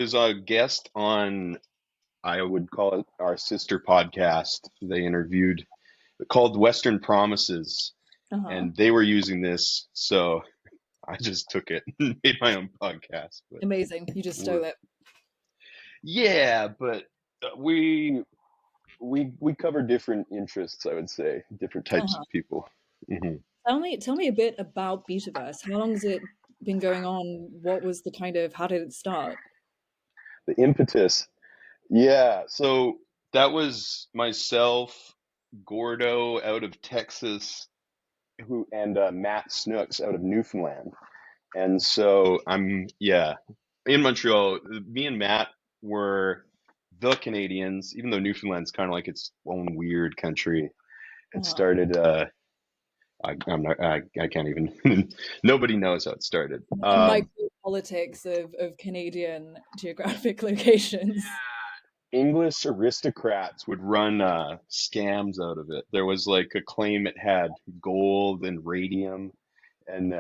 was a guest on, I would call it our sister podcast. They interviewed called Western Promises, Uh-huh. and they were using this, so I just took it and made my own podcast. But Amazing. You just we're, stole it. yeah, but we cover different interests, I would say, different types Uh-huh. of people. Hmm. Tell me a bit about betaverse. How long has it been going on? What was the kind of, how did it start? The impetus. Yeah, so that was myself, Gordo out of Texas, who and Matt Snooks out of Newfoundland. And so yeah, in Montreal. Me and Matt were the Canadians, even though Newfoundland's kind of like its own weird country. It Uh-huh. started, I'm not, I can't even, nobody knows how it started. The micro politics of Canadian geographic locations. English aristocrats would run scams out of it. There was like a claim it had gold and radium, and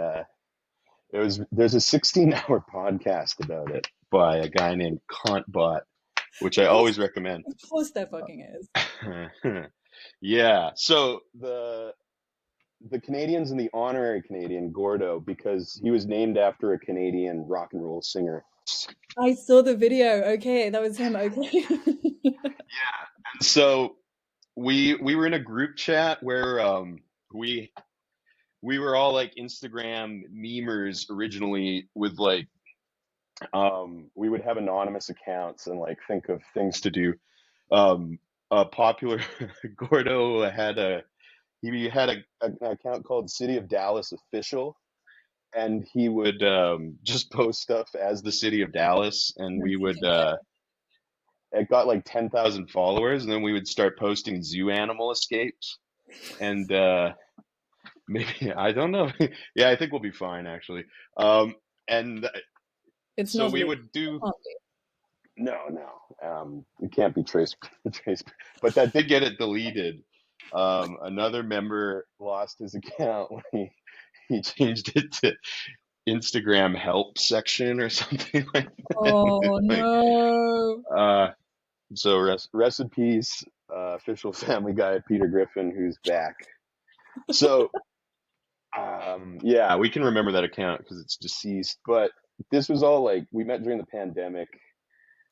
there's a 16-hour podcast about it by a guy named Contbot, which I Of course, always recommend. of course there fucking is. Yeah, so the Canadians and the honorary Canadian Gordo, because he was named after a Canadian rock and roll singer. I saw the video. Okay, that was him. Okay. So we were in a group chat where we we were all like Instagram memers originally with like we would have anonymous accounts and like think of things to do. A popular Gordo had a he had an account called City of Dallas Official, and he would just post stuff as the City of Dallas, and we would it got like 10,000 followers, and then we would start posting zoo animal escapes, and maybe I don't know. Yeah, I think we'll be fine actually. And It's so not we illegal. would do Can't be. no, it can't be traced, but that did get it deleted. Another member lost his account when he changed it to Instagram help section or something like that. Oh Like, no. uh, so rest in peace, official Family Guy Peter Griffin, who's back. So yeah, we can remember that account because it's deceased. But this was all like we met during the pandemic.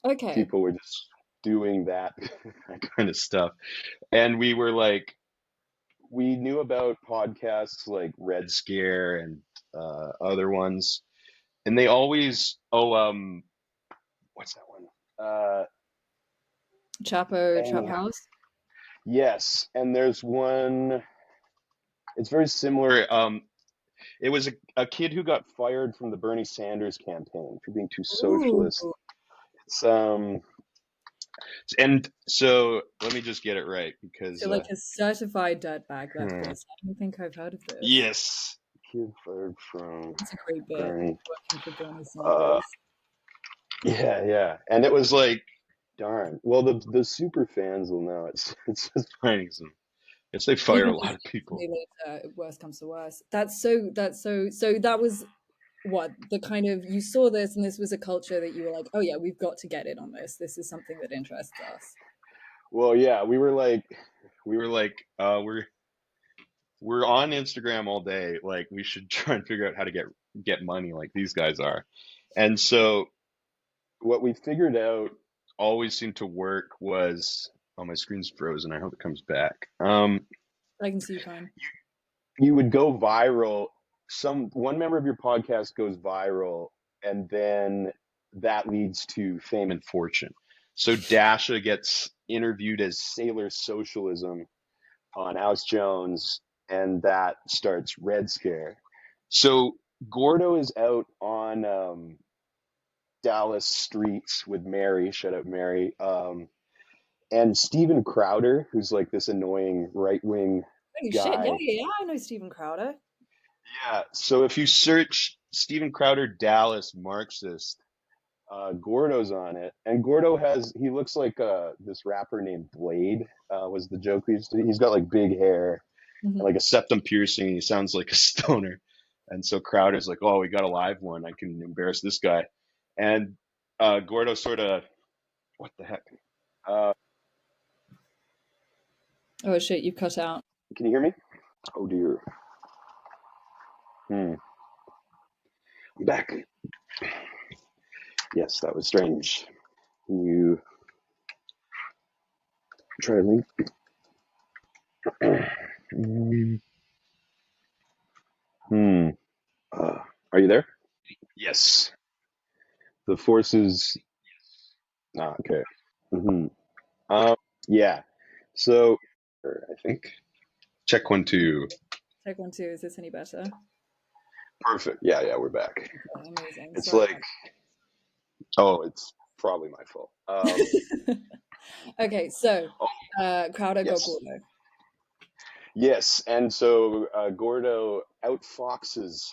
Okay. People were just doing that, that kind of stuff, and we were like, we knew about podcasts like Red Scare and other ones, and they always what's that one? Chapo Trap Dang. House. Yes, and there's one. It's very similar. It was a kid who got fired from the Bernie Sanders campaign for being too Ooh. socialist. It's and so let me just get it right because So like a certified dirtbag hmm, leftist. I don't think I've heard of this. yes, kid fired from It's a great bit. Bernie. Working for Bernie Uh, Sanders. yeah, and it was like, darn. Well, the super fans will know. It's just finding some. It's they You fire can a lot just of people. me later if worst comes to worst. So that was what the kind of you saw this and this was a culture that you were like, oh yeah, we've got to get in on this. This is something that interests us. Well, yeah, we're on Instagram all day. Like we should try and figure out how to get money like these guys are. And so what we figured out always seemed to work was, oh, my screen's frozen. I hope it comes back. I can see you fine. You would go viral. One member of your podcast goes viral, and then that leads to fame and fortune. So Dasha gets interviewed as Sailor Socialism on Alex Jones, and that starts Red Scare. So Gordo is out on Dallas streets with Mary, shout out Mary, and Steven Crowder, who's like this annoying right wing Holy shit, yeah, guy. yeah, yeah. I know Steven Crowder. Yeah, so if you search Steven Crowder Dallas Marxist, Gordo's on it, and he looks like this rapper named Blade. Was the joke we used to? He's got like big hair and Hmm. like a septum piercing. And he sounds like a stoner, and so Crowder's like, "Oh, we got a live one. I can embarrass this guy," and Gordo sort of, what the heck? Uh, Oh shit, you cut out. can you hear me? Oh dear. Hmm. I'm back. Yes, that was strange. Can you try to link? Hmm. Uh, are you there? Yes. The forces. Ah, okay. Hmm. Yeah. So, I think. Check 1 2. Check 1 2. Is this any better? Perfect. Yeah, yeah, we're back. Okay, amazing. It's Sorry like, about oh, it's probably my fault. that. Okay, so Oh, Crowder got yes. Gordo. Yes, and so Gordo outfoxes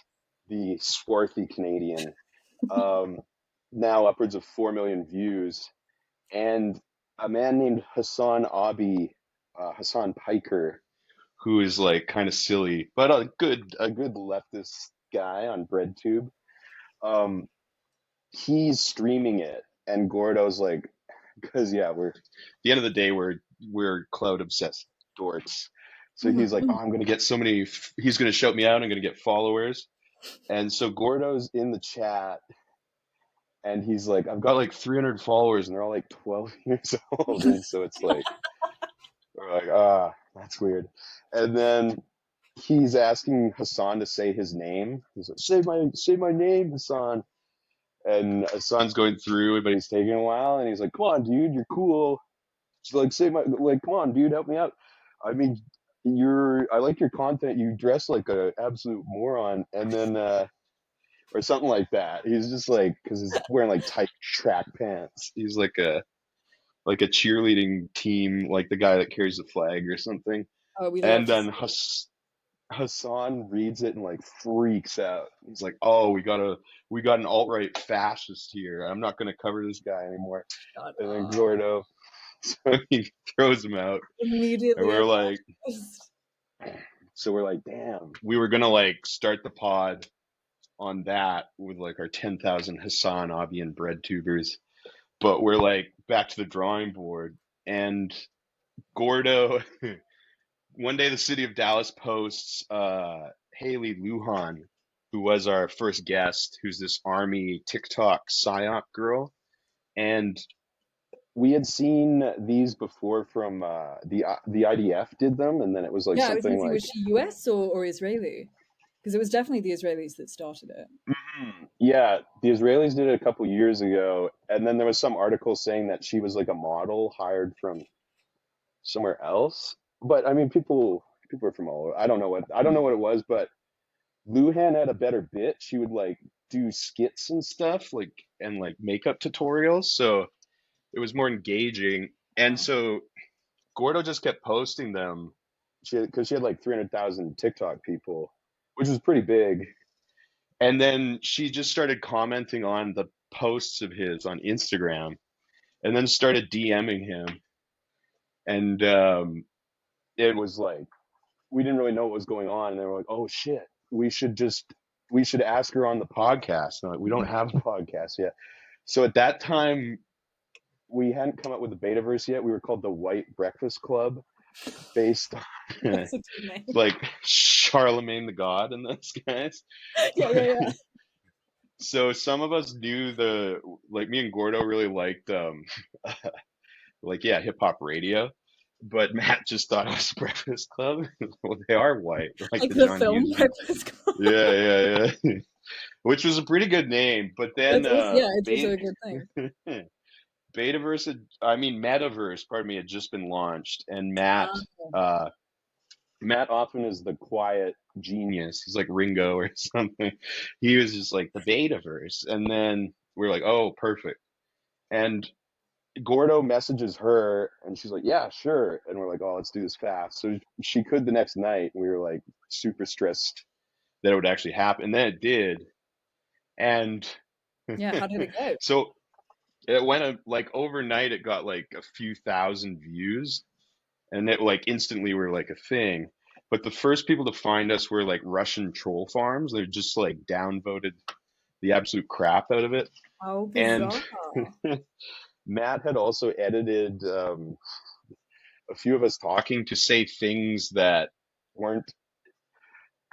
the swarthy Canadian. Um, Now upwards of 4 million views, and a man named Hassan Piker, who is like kind of silly, but a good leftist guy on BreadTube. Um, he's streaming it, and Gordo's like, because yeah, we're at the end of the day we're cloud obsessed dorks. So he's like, oh, I'm gonna get so many. He's gonna shout me out. I'm gonna get followers. And so Gordo's in the chat, and he's like, I've got like 300 followers, and they're all like 12 years old. And so it's like, we're like, that's weird. And then he's asking Hassan to say his name. He's like, say my name, Hassan. And Hassan's going through it, but he's taking a while. And he's like, come on, dude, you're cool. She's like, come on, dude, help me out. I mean, I like your content. You dress like a absolute moron. And then, or something like that. He's just like, because he's wearing like tight track pants. He's like a cheerleading team, like the guy that carries the flag or something. Oh, we love And to then see it. Hassan reads it and like freaks out. He's like, "Oh, we got an alt-right fascist here. I'm not going to cover this guy anymore." God, And then Gordo, so he throws him out, and immediately a fascist. we're like, "Damn." We were gonna like start the pod on that with like our 10,000 Hassan, Avi, and bread tubers, but we're like back to the drawing board, and Gordo. One day the city of Dallas posts Haley Lujan, who was our first guest, who's this army TikTok psyop girl. And we had seen these before from the IDF did them, and then it was like Yeah, I was something gonna say, like, was she US or Israeli? Because it was definitely the Israelis that started it. yeah, the Israelis did it a couple years ago, and then there was some article saying that she was like a model hired from somewhere else. But I mean, people are from all over. I don't know what it was, but Luhan had a better bit. She would like do skits and stuff, like and like makeup tutorials, so it was more engaging. And Wow. so Gordo just kept posting them. Because she had like 300,000 TikTok people, which was pretty big. And then she just started commenting on the posts of his on Instagram, and then started DMing him. And it was like we didn't really know what was going on, and they were like, "Oh shit, we should ask her on the podcast." And I'm like, we don't have a podcast yet. So at that time, we hadn't come up with the betaverse yet. We were called the White Breakfast Club, based on That's a good name. like Charlemagne the God and those guys. Yeah, yeah, yeah. So some of us knew like me and Gordo really liked like yeah, hip hop radio. But Matt just thought it was Breakfast Club. Well, they are white, like Like the the John film Hughes movie. Breakfast Club. Yeah, yeah, yeah. Which was a pretty good name. But then It's also, yeah, it's also a good thing. Betaverse, I mean Metaverse, pardon me, had just been launched, and uh, Matt often is the quiet genius. He's like Ringo or something. He was just like the Betaverse, and then we're like, oh, perfect. And Gordo messages her, and she's like, yeah, sure. And we're like, oh, let's do this fast. So she could the next night. We were like super stressed that it would actually happen, and then it did. And Yeah, how did it go? so it went like overnight. It got like a few thousand views, and it like instantly were like a thing. But the first people to find us were like Russian troll farms. They just like downvoted the absolute crap out of it. How And bizarre. Matt had also edited a few of us talking to say things that weren't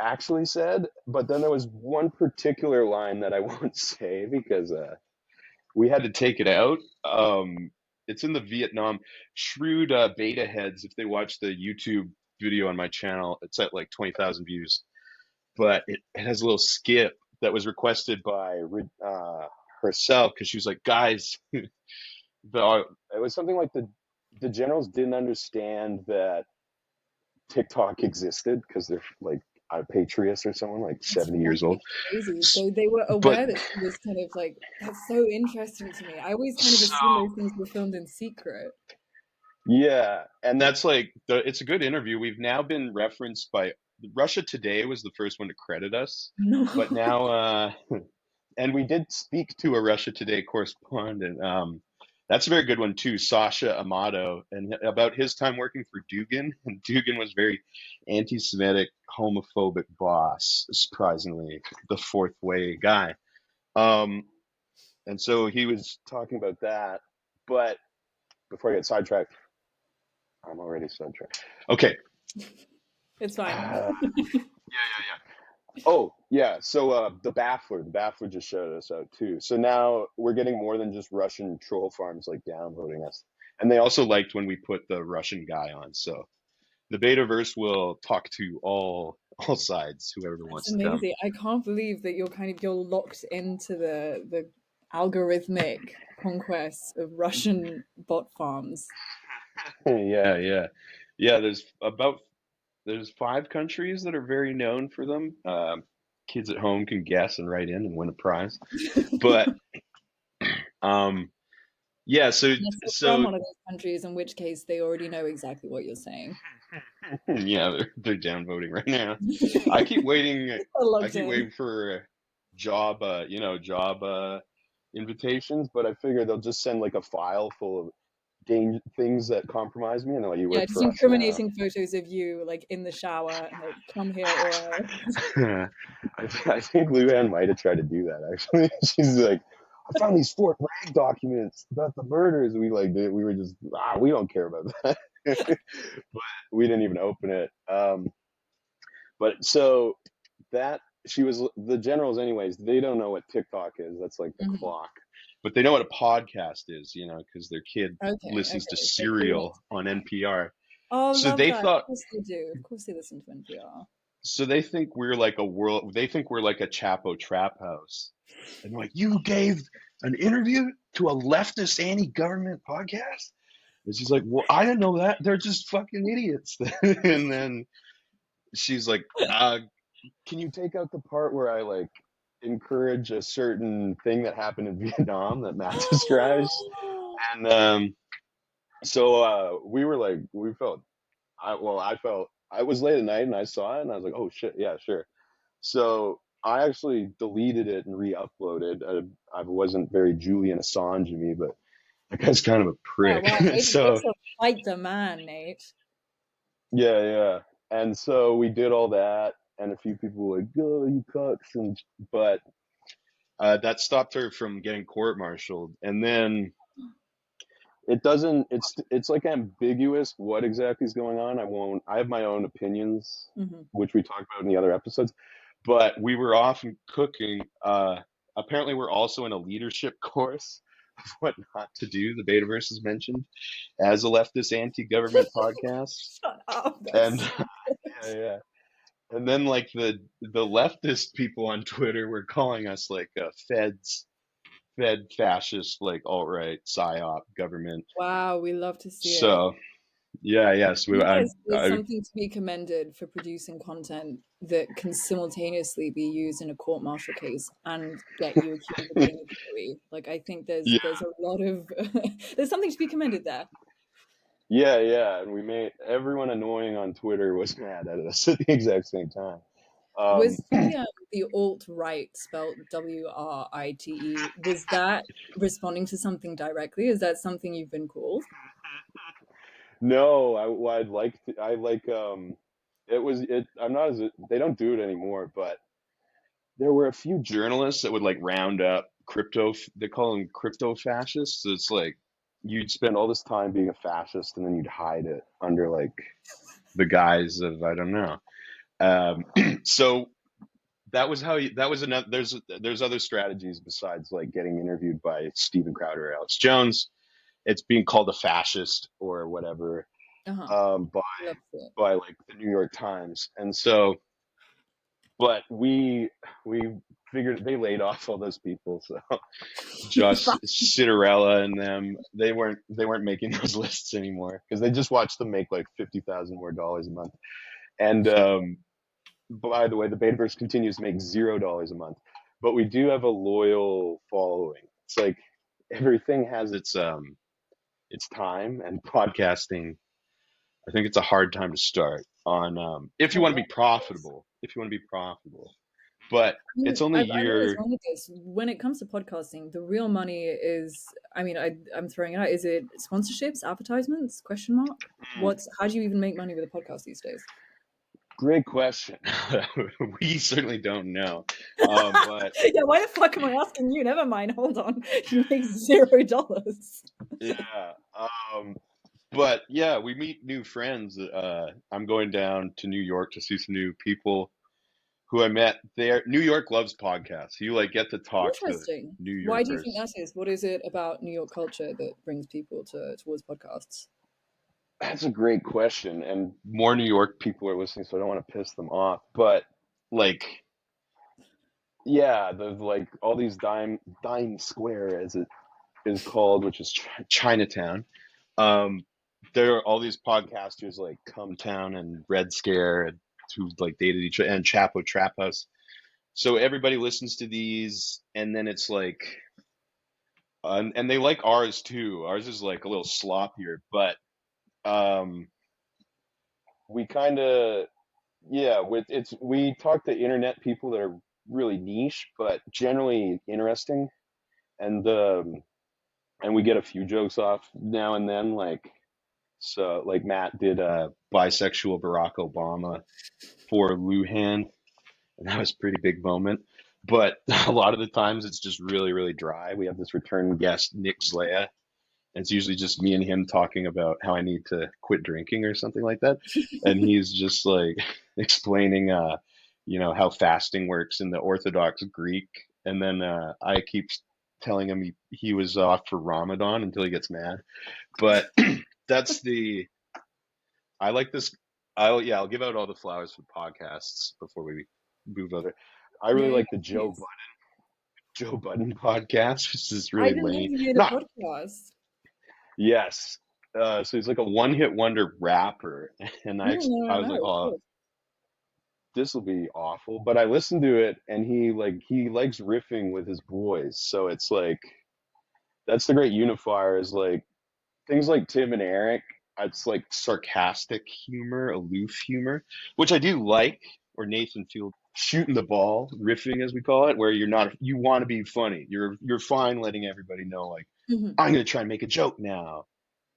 actually said, but then there was one particular line that I won't say because we had to take it out. It's in the Vietnam shrewd beta heads. If they watch the YouTube video on my channel, it's at like 20,000 views. But it has a little skip that was requested by herself because she was like, "Guys, it was something like the generals didn't understand that TikTok existed because they're like patriots or someone like That's 70 years old." fucking crazy. So they were But aware that she was kind of like, that's so interesting to me. I always kind of so assume those things were filmed in secret. yeah, and that's like it's a good interview. We've now been referenced by Russia Today was the first one to credit us, No. but now and we did speak to a Russia Today correspondent. That's a very good one too, Sasha Amato, and about his time working for Dugin. And Dugin was very anti-Semitic, homophobic boss, surprisingly, the fourth way guy. Um, and so he was talking about that. But before I get sidetracked, I'm already sidetracked. Okay. It's fine. Oh, yeah. So the Baffler just showed us out too. So now we're getting more than just Russian troll farms like downvoting us. And they also liked when we put the Russian guy on. So the Betaverse will talk to all sides, whoever That's wants to come. amazing. I can't believe that you're locked into the algorithmic conquest of Russian bot farms. Yeah, yeah. Yeah, there's 5 countries that are very known for them. Kids at home can guess and write in and win a prize. But um yeah, so Yes, you're from so one of those countries, in which case they already know exactly what you're saying. yeah, they're downvoting right now. I They're keep waiting. I logged keep in. waiting for job, job invitations, but I figure they'll just send like a file full of things that compromise me, and they're like, "You Yeah, work just for us now." incriminating photos of you like in the shower, and like, come here or I think Luann might have tried to do that actually. She's like, "I found these Fort Bragg documents about the murders." We were just we don't care about that, but we didn't even open it. But so that she was the generals anyways, they don't know what TikTok is. That's like the Mhm. clock. But they know what a podcast is, because their kid Okay, listens to okay. So they want Serial to on know. NPR. Oh, So love they that. Of thought course they do. Of course they listen to NPR. so they think we're like they think we're like a Chapo trap house. And like, you gave an interview to a leftist anti-government podcast? And she's like, well, I didn't know that. They're just fucking idiots. And then she's like, can you take out the part where I like encourage a certain thing that happened in Vietnam that Matt describes? And we were like, we felt, I felt, I was late at night and I saw it and I was like, oh shit, yeah, sure. So I actually deleted it and re-uploaded. I wasn't very Julian Assange in me, but that guy's kind of a Yeah, prick. wow. Way So to fight the man, Nate. yeah, yeah. And so we did all that, and a few people were like, "Go, you cucks!" But that stopped her from getting court-martialed. And then it doesn't. It's like ambiguous what exactly is going on. I have my own opinions, Hmm. which we talked about in the other episodes. But we were off and cooking. Apparently, we're also in a leadership course of what not to do. The Betaverse is mentioned as a leftist anti-government podcast, Shut up. and That's yeah, yeah. And then like the leftist people on Twitter were calling us like Fed fascist, like alt-right psyop government. wow. We love to see it. So yeah, yes, You guys, there's I something to be commended for producing content that can simultaneously be used in a court-martial case and get you accused of being a bully. Like, I think yeah, there's a lot of there's something to be commended there. yeah, yeah, and we made everyone annoying on Twitter was mad at us at the exact same time. Um, Was the alt-right spelled WRITE? Was that responding to something directly? Is that something you've been called? no, what I'd like to, I like it was it. I'm not as they don't do it anymore, but there were a few journalists that would like round up crypto. They call them crypto fascists. So it's like you'd spend all this time being a fascist, and then you'd hide it under like the guise of I don't know. Um, so that was how you, that was another. There's other strategies besides like getting interviewed by Steven Crowder or Alex Jones. It's being called a fascist or whatever Uh-huh. by Love it. like the New York Times, and so but we figured they laid off all those people. So Josh Citarella and them, they weren't making those lists anymore because they just watched them make like $50,000 more a month. And by the way, the Betaverse continues to make $0 a month, but we do have a loyal following. It's like everything has its time, and podcasting, I think it's a hard time to start on if you want to be profitable. If you want to be profitable, but it's only I've always year. wondered this. When it comes to podcasting, the real money is, I mean, I'm throwing it out. Is it sponsorships, advertisements? Question mark. How do you even make money with a podcast these days? Great question. We certainly don't know. But Yeah, why the fuck am I asking you? Never mind. Hold on. You make $0. yeah, but yeah, we meet new friends. I'm going down to New York to see some new people who I met there. New York loves podcasts. You like get to talk to Interesting. New Why do you think Yorkers. that is? What is it about New York culture that brings people towards podcasts? That's a great question, and more New York people are listening, so I don't want to piss them off. But like, yeah, the like all these dime square as it is called, which is Chinatown. Um, there are all these podcasters like Come Town and Red Scare and who like dated each other and Chapo Trap House. So everybody listens to these, and then it's like, and they like ours too. Ours is like a little sloppier, but um, we kind of yeah, with it's we talk to internet people that are really niche, but generally interesting, and and we get a few jokes off now and then, like. So, like Matt did a bisexual Barack Obama for Luhan, and that was a pretty big moment. But a lot of the times it's just really, really dry. We have this return guest, Nick Zlea, and it's usually just me and him talking about how I need to quit drinking or something like that. And he's just like explaining, how fasting works in the Orthodox Greek. And then I keep telling him he was off for Ramadan until he gets mad. But that's the I like this. I'll give out all the flowers for podcasts before we move over. I really Yeah, like the please. Joe Budden podcast, which is I really didn't know lame. you made a Not podcast. yes. So he's like a one-hit wonder rapper, and I was No, like, of oh, course. this will be awful. But I listened to it, and he likes riffing with his boys, so it's like that's the great unifier is like things like Tim and Eric, it's like sarcastic humor, aloof humor, which I do like, or Nathan Field shooting the ball, riffing as we call it, where you want to be funny. You're fine letting everybody know like Mhm. I'm gonna try and make a joke now,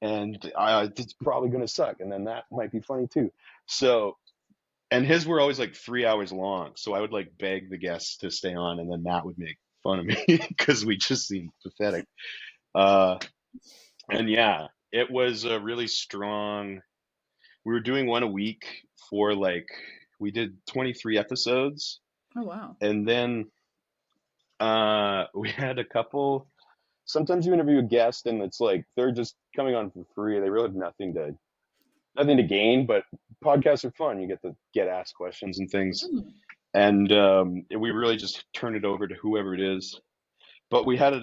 and it's probably gonna suck, and then that might be funny too. So and his were always like 3 hours long, so I would like beg the guests to stay on, and then Matt would make fun of me because we just seemed pathetic. Uh, and yeah, it was a really strong. We were doing one a week for like we did 23 episodes, Oh wow. and then we had a couple. Sometimes you interview a guest, and it's like they're just coming on for free. They really have nothing to gain, but podcasts are fun. You get to get asked questions and things, Mm. and we really just turn it over to whoever it is. But we had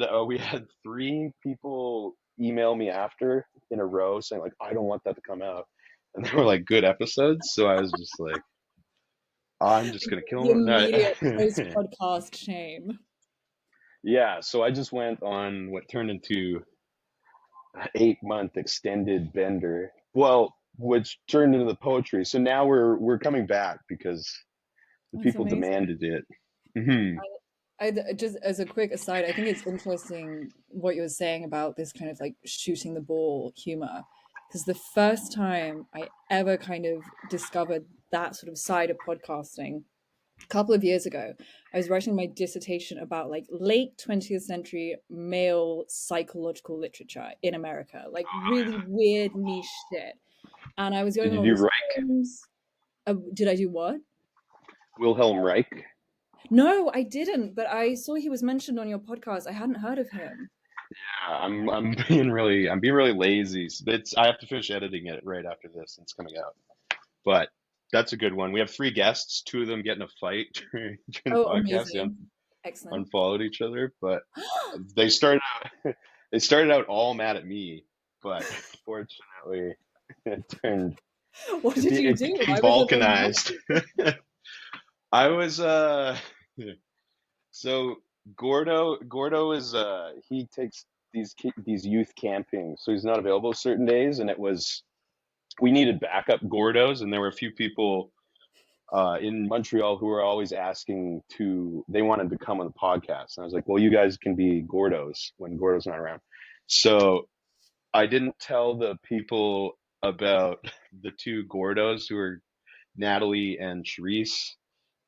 three people email me after in a row saying like I don't want that to come out, and they were like good episodes. So I was just like I'm just gonna The kill them. No, immediate post-podcast shame. yeah. So I just went on what turned into an 8 month extended bender. Well, which turned into the poetry. So now we're coming back because the That's people amazing. demanded it. Hmm. Just as a quick aside, I think it's interesting what you were saying about this kind of like shooting the ball humor. Because the first time I ever kind of discovered that sort of side of podcasting a couple of years ago, I was writing my dissertation about like late 20th century male psychological literature in America, like really weird niche shit. And I was Did going on you all do these Reich? forums. Did I do what? Wilhelm Reich? No, I didn't, but I saw he was mentioned on your podcast. I hadn't heard of him. Yeah, I'm being really lazy. I have to finish editing it right after this. And it's coming out. But that's a good one. We have three guests, two of them get in a fight during the Oh, podcast. They amazing. Excellent. unfollowed each other, but they started out they started out all mad at me, but fortunately it turned What did you it do? became Why were they mad? balkanized. I was so Gordo is he takes these youth camping, so he's not available certain days, and we needed backup Gordos, and there were a few people in Montreal who were always asking they wanted to come on the podcast. And I was like, well, you guys can be Gordos when Gordo's not around. So I didn't tell the people about the two Gordos who were Natalie and Charisse,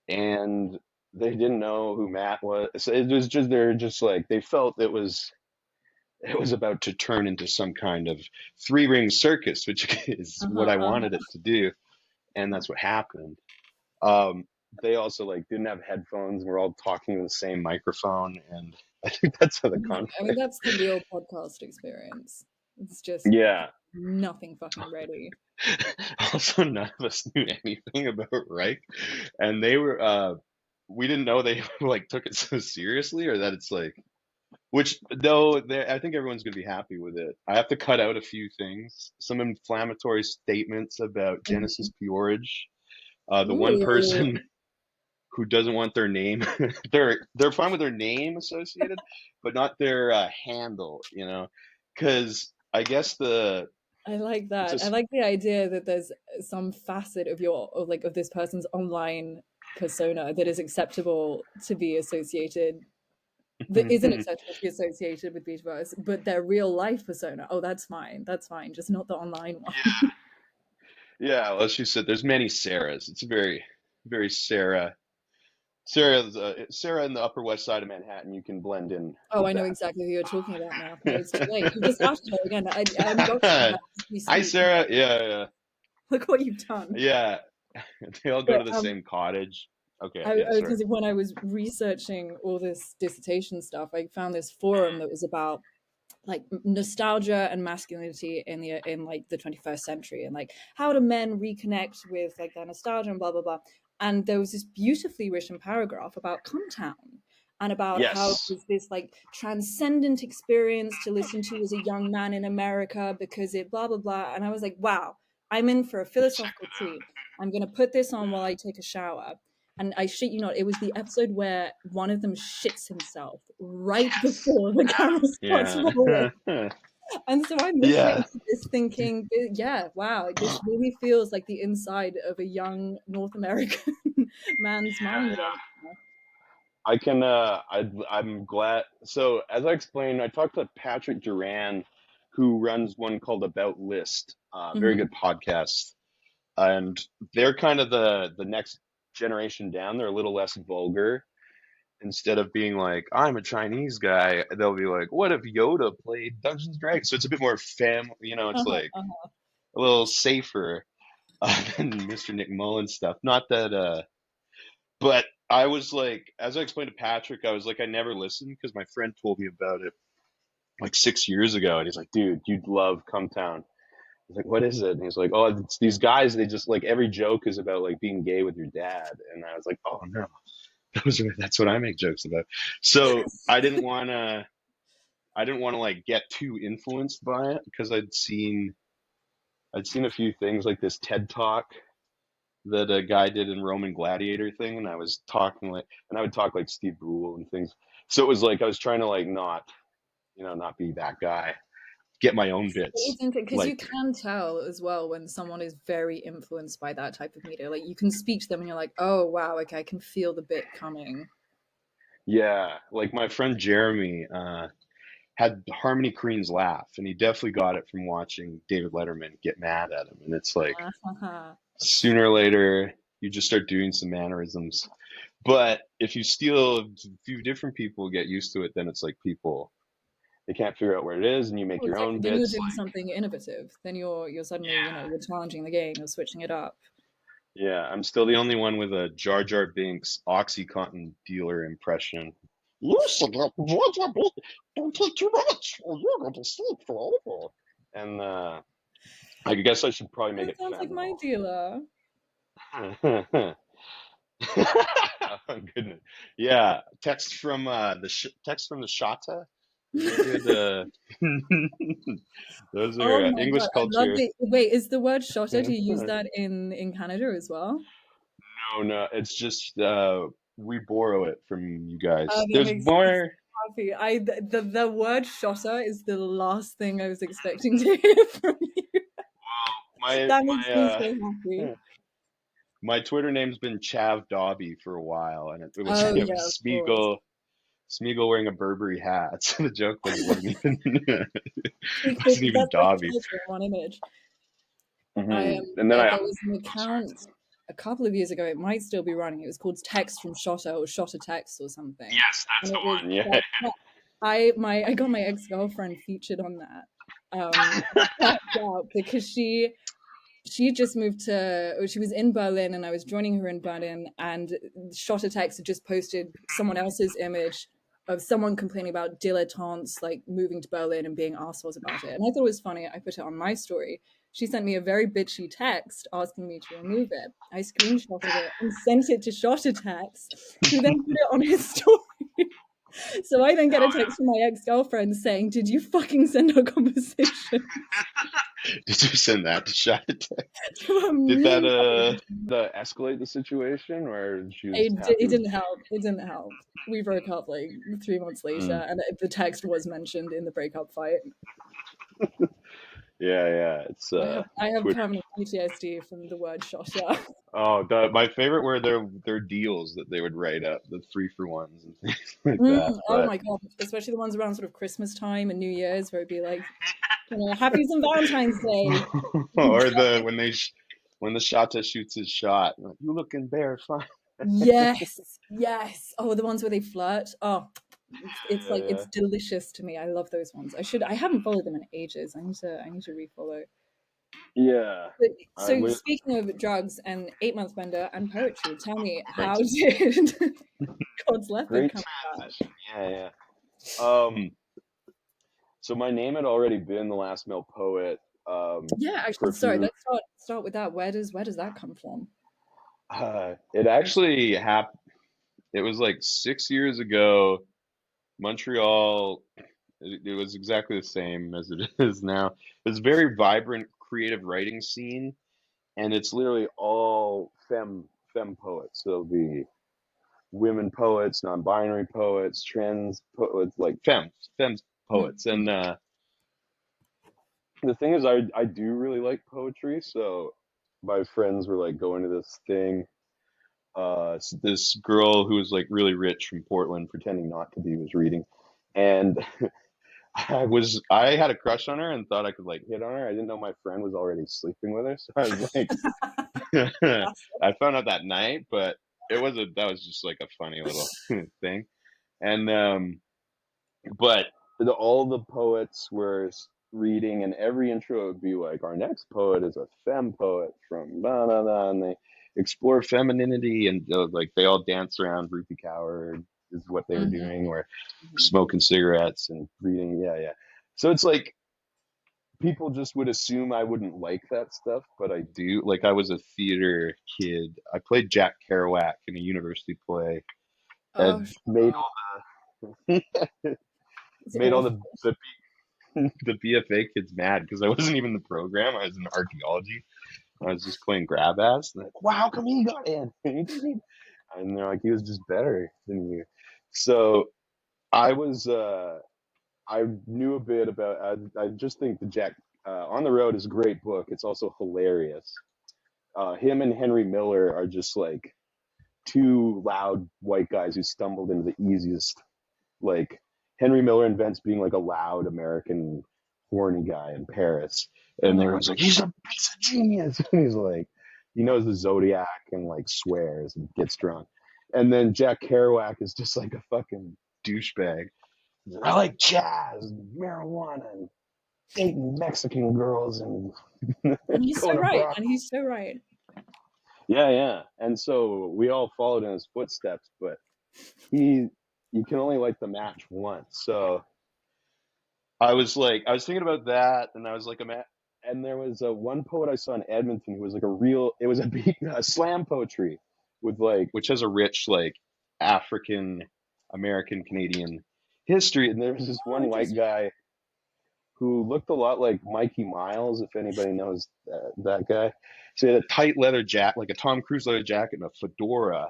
and they didn't know who Matt was. So it was just, they're just like, they felt it was about to turn into some kind of three-ring circus, which is what Uh-huh, I uh-huh. wanted it to do. And that's what happened. Um, they also like didn't have headphones and we're all talking in the same microphone, and I think that's how the I mean, conflict. that's the real podcast experience. It's just Yeah. nothing fucking ready. Also, none of us knew anything about Reich, and we didn't know they like took it so seriously, or that it's like, which though I think everyone's gonna be happy with it. I have to cut out a few things, some inflammatory statements about Genesis Mhm. Peorage. The one Ooh, person who doesn't want their name. They're fine with their name associated, but not their handle. Because I guess I like it's that. I a like the idea that there's some facet of of this person's online persona that is acceptable to be associated, that isn't acceptable to be associated with betaverse, but their real life persona. Oh, that's fine. That's fine. Just not the online one. yeah. Well, she said there's many Sarahs. It's a very very Sarah in the Upper West Side of Manhattan. You can blend in Oh, with I know that. exactly who you're talking about now. No, it's too late. You just asked her again. I'm doxing her as we Hi, speak. Sarah. Yeah, Look what you've done. yeah, yeah. They all go But to the same cottage. Okay, yeah, I sorry. because when I was researching all this dissertation stuff, I found this forum that was about like nostalgia and masculinity in like the 21st century, and like how do men reconnect with like their nostalgia and blah blah blah. And there was this beautifully written paragraph about Come Town, and about how it Yes. was this like transcendent experience to listen to as a young man in America because it blah blah blah. And I was like, wow, I'm in for a philosophical treat. I'm going to put this on while I take a shower. And I shit you not, it was the episode where one of them shits himself right Yes. before the camera starts Yeah. rolling. And so I'm listening Yeah. to this thinking, yeah, wow, this really feels like the inside of a young North American man's mind right now. I can I'm glad. So as I explained, I talked to Patrick Duran, who runs one called About List, very Mm-hmm. good podcast. And they're kind of the next generation down. They're a little less vulgar. Instead of being like, I'm a Chinese guy, they'll be like, what if Yoda played Dungeons and Dragons? So it's a bit more family, it's Uh-huh, like uh-huh. a little safer than Mr. Nick Mullen stuff. Not that but I was like, as I explained to Patrick, I was like, I never listened because my friend told me about it like 6 years ago, and he's like, dude, you'd love Come Town. I was like, what is it? And he's like, oh, it's these guys. They just like every joke is about like being gay with your dad, and I was like, oh no, that's what I make jokes about. So I didn't want to like get too influenced by it because I'd seen a few things like this TED talk that a guy did in Roman Gladiator thing, and I was talking like, and I would talk like Steve Brule and things. So it was like I was trying to like not be that guy, get my own bits. It's interesting because you Like, can tell as well when someone is very influenced by that type of media. Like you can speak to them and you're like, oh wow, okay, I can feel the bit coming. yeah, like my friend Jeremy had Harmony Korine's laugh, and he definitely got it from watching David Letterman get mad at him. And it's like Uh-huh. sooner or later you just start doing some mannerisms. But if you steal a few different people, get used to it, then it's like people they can't figure out where it is, and you make Well, your exactly. own Then you're bits. doing something innovative. Then you're suddenly, you're challenging the game, you're switching it up. Yeah, I'm still the only one with a Jar Jar Binks OxyContin dealer impression. You should get Jar Jar Binks. Don't take too much, or you're going to sleep forever. And I guess I should probably make That it sounds like my femoral. dealer. Oh, goodness. Yeah, text from the Shata. Those are good. Those Oh are my English God, I love culture. the. Wait, is the word shotter? Do you use that in Canada as well? No, no, it's just we borrow it from you Oh, guys. that There's makes me more. so happy. The word shotter is the last thing I was expecting to hear from you. My That makes my me so happy. my Twitter name's been Chav Dobby for a while, and it was Oh it yeah, of was course. Smeagol wearing a Burberry hat. So the joke was it wasn't even See, wasn't even that's like Dobby. culture in one image. And then There was an oh, sorry. account a couple of years ago. It might still be running. It was called Text from Shotta or Shotta Text or something. Yes, that's And the it was one. Yeah. that I got my ex-girlfriend featured on that. Backed out because she just moved to she was in Berlin and I was joining her in Berlin, and Shotta Text had just posted someone else's image of someone complaining about dilettantes like moving to Berlin and being assholes about it. And I thought it was funny. I put it on my story. She sent me a very bitchy text asking me to remove it. I screenshotted it and sent it to Shotta Text, who then put it on his story. So I then get a text from my ex-girlfriend saying, "Did you fucking send our conversation Did you send that to Shot? to a Did that meme?" escalate the situation, or she was It happy with? didn't help. It didn't help. We broke up like 3 months later, Mm. and the text was mentioned in the breakup fight. Yeah, yeah. It's I have Twitter. permanent PTSD from the word "shosha." Oh, my favorite were their deals that they would write up, the 3-for-1s and things like that. Oh But my god, especially the ones around sort of Christmas time and New Year's, where it'd be like, Happy St. Valentine's Day. or when the Shata shoots his shot, like, you looking bare fine. Yes, yes. Oh, the ones where they flirt. Oh, it's like Yeah, it's delicious to me. I love those ones. I haven't followed them in ages. I need to refollow. yeah. But, I so would. speaking of drugs and 8 Month Bender and poetry, tell me, how Great, did God's Leopard great come about? transition. Yeah, yeah. So my name had already been the last male poet Yeah, for actually, a sorry. few. Let's start with that. Where does that come from? It actually happened. It was like 6 years ago. Montreal. It was exactly the same as it is now. It's a very vibrant, creative writing scene, and it's literally all femme poets. So there'll be women poets, non-binary poets, trans poets, like femme poets. And Mm-hmm. the thing is, I do really like poetry. So my friends were like going to this thing. This girl who was like really rich from Portland, pretending not to be, was reading, and I had a crush on her and thought I could like hit on her. I didn't know my friend was already sleeping with her, so I was like, I found out that night, but that was just like a funny little thing. And but all the poets were reading, and every intro would be like, our next poet is a femme poet from blah blah blah, and they explore femininity, and like they all dance around Rupi Kaur is what they were Mm-hmm. doing, or smoking cigarettes and reading. Yeah, yeah. So it's like people just would assume I wouldn't like that stuff, but I do. Like I was a theater kid. I played Jack Kerouac in a university play. Oh, And sure. It's made all awful. the BFA kids mad because I wasn't even in the program. I was in archaeology. I was just playing grab ass. And they're like, wow, how come he got in? And they're like, he was just better than you. So I was I knew a bit about. I just think the Jack on the Road is a great book. It's also hilarious. Him and Henry Miller are just like two loud white guys who stumbled into the easiest. Like Henry Miller invents being like a loud American horny guy in Paris, and Uh-huh. everyone's like, he's a piece of genius. And he's like, he knows the zodiac and like swears and gets drunk. And then Jack Kerouac is just like a fucking douchebag. I like jazz and marijuana and dating Mexican girls and And he's so going to right. Broadway. And he's so right. Yeah. And so we all followed in his footsteps, but you can only like the match once. So I was thinking about that, and I was like, and there was one poet I saw in Edmonton who was like it was a slam poetry with like, which has a rich like African American Canadian history. And there was this one white guy who looked a lot like Mikey Miles, if anybody knows that guy. So he had a tight leather jacket, like a Tom Cruise leather jacket and a fedora.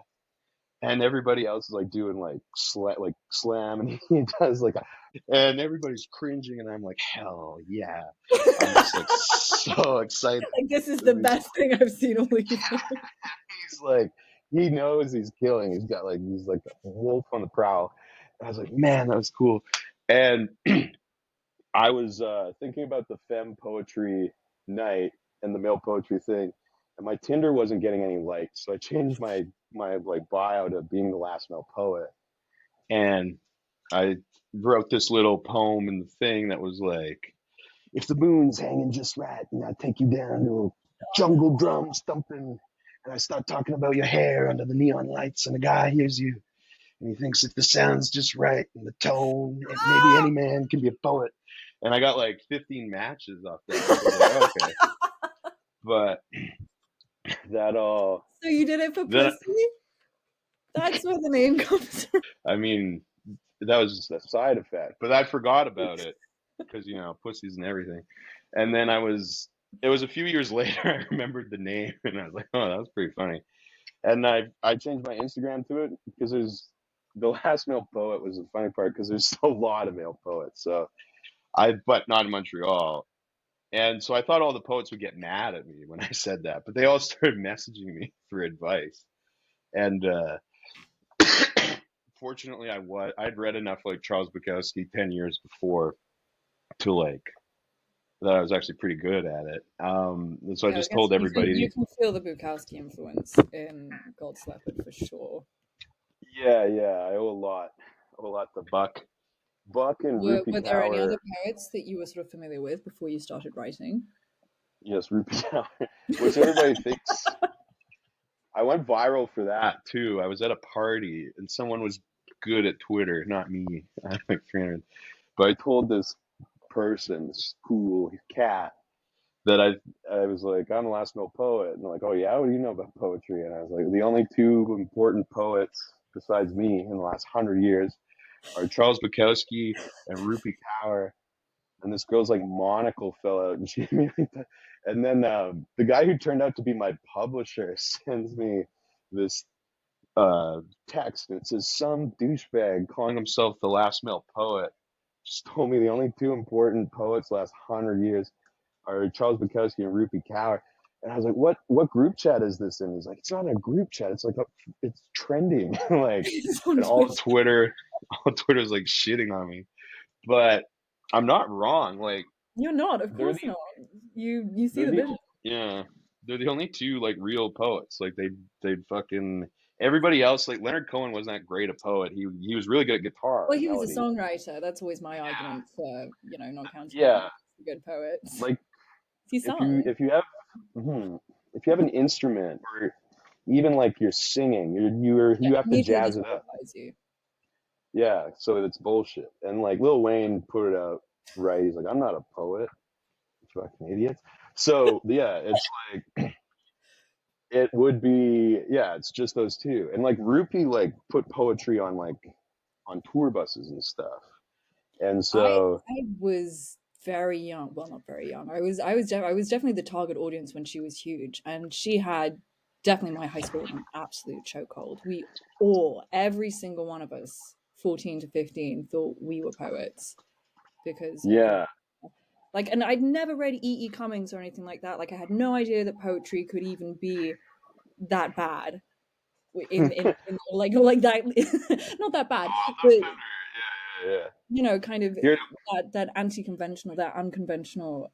And everybody else is like doing like slam, and he does like and everybody's cringing, and I'm like, hell yeah! I'm just like so excited. Like, this is the best thing I've seen all evening. He's like, he knows he's killing. He's like a wolf on the prowl. And I was like, man, that was cool. And I was thinking about the femme poetry night and the male poetry thing, and my Tinder wasn't getting any likes, so I changed my like bio to being the last male poet, and I wrote this little poem in the thing that was like, if the moon's hanging just right, and I take you down to a jungle drum stumping, and I start talking about your hair under the neon lights, and the guy hears you, and he thinks if the sound's just right and the tone, maybe any man can be a poet. And I got like 15 matches off that. So I was like, okay. But that all. So you did it for pussy? That's where the name comes from. I mean, that was just a side effect. But I forgot about it because, pussies and everything. And then it was a few years later, I remembered the name, and I was like, oh, that was pretty funny. And I changed my Instagram to it because the last male poet was the funny part because there's a lot of male poets. So but not in Montreal. And so I thought all the poets would get mad at me when I said that, but they all started messaging me for advice. And fortunately, I'd read enough like Charles Bukowski 10 years before to like that I was actually pretty good at it. And so I just told everybody. You can feel the Bukowski influence in God's Leopard for sure. Yeah, I owe a lot to Buck and Rupi Were Kaur. there any other poets that you were sort of familiar with before you started writing? Yes, Rupi Kaur, which everybody thinks. I went viral for that too. I was at a party and someone was good at Twitter, not me. I have like 300. But I told this person, this cool cat, that I was like, I'm the last male poet. And they're like, oh yeah, what do you know about poetry? And I was like, the only two important poets besides me in the last 100 years are Charles Bukowski and Rupi Kaur. And this girl's like monocle fell out, and she and then the guy who turned out to be my publisher sends me this text, and it says some douchebag calling himself the last male poet just told me the only two important poets last 100 years are Charles Bukowski and Rupi Kaur. And I was like, what group chat is this in? He's like, it's not a group chat. It's like it's trending. Like, and all Twitter's like shitting on me. But I'm not wrong. Like, you're not, of course not. You see the vision. Yeah, they're the only two like real poets. Like they'd fucking everybody else. Like Leonard Cohen wasn't that great a poet. He was really good at guitar. Well, he was a songwriter. That's always my argument for not counting. Good poets. Like if you have an instrument or even like you're singing, you have to jazz it up. Yeah, so it's bullshit. And like Lil Wayne put it out right. He's like, I'm not a poet. Fucking idiots. So yeah, it's like it would be it's just those two. And like Rupi like put poetry on tour buses and stuff. And so I was very young. Well, not very young. I was definitely the target audience when she was huge, and she had definitely my high school an absolute chokehold. We every single one of us, 14 to 15, thought we were poets because like, and I'd never read E.E. Cummings or anything like that. Like, I had no idea that poetry could even be that bad. In like that, not that bad. But, kind of Here, that anti-conventional, that unconventional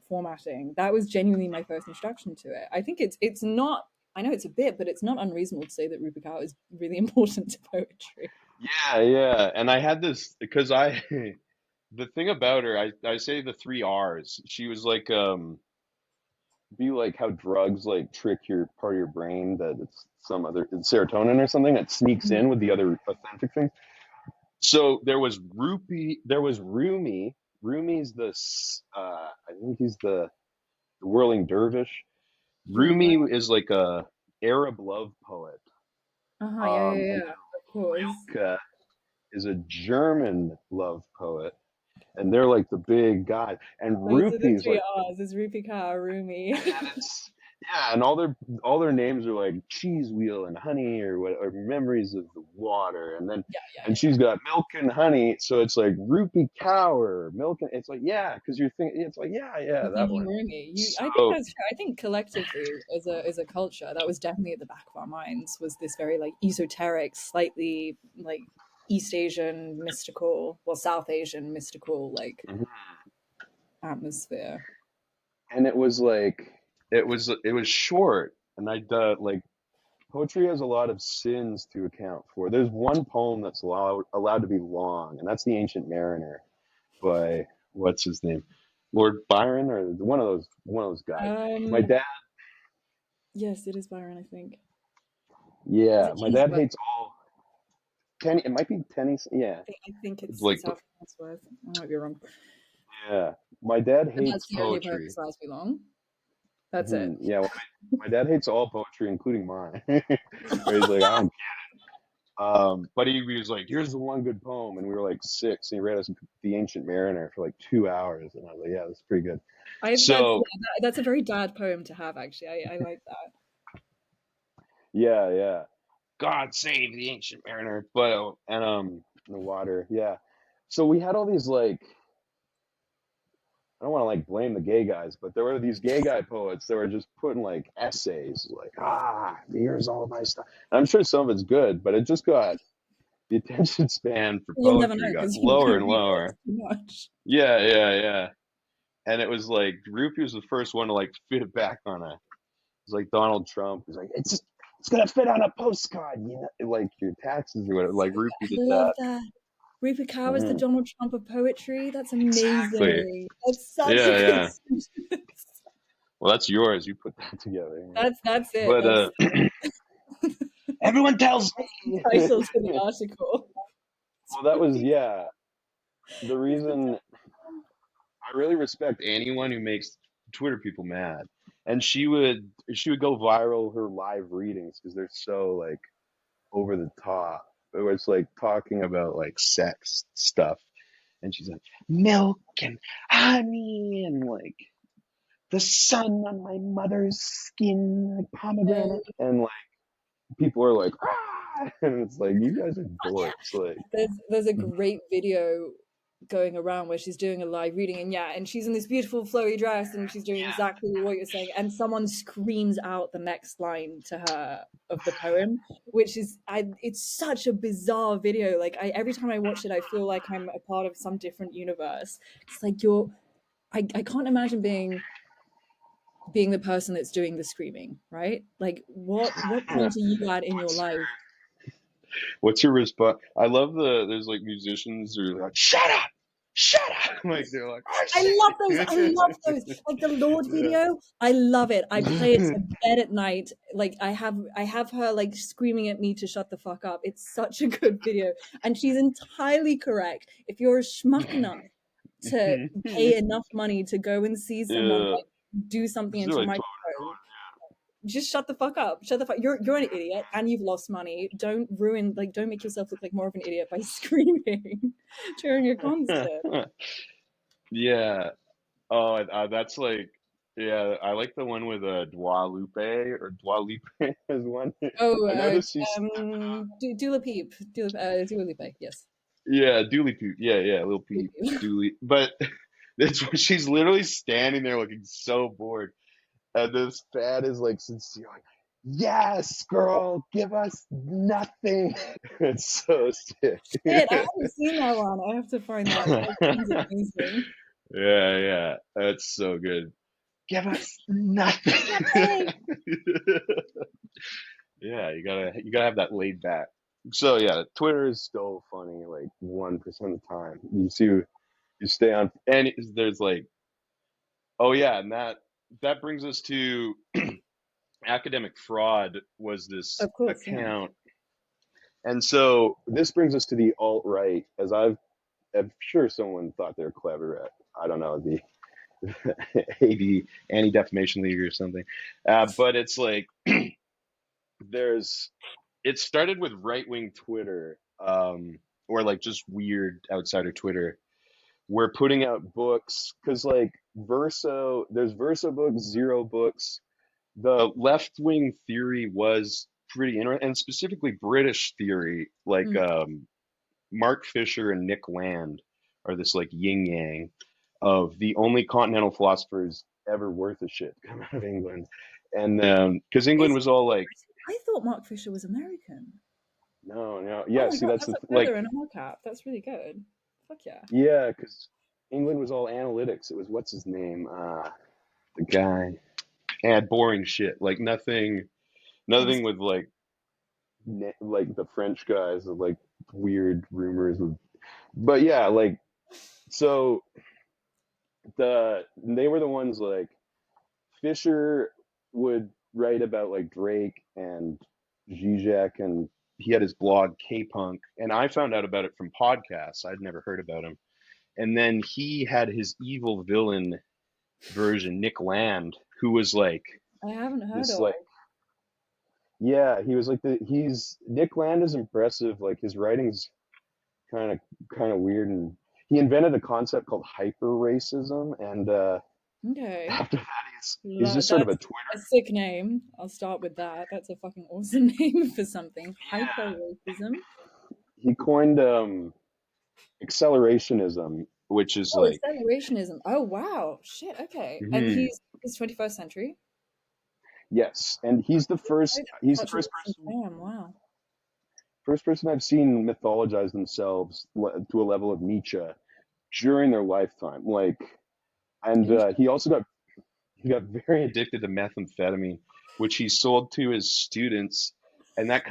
formatting. That was genuinely my first introduction to it. I think it's not. I know it's a bit, but it's not unreasonable to say that Rupi Kaur is really important to poetry. yeah, yeah. And I had this because I the thing about her, I say the three R's. She was like be like how drugs like trick your part of your brain that it's some other it's serotonin or something that sneaks in with the other authentic things. So there was Rumi. Rumi's I think he's the whirling dervish. Ooh, Rumi is like a Arab love poet. uh-huh, yeah, yeah, And yeah, of course. Rilke is a German love poet, and they're like the big guy. And Those are the Rupi's three like, R's. Is Rupi Kaur, Rumi. it's yeah, and all their names are like cheese wheel and honey or what or memories of the water, and then Yeah, yeah, and she's got milk and honey, so it's like Rupi Kaur, milk and it's like yeah, because you're thinking it's like yeah you're that thinking one. Rumi. I think So that's true. I think collectively, as a culture, that was definitely at the back of our minds. Was this very like esoteric, slightly like East Asian mystical, well, South Asian mystical like mhm. atmosphere. And it was like it was short, and I like poetry has a lot of sins to account for. There's one poem that's allowed to be long, and that's the Ancient Mariner by what's his name, Lord Byron, or one of those guys. My Um, dad, yes, it is Byron. I think. Is yeah, it my dad Ainsworth? hates all Tenny. It might be Tenny's. Yeah, I think it's it's like it's Alfred Ainsworth. I might be wrong. yeah. My dad And that's hates the only poem poetry. that's allowed to be long. That's it. Yeah, well, my dad hates all poetry, including mine. Where he's like, I don't. But he was like, "Here's the one good poem," and we were like six, and he read us the Ancient Mariner for like 2 hours, and I was like, "Yeah, that's pretty good." That's So that's a very dad poem to have. Actually, I like that. yeah, yeah. God save the Ancient Mariner, but and the water, yeah. So we had all these like I don't want to like blame the gay guys, but there were these gay guy poets that were just putting like essays, like here's all of my stuff. And I'm sure some of it's good, but it just got the attention span for You'll never know poetry got because you lower won't and read it. lower. It's too much. Yeah, yeah, yeah. And it was like Rupee was the first one to like fit it back on a. It's like Donald Trump. He's like, it's gonna fit on a postcard, like your taxes or whatever. Like Rupee I did love that. that. Rupi Kaur is the Hmm. Donald Trump of poetry. That's Exactly. amazing. That's such a Yeah, good yeah. sentence. Well, that's yours. You put that together. Yeah. That's it. But That's everyone tells the me. title to the article. It's Well, that was Rupi yeah. The Kaur. reason I really respect anyone who makes Twitter people mad, and she would go viral her live readings because they're so like over the top. It was like talking about like sex stuff, and she's like milk and honey and like the sun on my mother's skin, like pomegranate, and like people are like and it's like you guys are dorks, like There's a great video going around where she's doing a live reading, and yeah, and she's in this beautiful flowy dress and she's doing exactly what you're saying, and someone screams out the next line to her of the poem, which is it's such a bizarre video. Like every time I watch it I feel like I'm a part of some different universe. It's like I can't imagine being the person that's doing the screaming, right? Like what point are you at in your what's life? what's your response? I love there's like musicians who are like shut up like they're like I I love those. I say love those. Like the Lord yeah. video. I love it. I play it to bed at night. Like I have her like screaming at me to shut the fuck up. It's such a good video. And she's entirely correct. If you're a schmuck enough to pay enough money to go and see someone Yeah, like do something they're into a like microphone, just shut the fuck up. Shut the fuck. You're an idiot and you've lost money. Don't make yourself look like more of an idiot by screaming during your concert. yeah. Oh, that's like, yeah, I like the one with Dualupe or Dualipe is one. Oh, I noticed she's Dula Peep, Dua Lipa, yes. yeah, Dooley Poop. Yeah, yeah, little Dua Peep, Peep. Dooley. But it's she's literally standing there looking so bored, and this fan is like sincere, like, yes, girl, give us nothing. It's so sick. Shit, I haven't seen that one. I have to find that. That sounds amazing. Yeah, yeah, that's so good. Give us nothing. Nothing. Yeah, you gotta have that laid back. So yeah, Twitter is still funny like 1% of the time. You stay on, and there's like, oh yeah, and that brings us to academic fraud was this Of course, yeah. account. And so this brings us to the alt-right, as I'm sure someone thought they were clever at, I don't know, the AD, Anti-Defamation League or something. But it's like, there's, it started with right-wing Twitter, or like just weird outsider Twitter. We're putting out books, because like there's Verso books, Zero books. The left-wing theory was pretty interesting, and specifically British theory, like Mm. Mark Fisher and Nick Land are this like yin yang of the only continental philosophers ever worth a shit come out of England. And because England Is was all like, I thought Mark Fisher was American. no, no, Oh yeah, my see, god, that's that's the a like, feather in our cap. That's really good. Fuck yeah. yeah, because England was all analytics. It was, what's his name? The guy had boring shit, like nothing with like like the French guys with like weird rumors with, but yeah, like, so they were the ones like, Fisher would write about like Drake and Zizek, and he had his blog K-Punk, and I found out about it from podcasts. I'd never heard about him. And then he had his evil villain version, Nick Land, who was like I haven't heard this of. like, yeah, he was like he's Nick Land is impressive. Like his writing's kind of weird, and he invented a concept called hyper racism, and Okay. after that he's just sort of a That's Twitter. a sick name. I'll start with that. That's a fucking awesome name for something. Hyper Yeah, racism. he coined accelerationism, which is Oh, like, accelerationism. Oh wow. Shit, okay. And mhm, he's 21st century. yes, and Oh, he's the such a recent term. Wow. first person I've seen mythologize themselves to a level of Nietzsche during their lifetime. Like, and he got very addicted to methamphetamine, which he sold to his students, and that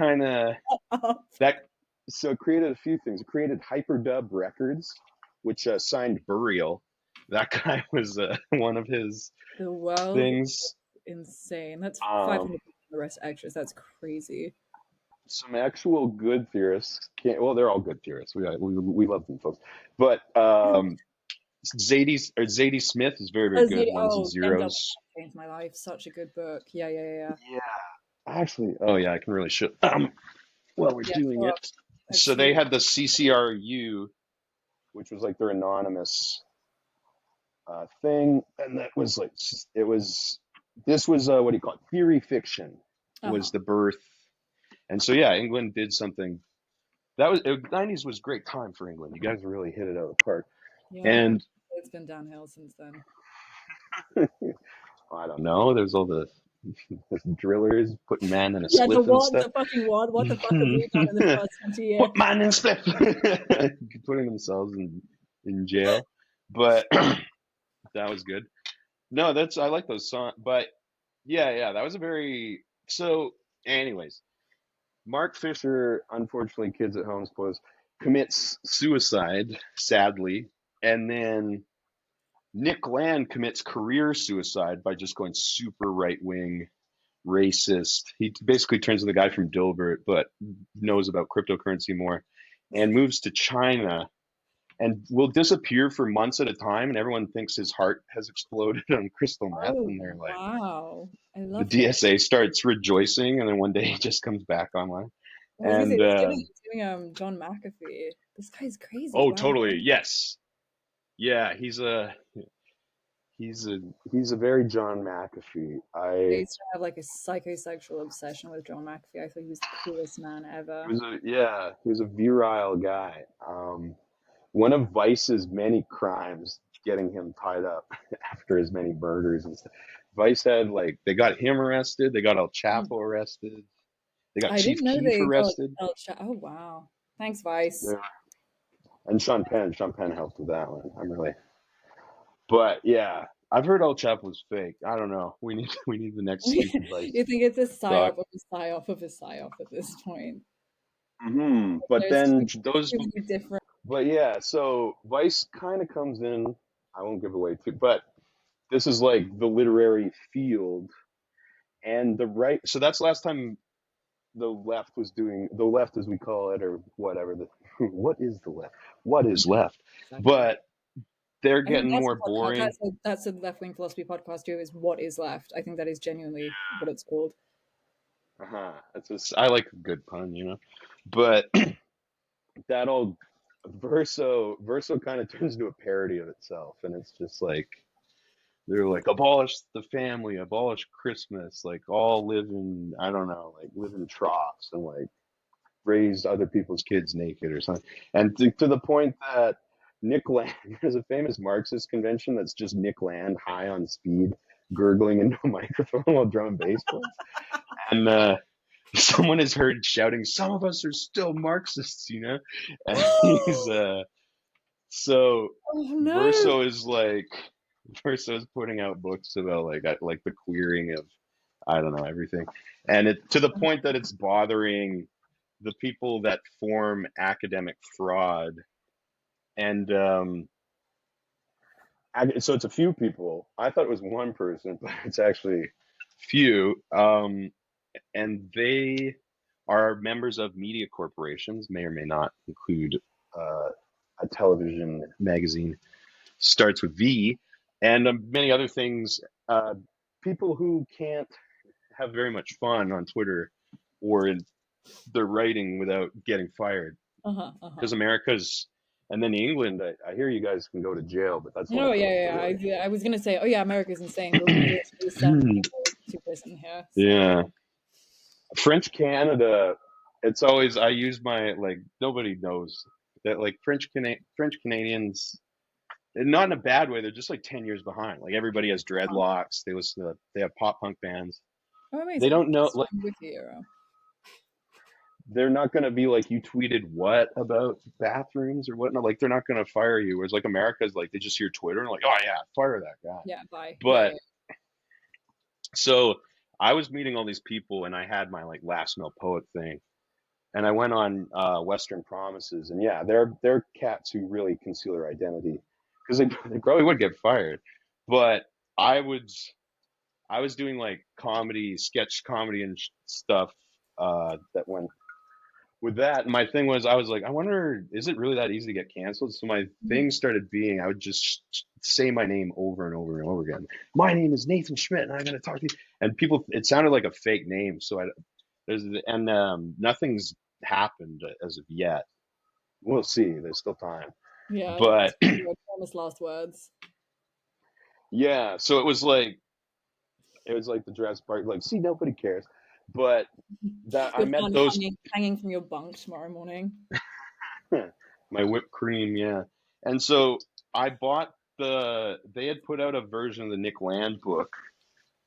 so it created a few things. It created Hyperdub Records, which signed Burial. That guy was one of his The world things. insane. That's Um, 500 the rest extras. That's crazy. some actual good theorists can't. Well, they're all good theorists. We love them folks, but Zadie Smith is very very good. Ones and Oh, MW zeros. changed my life. Such a good book. Yeah, yeah, yeah. Yeah, actually, oh yeah, I can really show. While we're Yeah, doing sure. it, Let's so they see. had the CCRU, which was like their anonymous thing, and that was like, it was, this was what do you call it? Theory fiction Uh-huh. was the birth, and so yeah, England did something. That was 90s was a great time for England. You guys really hit it out of the park. Yeah. And It's been downhill since then. I don't know. There's all the drillers putting man in a Yeah, the spliff and what? stuff. The fucking what? What the fuck have we done in the first 20 years? Put man in a spliff, putting themselves in jail. But that was good. No, that's, I like those songs. But yeah, yeah, that was a very, so. Anyways, Mark Fisher, unfortunately, kids at home suppose, commits suicide, sadly, and then Nick Land commits career suicide by just going super right wing, racist. He basically turns into the guy from Dilbert, but knows about cryptocurrency more, and moves to China and will disappear for months at a time. And everyone thinks his heart has exploded on crystal meth. Oh, And they're like, wow. I the love him. DSA starts rejoicing, and then one day he just comes back online. I was gonna say, And it's giving John McAfee. This guy's crazy. oh, Wow. totally, yes, yeah, he's a he's a very John McAfee. I I used to have like a psychosexual obsession with John McAfee. I thought he was the coolest man he ever. was a yeah he was a virile guy. One of Vice's many crimes, getting him tied up after his many murders and stuff. Vice had like they got him arrested, they got El Mm. Chapo arrested, they got I Chief didn't know Keef they got arrested. Oh wow. Thanks, Vice. Yeah. And Sean Penn helped with that one. But yeah, I've heard El Chapo was fake. I don't know. We need the next stupid Vice You think it's a doc. psyop of a psyop of a psyop at this point? But There's then too those, many different. but yeah, so Vice kind of comes in. I won't give away too, but this is like the literary field and the right. So that's the last time the left was doing the left as we call it or whatever. The what is the left? What is left? Exactly. But they're I think getting that's more a podcast. boring. That's a left wing philosophy podcast too. Is what is left? I think that is genuinely what it's called. Uh-huh. It's just, I like a good pun, you know. But that old Verso kind of turns into a parody of itself, and it's just like they're like abolish the family, abolish Christmas, like all live in I don't know, like live in troughs and like raise other people's kids naked or something. And to the point that Nick Land, there's a famous Marxist convention that's just Nick Land high on speed, gurgling into a microphone while drum and bass plays. And someone is heard shouting, "Some of us are still Marxists," you know. And he's so Oh no! Verso is like Verso is putting out books about like the queering of I don't know everything, and it to the point that it's bothering the people that form academic fraud, and so it's a few people. I thought it was one person, but it's actually few, and they are members of media corporations, may or may not include a television magazine, starts with V, and many other things. Uh, People who can't have very much fun on Twitter or in their writing without getting fired Uh-huh, uh-huh. because America's. And then England, I hear you guys can go to jail, but that's No, like yeah, yeah. I was gonna say, oh yeah, America's insane, but we literally send people to prison here. yeah. So French Canada, it's always I use my like nobody knows that like French Canadians, and not in a bad way. They're just like 10 years behind. Like everybody has dreadlocks. They have pop punk bands. oh, They amazing. don't know So like I'm with you, Euro. they're not gonna be like you tweeted what about bathrooms or whatnot. Like they're not gonna fire you. Whereas like America's like they just hear Twitter and like oh yeah fire that guy. Yeah, bye. Yeah, But yeah. so I was meeting all these people and I had my like last male poet thing and I went on Western Promises, and yeah, they're cats who really conceal their identity because they probably would get fired. But I was I was doing like comedy, sketch comedy and stuff that went with that. And my thing was, I was like, I wonder, is it really that easy to get canceled? So my Mhm. thing started being, I would just say my name over and over and over again. My name is Nathan Schmidt, and I'm going to talk to you. And people, it sounded like a fake name, so nothing's happened as of yet. We'll see. There's still time. Yeah, But your famous last words. yeah, so it was like the Jurassic Park, like, see, nobody cares. But that I You'll met find those hanging from your bunk tomorrow morning. my whipped cream, yeah. And so I bought they had put out a version of the Nick Land book.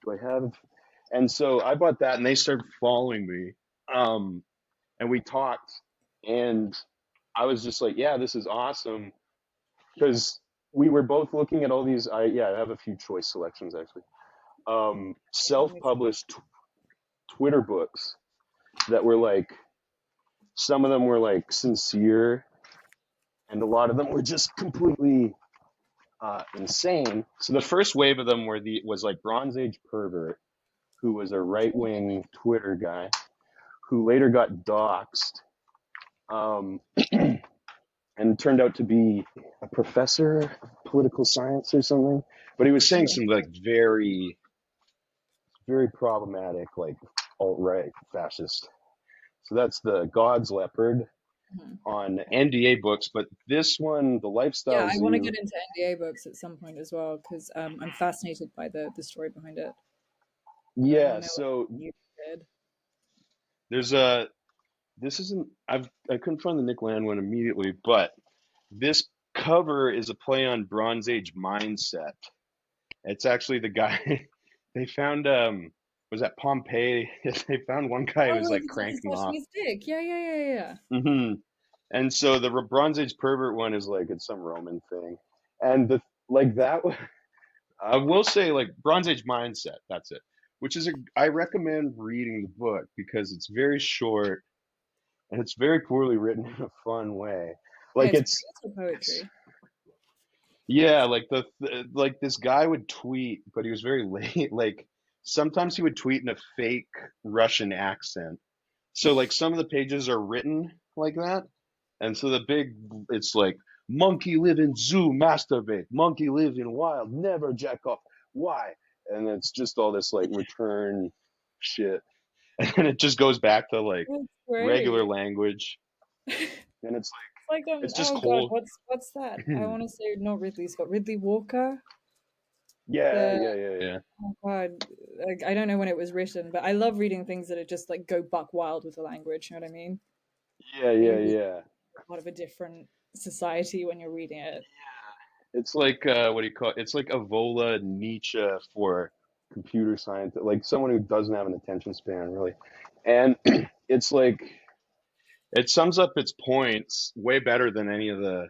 Do I have? And so I bought that and they started following me. Um, and we talked and I was just like, yeah, this is awesome. Because we were both looking at all these. I have a few choice selections actually. Self-published Twitter books that were like some of them were like sincere, and a lot of them were just completely insane. So the first wave of them was like Bronze Age pervert, who was a right wing Twitter guy, who later got doxxed, um, and turned out to be a professor of political science or something. But he was saying some like very problematic, like alt right fascist. So that's the God's Leopard Mhm. on NDA books. But this one, the Yeah, Lifestyle I want to Zoo, get into NDA books at some point as well because I'm fascinated by the story behind it, and I want yeah. to know what So you did. there's a this isn't I couldn't find the Nick Land one immediately, but this cover is a play on Bronze Age mindset. It's actually the guy they found was that Pompeii? They found one guy who was Oh, like he's cranking touching off. his dick. Yeah, yeah, yeah, yeah. Hmm. And so the Bronze Age pervert one is like it's some Roman thing, and the like that. I will say like Bronze Age mindset. That's it. Which is I recommend reading the book because it's very short and it's very poorly written in a fun way. Yeah, Like it's it's poetry. yeah, like like this guy would tweet, but he was very late. Like sometimes he would tweet in a fake Russian accent. So like some of the pages are written like that. And so it's like monkey live in zoo, masturbate. Monkey live in wild, never jack off. Why? And it's just all this like return shit. And it just goes back to like That's regular great. language. It's And like it's just oh god, cold. what's that? I want to say not Ridley Scott, Ridley Walker. Yeah, The yeah, yeah, yeah. oh god, like, I don't know when it was written, but I love reading things that are just like go buck wild with the language. You know what I mean? Yeah, Like yeah, you really yeah. part of a different society when you're reading it. It's like what do you call it? It's like Avola Nietzsche for computer science, like someone who doesn't have an attention span really. And it's like it sums up its points way better than any of the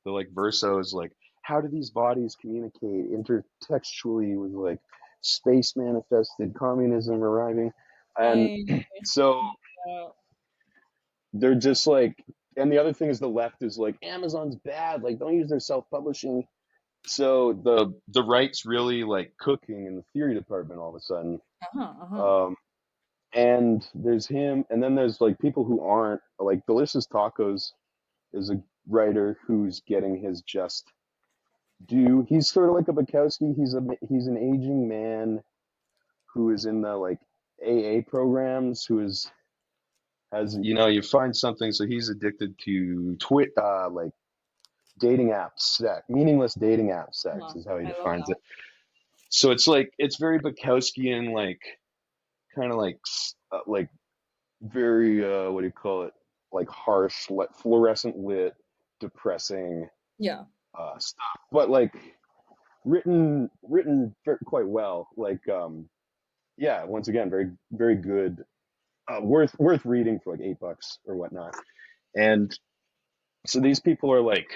like versos like how do these bodies communicate intertextually with like space manifested communism arriving and I so uh, they're just like and the other thing is the left is like Amazon's bad like don't use their self-publishing so the right's really like cooking in the theory department all of a sudden uh-huh. um and there's him and then there's like people who aren't like Delicious Tacos is a writer who's getting his just due. He's sort of like a Bukowski. He's an aging man who is in the like AA programs, who is has you find something. So he's addicted to like dating app sex, meaningless dating app sex Uh-huh. is how he I love defines that. it. So it's like it's very Bukowskian, like kind of like very what do you call it? Like harsh, like fluorescent lit, depressing Yeah. stuff, but like written quite well. Like yeah, once again, very very good, worth reading for like $8 or whatnot. And so these people are like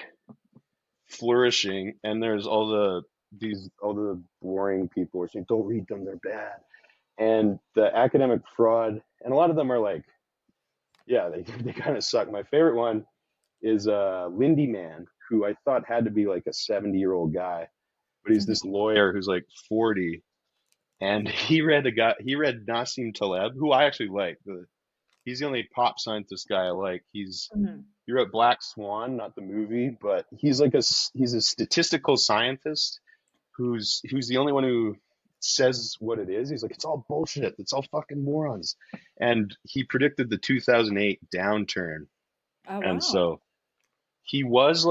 flourishing, and there's all the boring people who are saying don't read them, they're bad. And the academic fraud, and a lot of them are like, yeah, they kind of suck. My favorite one is Lindy Man, who I thought had to be like a 70-year-old guy, but he's Mhm. this lawyer who's like 40, and he read Nassim Taleb, who I actually like. He's the only pop scientist guy I like. Mhm. He wrote Black Swan, not the movie, but he's a statistical scientist who's the only one who says what it is. He's like, it's all bullshit. It's all fucking morons. And he predicted the 2008 downturn. Oh And wow. so he was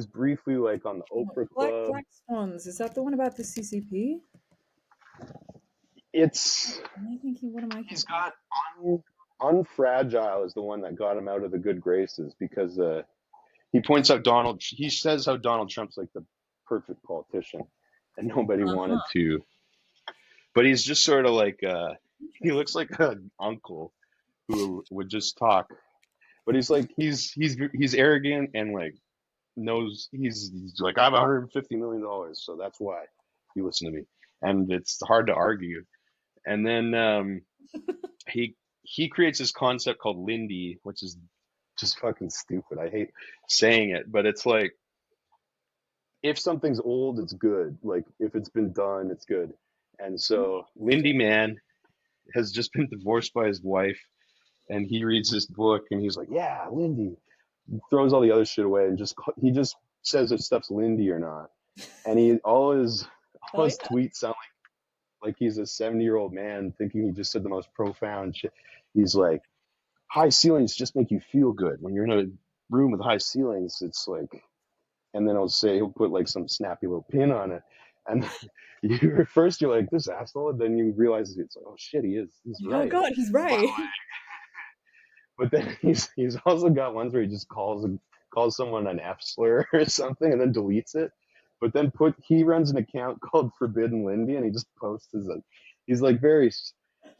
briefly like on the Oprah Club. Black Swans. Is that the one about the CCP? It's Am I thinking? What am I he's thinking? got Unfragile is the one that got him out of the good graces because he points out he says how Donald Trump's like the perfect politician and nobody wanted Uh-huh. to, but he's just sort of like he Interesting. looks like an uncle who would just talk, but he's like he's arrogant and like knows he's like I have $150 million, so that's why you listen to me, and it's hard to argue. And then he he creates this concept called Lindy, which is just fucking stupid. I hate saying it, but it's like if something's old, it's good. Like if it's been done, it's good. And so Lindy Man has just been divorced by his wife, and he reads this book, and he's like, "Yeah, Lindy." Throws all the other shit away and he just says if stuff's Lindy or not. And he all Hell his yeah. tweets sound like he's a 70-year-old man thinking he just said the most profound shit. He's like, high ceilings just make you feel good. When you're in a room with high ceilings, it's like, and then he'll put like some snappy little pin on it. And you at first you're like, this asshole. And then you realize it's like, oh shit, he's Oh right. god, he's But right. but then he's also got ones where he just calls someone an F slur or something and then deletes it. But then he runs an account called Forbidden Lindy, and he just posts he's like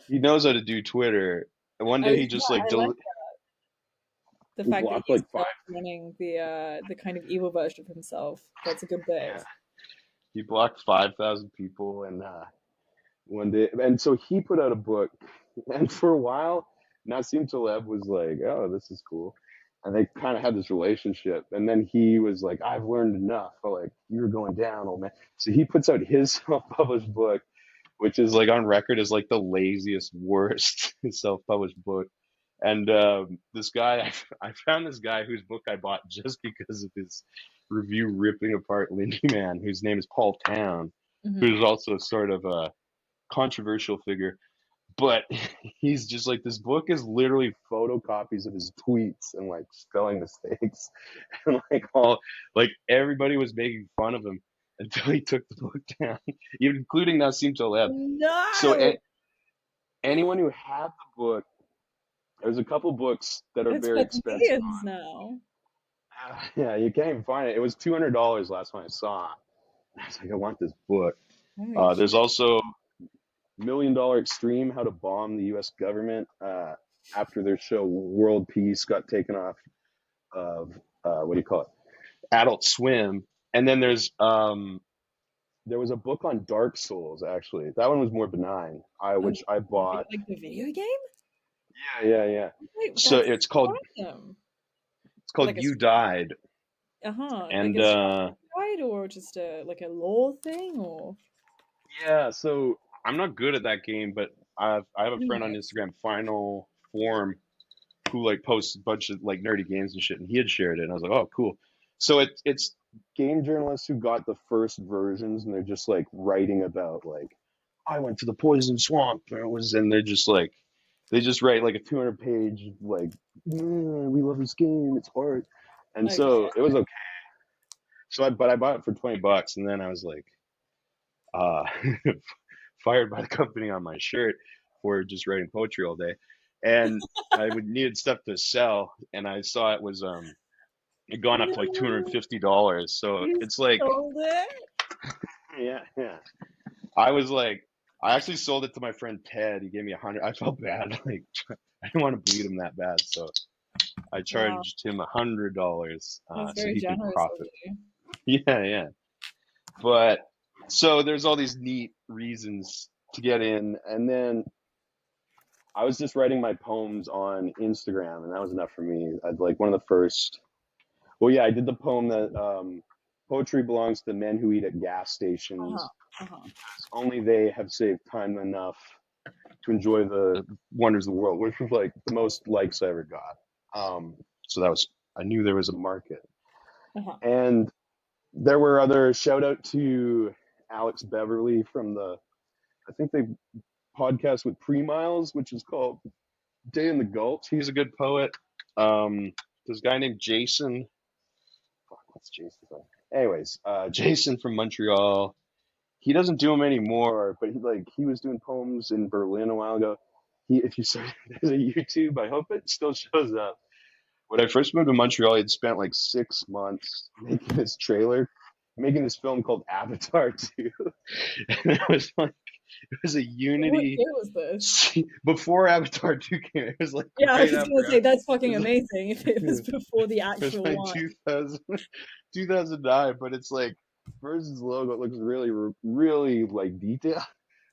he knows how to do Twitter. And one day he just like I like the he fact that blocked he's like five. running the kind of evil version of himself. That's a good bit. Yeah, he blocked 5,000 people, and one day, and so he put out a book, and for a while, Nassim Taleb was like, "Oh, this is cool," and they kind of had this relationship. And then he was like, "I've learned enough. Like you're going down, old man." So he puts out his self-published book, which is like on record as like the laziest, worst self-published book. And this guy, I found this guy whose book I bought just because of his review ripping apart Lindy Man, whose name is Paul Town, who's also sort of a controversial figure. But he's just like, this book is literally photocopies of his tweets and like spelling mistakes. And like everybody was making fun of him until he took the book down, even including Nassim Taleb. So No, anyone who had the book, there's a couple books that are it's very worth expensive. millions now. Yeah, you can't even find it. It was $200 last time I saw it. I was like, I want this book. Holy There's shit. also $1 Million Extreme: How to Bomb the U.S. Government after their show World Peace got taken off of what do you call it? Adult Swim. And then there was a book on Dark Souls, actually. That one was more benign. Which I bought. Like the video game? Yeah. Wait, So that's it's called awesome. it's called Like a You Died, like and a strategy guide or just like a lore thing or yeah. So I'm not good at that game, but I have a friend on nice. Instagram, Final Form, who like posts a bunch of like nerdy games and shit, and he had shared it, and I was like, oh, cool. So it's game journalists who got the first versions, and they're just like writing about like, I went to the poison swamp, and they're just like, they just write like a 200-page like, we love this game, it's hard, and Okay. so it was okay. But I bought it for $20, and then I was like, uh, fired by the company on my shirt for just writing poetry all day, and I would needed stuff to sell, and I saw it was it gone up to like No, $250. So you it's like, sold it. yeah. I was like, I actually sold it to my friend Ted. He gave me 100. I felt bad, like I didn't want to bleed him that bad, so I Wow, charged him $100 that's so very he could generous of profit. you. Yeah. But so there's all these neat reasons to get in, and then I was just writing my poems on Instagram, and that was enough for me. I'd like one of the first. Well, yeah, I did the poem that poetry belongs to men who eat at gas Uh-huh. stations. Uh-huh. Only they have saved time enough to enjoy the wonders of the world, which was like the most likes I ever got. So I knew there was a market, Uh-huh. and there were other shout out to Alex Beverly from I think they podcast with Pre-Miles, which is called Day in the Gulch. He's a good poet. This guy named Jason. Fuck, what's Jason's name? Anyways, Jason from Montreal. He doesn't do them anymore, but he was doing poems in Berlin a while ago. If you search, there's a YouTube. I hope it still shows up. When I first moved to Montreal, he'd spent like 6 months making this film called Avatar 2. And it was a What Unity year was this? before Avatar 2 came. It was like Yeah, I right was gonna after. say that's It fucking was amazing if it was like, before the it was actual like one. 2009, but it's like Versus logo looks really, really like detailed.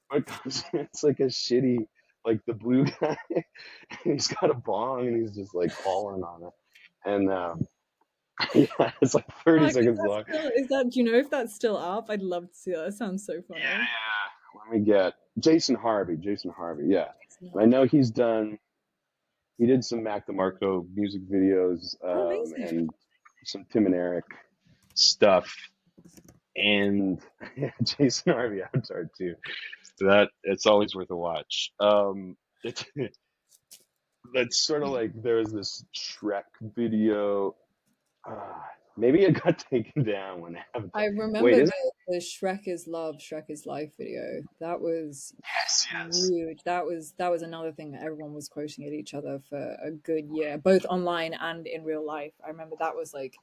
But it's like a shitty, like the blue guy. He's got a bong and he's just like falling on it. And yeah, it's like 30 Fuck, seconds long. do you know if that's still up? I'd love to see that. That sounds so Yeah, funny. yeah. Let me get Jason Harvey. Jason Harvey, yeah. And I No. know he did some Mac DeMarco music videos Oh, amazing. and some Tim and Eric stuff. And Jason Harvey Avatar too. That it's always worth a watch. It's That's sort of like there was this Shrek video. Uh, Maybe it got taken down when I Avatar. Wait, remember is it? the Shrek is Love, Shrek is Life video. That was Yes. huge. That was another thing that everyone was quoting at each other for a good year, both online and in real life. I remember that was like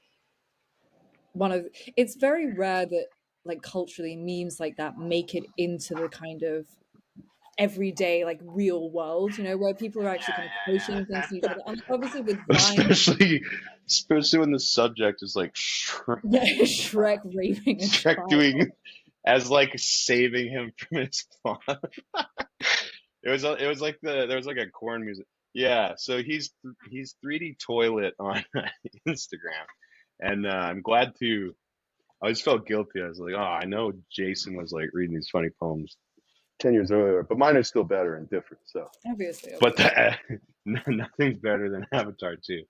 one of it's very rare that like culturally memes like that make it into the kind of everyday like real world, you know, where people are actually kind of quoting things to each other. And obviously with Vine, Especially when the subject is like yeah, Shrek raping a Shrek child. doing as like saving him from his father. It was like there was like a corn music. Yeah, so he's 3D toilet on Instagram, and I'm glad to. I just felt guilty. I was like, oh, I know Jason was like reading these funny poems 10 years earlier, but mine are still better and different. So, Obviously, but obviously. nothing's better than Avatar 2.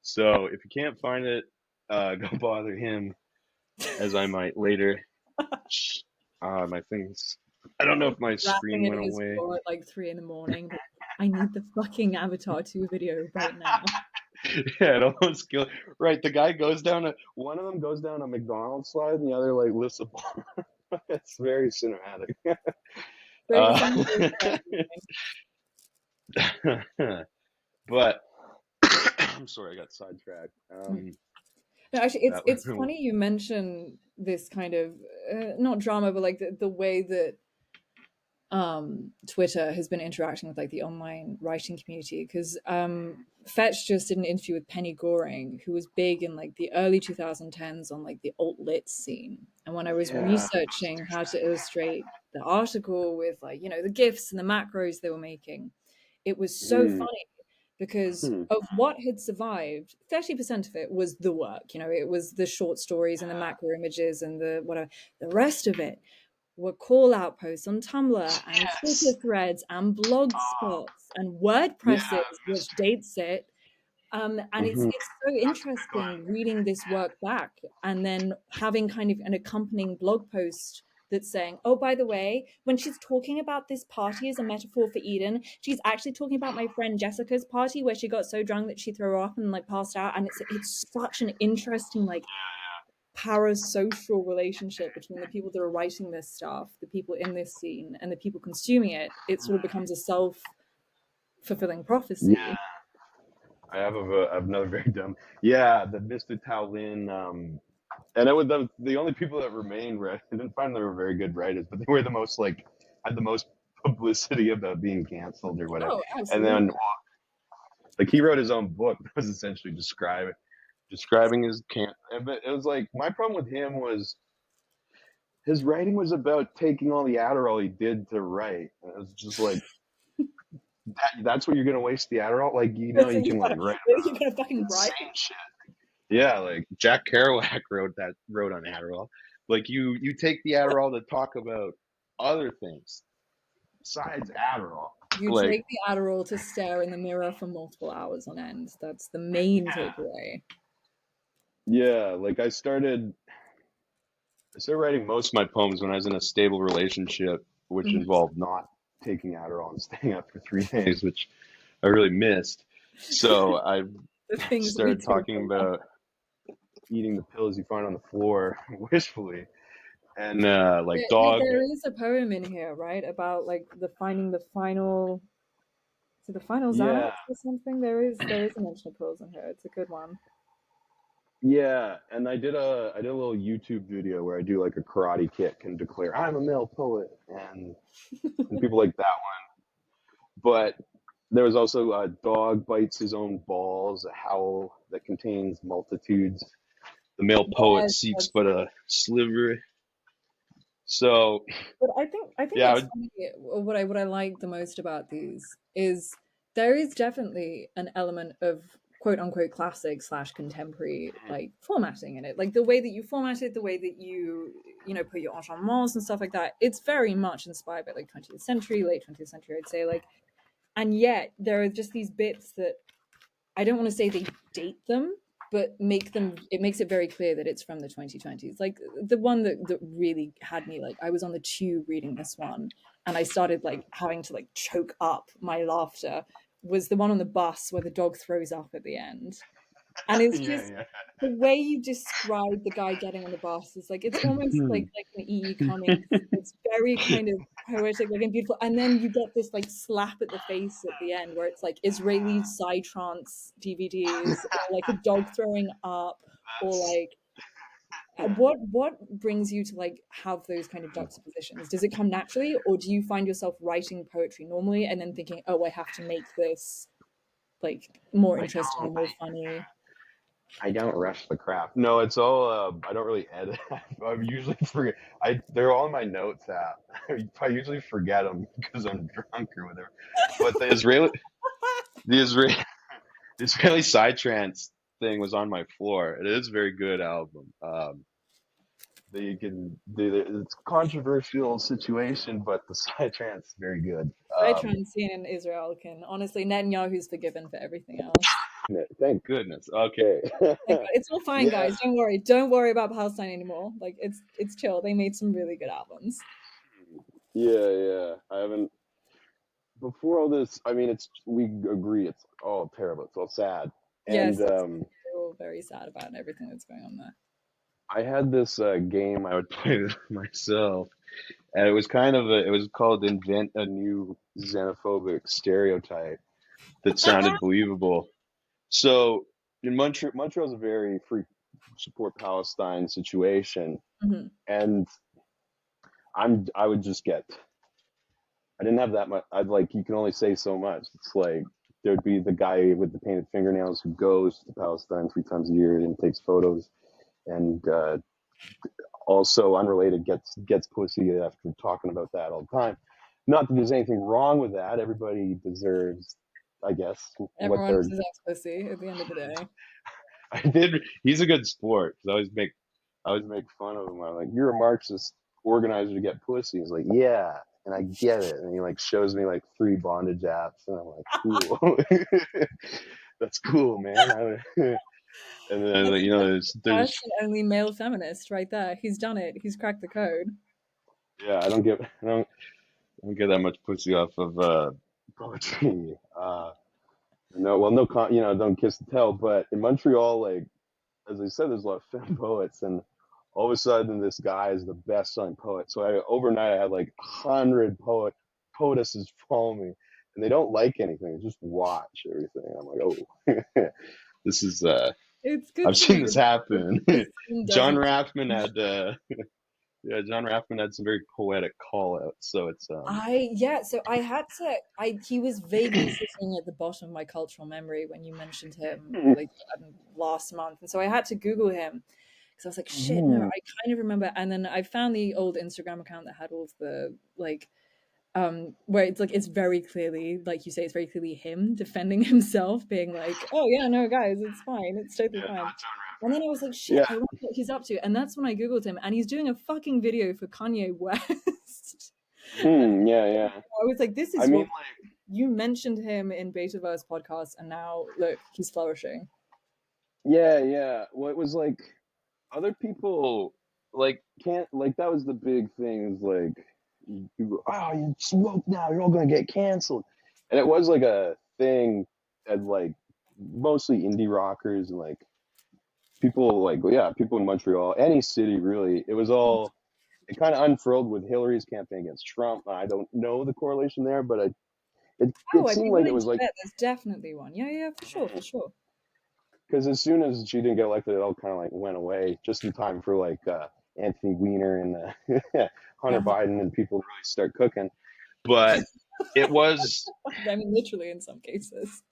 So if you can't find it, go bother him, as I might later. My things. I don't know if my Laughing screen at went his away. floor at like 3 a.m. But I need the fucking Avatar 2 video right now. Yeah, it almost killed. Right, the guy goes down one of them goes down a McDonald's slide, and the other like lifts a ball. It's very cinematic. Very Uh, similar to but I'm sorry, I got sidetracked. no, actually, That it's funny you mention this kind of not drama, but like the way that Twitter has been interacting with like the online writing community, because Fetch just did an interview with Penny Goring, who was big in like the early 2010s on like the alt lit scene. And when I was yeah. researching how to illustrate the article with like, you know, the GIFs and the macros they were making, it was so Mm. funny because Hmm. of what had survived, 30% of it was the work. You know, it was the short stories and the macro images and the whatever. The rest of it were call out posts on Tumblr and Yes. Twitter threads and blog spots and Yeah, WordPresses, which Mr. dates it. And Mhm. it's so That's a big one. interesting reading this work back and then having kind of an accompanying blog post that's saying, oh, by the way, when she's talking about this party as a metaphor for Eden, she's actually talking about my friend Jessica's party where she got so drunk that she threw up and like passed out. And it's such an interesting like parasocial relationship between the people that are writing this stuff, the people in this scene, and the people consuming it. It sort of becomes a self-fulfilling Yeah, prophecy. I have another very dumb. Yeah, the Mr. Taolin, and it was the only people that remained. Right, I didn't find they were very good writers, but they were the most like had the most publicity about being canceled or whatever. Oh, And absolutely. then like he wrote his own book that was essentially describing his can. But it was like my problem with him was his writing was about taking all the Adderall he did to write. And it was just like that's what you're gonna waste the Adderall. Like you can like write You're gonna fucking write. insane shit. Yeah, like Jack Kerouac wrote on Adderall. Like you take the Adderall to talk about other things besides Adderall. You Like take the Adderall to stare in the mirror for multiple hours on end. That's the main takeaway. yeah, like I started writing most of my poems when I was in a stable relationship, which Mhm. involved not taking Adderall and staying up for 3 days, which I really missed. So I The things we started do. talking about eating the pills you find on the floor wishfully, and like dog. There is a poem in here, right, about like the finding the final, so the final Xanax Yeah, or something. There is a mention of pills in here. It's a good one. yeah, and I did a little YouTube video where I do like a karate kick and declare I'm a male poet, and people like that one. But there was also a dog bites his own balls, a howl that contains multitudes. The male poet Yes, seeks that's but it. a sliver. So But I think yeah, what's funny, what I like the most about these is there is definitely an element of quote unquote classic slash contemporary like formatting in it. Like the way that you format it, the way that you know put your enchaînements and stuff like that. It's very much inspired by like 20th century, late 20th century, I'd say. Like, and yet there are just these bits that I don't want to say they date them, but it makes it very clear that it's from the 2020s. Like the one that really had me like I was on the tube reading this one and I started like having to like choke up my laughter was the one on the bus where the dog throws up at the end. And it's yeah, just yeah. the way you describe the guy getting on the bus is like it's almost like an E. E. Cummings. It's very kind of poetic, like and beautiful. And then you get this like slap at the face at the end where it's like Israeli psytrance DVDs or like a dog throwing up or That's like What brings you to like have those kind of juxtapositions? Does it come naturally, or do you find yourself writing poetry normally and then thinking, oh, I have to make this like more I interesting or don't. more funny? I don't rush the craft. No, it's all. I don't really edit. I usually forget. They're all in my notes app. I usually forget them because I'm drunk or whatever. But the Israeli, the Israeli Psytrance thing was on my floor. It is a very good album. They can it's a controversial situation, but the Psytrance is very good. Veteran scene in Israel can honestly, Netanyahu's forgiven for everything else. Thank goodness. Okay. Thank God. It's all fine, Yeah. guys. Don't worry. Don't worry about Palestine anymore. Like it's chill. They made some really good albums. Yeah, yeah. I haven't before all this. I mean, it's we agree it's all terrible. It's all sad. And Yes, we're all very sad about everything that's going on there. I had this game I would play with myself, and it was kind of it was called Invent a New Xenophobic Stereotype that sounded believable. So in Montreal's a very free support Palestine situation, Mhm. and I would just get I didn't have that much. I'd like you can only say so much. It's like there'd be the guy with the painted fingernails who goes to Palestine 3 times a year and takes photos, and also unrelated gets pussy after talking about that all the time. Not that there's anything wrong with that. Everybody deserves, I guess, what Everyone they're. deserves pussy at the end of the day. I did. He's a good sport because I always make fun of him. I'm like, you're a Marxist organizer to get pussy. He's like, yeah, and I get it. And he like shows me like 3 bondage apps, and I'm like, cool. That's cool, man. And then That's, like, that's there's first and only male feminist right there. He's done it. He's cracked the code. yeah, I don't get that much pussy off of poetry. No, well, no, don't kiss and tell. But in Montreal, like as I said, there's a lot of femme poets, and all of a sudden, this guy is the best-selling poet. So overnight, I had like 100 poetesses follow me, and they don't like anything; they just watch everything. And I'm like, oh, this is It's good I've to seen know this that happen. the scene John doesn't Raffman change. had yeah, John Raffman had some very poetic call-outs. So it's So I had to I he was vaguely sitting at the bottom of my cultural memory when you mentioned him like last month. And so I had to Google him because I was like, shit, no, I kind of remember. And then I found the old Instagram account that had all of the like where it's like it's very clearly, like you say, it's very clearly him defending himself, being like, oh yeah, no guys, it's fine, it's totally yeah, fine. not John And Raffman. then I was like, shit, Yeah. I wonder what he's up to. And that's when I Googled him, and he's doing a fucking video for Kanye West. And Yeah, yeah. I was like, this I is mean, what you mentioned him in Betaverse podcast, and now look, he's flourishing. yeah, yeah. Well, it was like other people like can't like that was the big thing. Is like oh, you smoke now, you're all gonna get canceled, and it was like a thing at like mostly indie rockers and like people like yeah, people in Montreal, any city really. It was all it kind of unfurled with Hillary's campaign against Trump. I don't know the correlation there, but Oh, it I'd be seemed like it willing was to like bet there's definitely one. Yeah, yeah, for sure, for sure. because as soon as she didn't get elected, it all kind of like went away just in time for like Anthony Weiner and Hunter Uh-huh. Biden and people to really start cooking. But it was I mean, literally in some cases.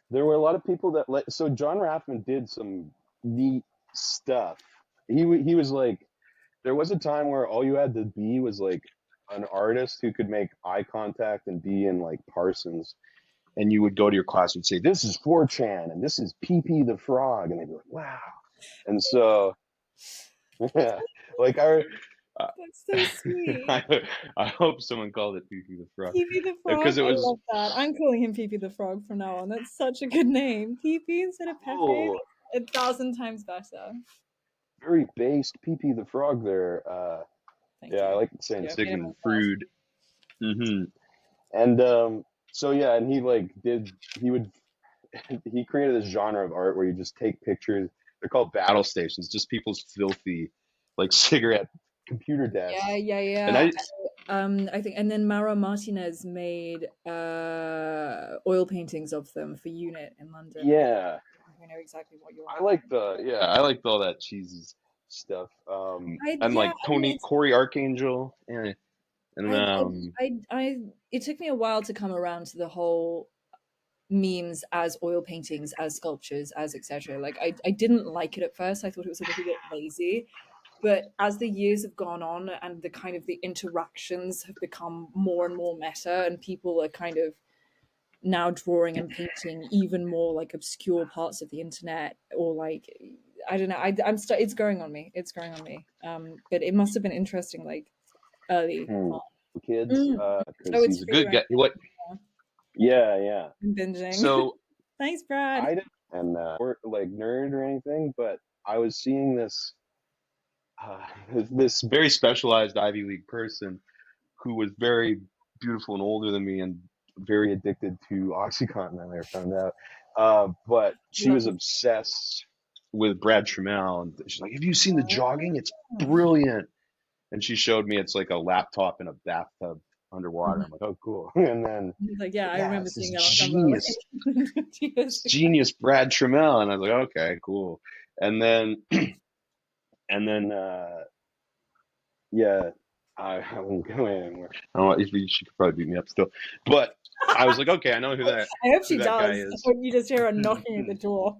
there were a lot of people that let so John Raffman did some neat stuff. He was like there was a time where all you had to be was like an artist who could make eye contact and be in like Parsons, and you would go to your class and say, "This is 4chan and this is PP the Frog," and they'd be like, "Wow." And so That's, yeah, like I that's so sweet. I hope someone called it PP the Frog Pee the Frog. because it I was love that. I'm calling him Pee the Frog from now on. That's such a good name. Pee instead of Pepe. cool, That's 1,000 times better. very based PP the Frog there. Thank Yeah, I you. like saying Yeah, I made it Sigmund myself. Freud. hmm And so yeah, and he would he created this genre of art where you just take pictures. They're called battle stations, just people's filthy like cigarette computer Yeah, desks. yeah, And yeah. I think, and then Mara Martinez made oil paintings of them for Unit in London. I yeah, think I know exactly what you're on I about. liked I liked all that cheesy stuff. And Yeah, like Corey Archangel, and I, it took me a while to come around to the whole memes as oil paintings, as sculptures, as etc. Like I didn't like it at first. I thought it was a little bit lazy. But as the years have gone on and the kind of the interactions have become more and more meta, and people are kind of now drawing and painting even more like obscure parts of the internet, or like I don't know, it's growing on me. It's growing on me. But it must have been interesting, like early on. kids, Mm. because Oh, it's he's a free good right guy. What? now. Yeah. I'm binging. So Thanks, Brad. I didn't and or like nerd or anything, but I was seeing uh, this very specialized Ivy League person who was very beautiful and older than me and very addicted to OxyContin. I later found out, but she was Lovely. obsessed with Brad Trammell, and she's like, "Have you seen the jogging? It's Oh. brilliant." And she showed me it's like a laptop in a bathtub underwater. Mhm. I'm like, "Oh, cool." And then, He's like, yeah, I yeah, remember it's this seeing it on Tumblr genius, like 2 years this ago. genius Brad Trammell, and I was like, "Okay, cool." And then, and then, yeah, I won't go in anymore. I don't know if she could probably beat me up still, but I was like, okay, I know I hope who she that guy does. is. When you just hear her knocking at the door.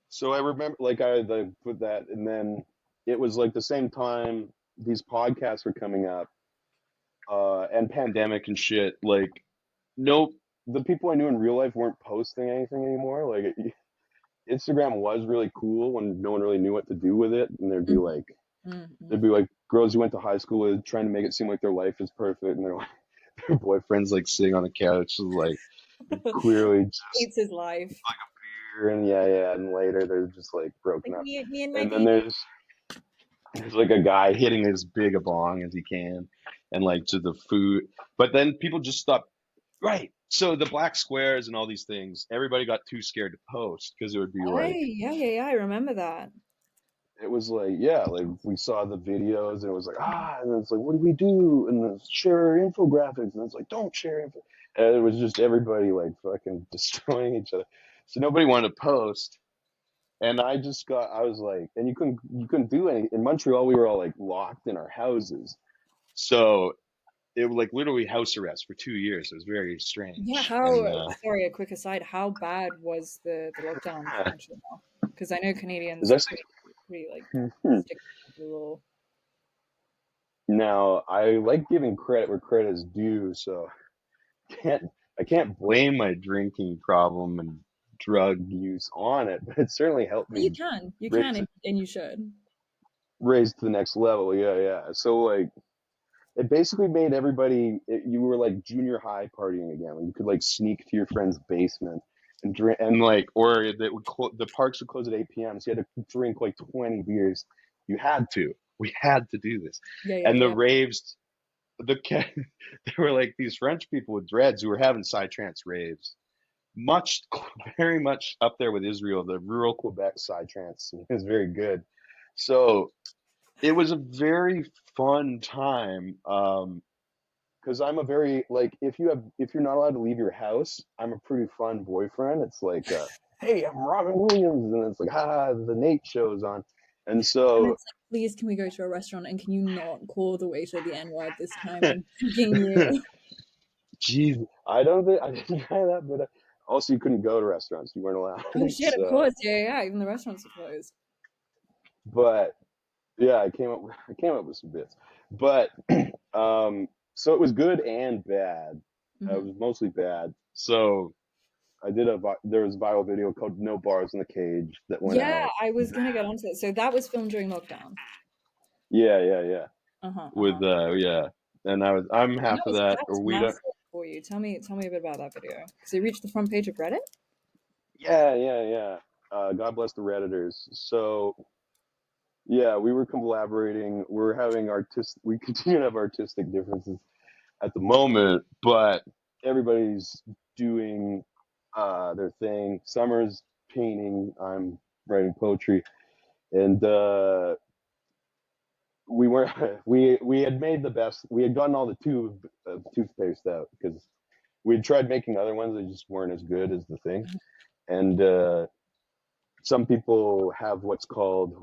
So I remember, like, I put that, and then it was like the same time these podcasts were coming up, and pandemic and shit. Like, nope, the people I knew in real life weren't posting anything anymore. Like, Instagram was really cool when no one really knew what to do with it, and Mhm. Mhm. there'd be like girls you went to high school with trying to make it seem like their life is perfect, and their boyfriend's like sitting on the couch, like clearly just Hates his life. beer, and yeah, and later they're just like broken Like up, me and my and then baby. there's like a guy hitting as big a bong as he can, and like to the food, but then people just stop. Right. So the black squares and all these things, everybody got too scared to post because it would be Oh like, yeah. I remember that. it was like, yeah, like we saw the videos and it was like, and it's like, what do we do? And then share infographics, and it's like, don't share info. And it was just everybody like fucking destroying each other. So nobody wanted to post. And I was like, and you couldn't do any. In Montreal, we were all like locked in our houses. So it was like literally house arrest for 2 years. It was very Yeah, strange. how, And sorry, a quick aside, how bad was the lockdown for Montreal? Because I know Canadians is are that pretty like Hmm. strict with the law. Now I like giving credit where credit is due, so can't I can't blame my drinking problem and drug use on it, but it certainly helped But you me can, raise it and you should. to the next level. Yeah. So like it basically made you were like junior high partying again. Like, you could like sneak to your friend's basement and drink, and like, or the parks would close at 8 p.m. So you had to drink like 20 beers. You had to. We had to do this, and the Yeah. raves. There were like these French people with dreads who were having psytrance raves, much, very much up there with Israel, the rural Quebec psytrance. It was very good. So it was a very fun time. Because I'm a very like if you're not allowed to leave your house, I'm a pretty fun boyfriend. It's like, hey, I'm Robin Williams, and it's like, the Nate show's on, and And so it's like, please, can we go to a restaurant and can you not call the waiter the N word this time? I'm begging you. geez, I don't think I didn't try that, but also you couldn't go to restaurants; you weren't allowed. Oh shit, of So, course. Yeah. Even the restaurants are closed. but yeah, I came up with some bits, but so it was good and bad. It Hmm. was mostly bad. So there was a viral video called "No Bars in the Cage" that went Yeah, out. I was gonna get onto it. So that was filmed during lockdown. Yeah. Uh-huh. Yeah, and I'm And half of that, that was or we don't. massive for you. Tell me a bit about that video. Because it reached the front page of Reddit? Yeah. God bless the Redditors. So yeah, we were collaborating. We're having we continue to have artistic differences at the moment, but everybody's doing their thing. Summer's painting. I'm writing poetry, and we were we had made the best. We had gotten all the toothpaste out because we had tried making other ones that just weren't as good as the thing. And some people have what's it called?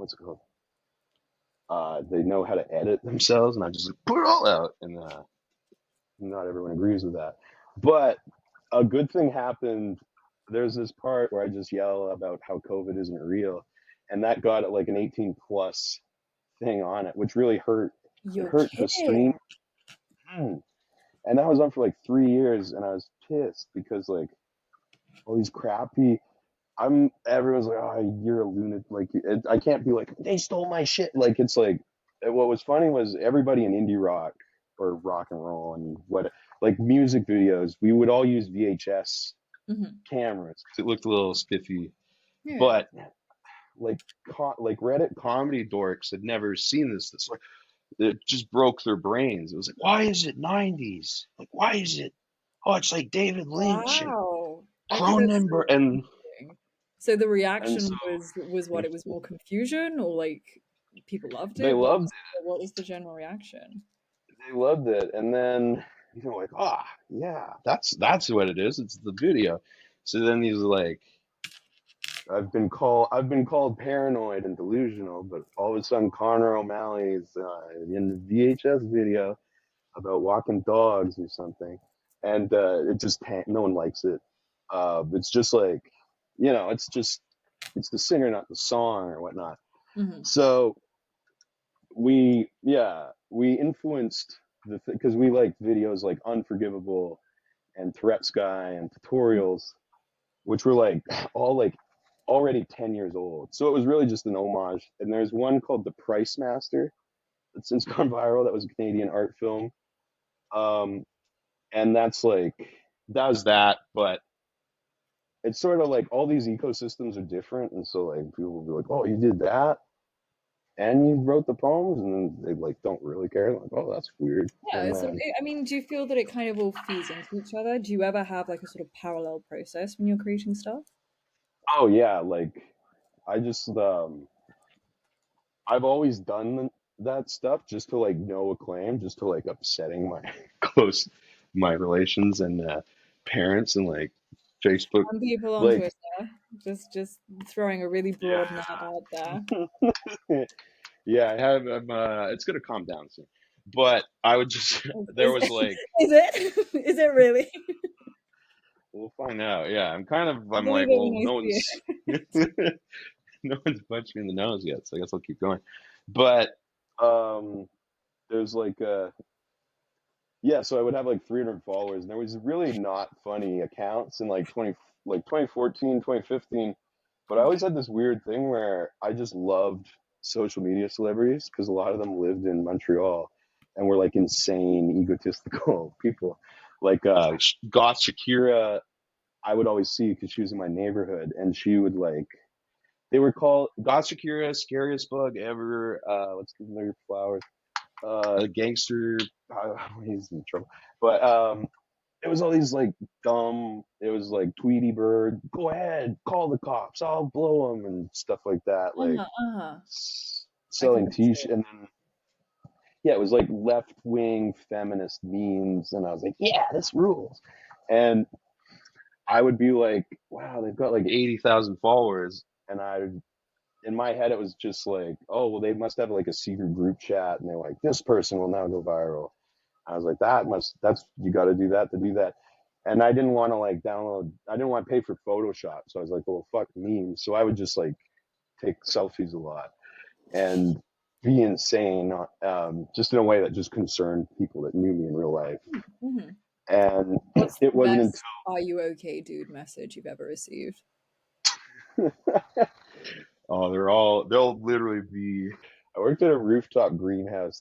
They know how to edit themselves, and I just like, put it all out. And not everyone agrees with that, but a good thing happened. There's this part where I just yell about how COVID isn't real, and that got like an 18 plus thing on it, which really hurt. It You're hurt the kidding. stream. Mm. And that was on for like 3 years, and I was pissed because like all these crappy. Everyone's like, oh, you're a lunatic. Like, I can't be like, they stole my shit. Like, it's like, what was funny was everybody in indie rock or rock and roll and what, like music videos, we would all use VHS Hmm. cameras because it looked a little spiffy. Yeah. But like, like Reddit comedy dorks had never seen this. This like, it just broke their brains. It was like, why is it 90s? Like, why is it? Oh, it's like David Lynch and Wow. I think that's so Cronenberg interesting. So the and so reaction was what? It was more confusion, or like people loved they it? loved What was the general reaction? they loved it. And then like, yeah, that's what it is. It's the video. So then he's like, I've been called paranoid and delusional, but all of a sudden Connor O'Malley's in the VHS video about walking dogs or something, and it just no one likes it. It's just like, it's the singer, not the song or whatnot. Hmm. So we influenced because we liked videos like Unforgivable and Tourette's Guy and tutorials, which were like all like already 10 years old. So it was really just an homage. And there's one called The Price Master that's since gone viral. That was a Canadian art film. Um, and that's like, does that, but it's sort of like all these ecosystems are different. And so like people will be like, oh, you did that and you wrote the poems, and then they like don't really care. Like, oh, that's weird. And Yeah. So then, I mean, do you feel that it kind of all feeds into each other? Do you ever have like a sort of parallel process when you're creating stuff? oh yeah, like I just I've always done that stuff just to like no acclaim, just to like upsetting my close my relations and parents and like Facebook. And people on Like, Twitter, just throwing a really broad net out there. yeah, yeah, I have. It's gonna calm down soon, but I would just there Is, was like, is it? Is it really? we'll find out. Yeah, I'll I'm believe like, it when well, I no see one's it. no one's punched me in the nose yet, so I guess I'll keep going. But um, there's like yeah, so I would have like 300 followers, and there was really not funny accounts in like 2014, 2015. But I always had this weird thing where I just loved social media celebrities because a lot of them lived in Montreal and were like insane, egotistical people. Like Goth Shakira, I would always see because she was in my neighborhood, and she would like they were called Goth Shakira, scariest bug ever. Let's give them their flowers. Gangster. He's in trouble. But it was all these like dumb. It was like Tweety Bird. Go ahead, call the cops. I'll blow them and stuff like that. Like Uh-huh. I can selling picture t-shirts, it. and then yeah, it was like left wing feminist memes, and I was like, yeah, this rules. And I would be like, wow, they've got like 80,000 followers, and in my head it was just like, oh well, they must have like a secret group chat, and they're like, this person will now go viral. I was like, that's you got to do that to do that. And I didn't want to like I didn't want to pay for Photoshop. So I was like, well, fuck memes. So I would just like take selfies a lot and be insane, just in a way that just concerned people that knew me in real life. Mhm. And What's it the wasn't best "Are you okay, dude" message you've ever received? until, oh, they'll literally be, I worked at a rooftop greenhouse.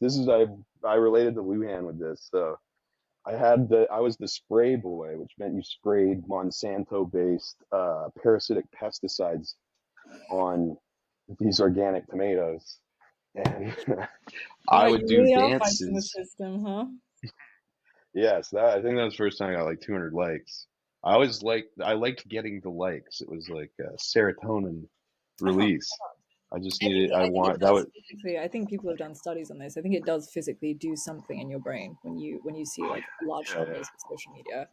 I related to Luhan with this. So I was the spray boy, which meant you sprayed Monsanto-based parasitic pesticides on these organic tomatoes, and Wow, I would you do really are fighting the dances. system, huh? Yes, I think that was the first time I got like 200 likes. I liked getting the likes. It was like a serotonin Uh-huh. release. I just needed. I I think it want that does would. physically. I think people have done studies on this. I think it does physically do something in your brain when you see like large Yeah, yeah. numbers of social media.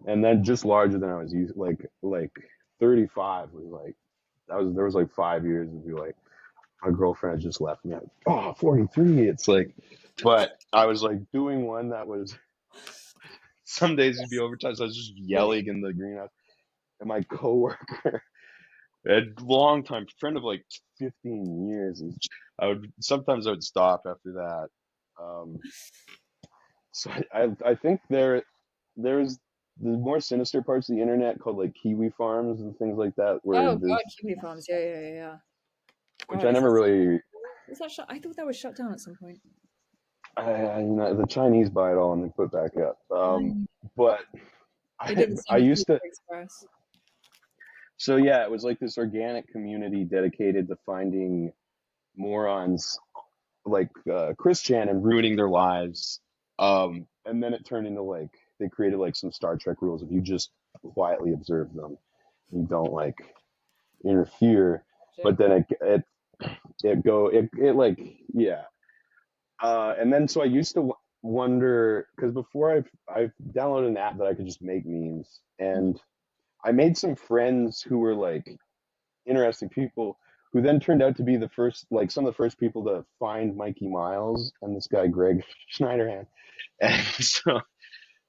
And then just larger than I was used. Like 35 was like that was there was like 5 years of be like. my girlfriend had just left me. Like, oh, 43. It's like, but I was like doing one that was some days it'd be overtime, so I was just yelling in the greenhouse. And my coworker, a long time friend of like 15 years, I would stop after that. Um, so I think there's the more sinister parts of the internet called like Kiwi farms and things like that, where Oh God, there's Kiwi farms. Yeah, yeah, yeah, yeah. which God, I never really. is that shut? I thought that was shut down at some point. The Chinese buy it all and they put it back up. Um, But they did the I same with Uber used to. Express. So yeah, it was like this organic community dedicated to finding morons like Christian and ruining their lives. And then it turned into like they created like some Star Trek rules. If you just quietly observe them, you don't like interfere. But Shit. then it like yeah. And then so I used to wonder because before I've downloaded an app that I could just make memes, and I made some friends who were like interesting people who then turned out to be the first, like some of the first people to find Mikey Miles and this guy Greg Schneiderhan, and so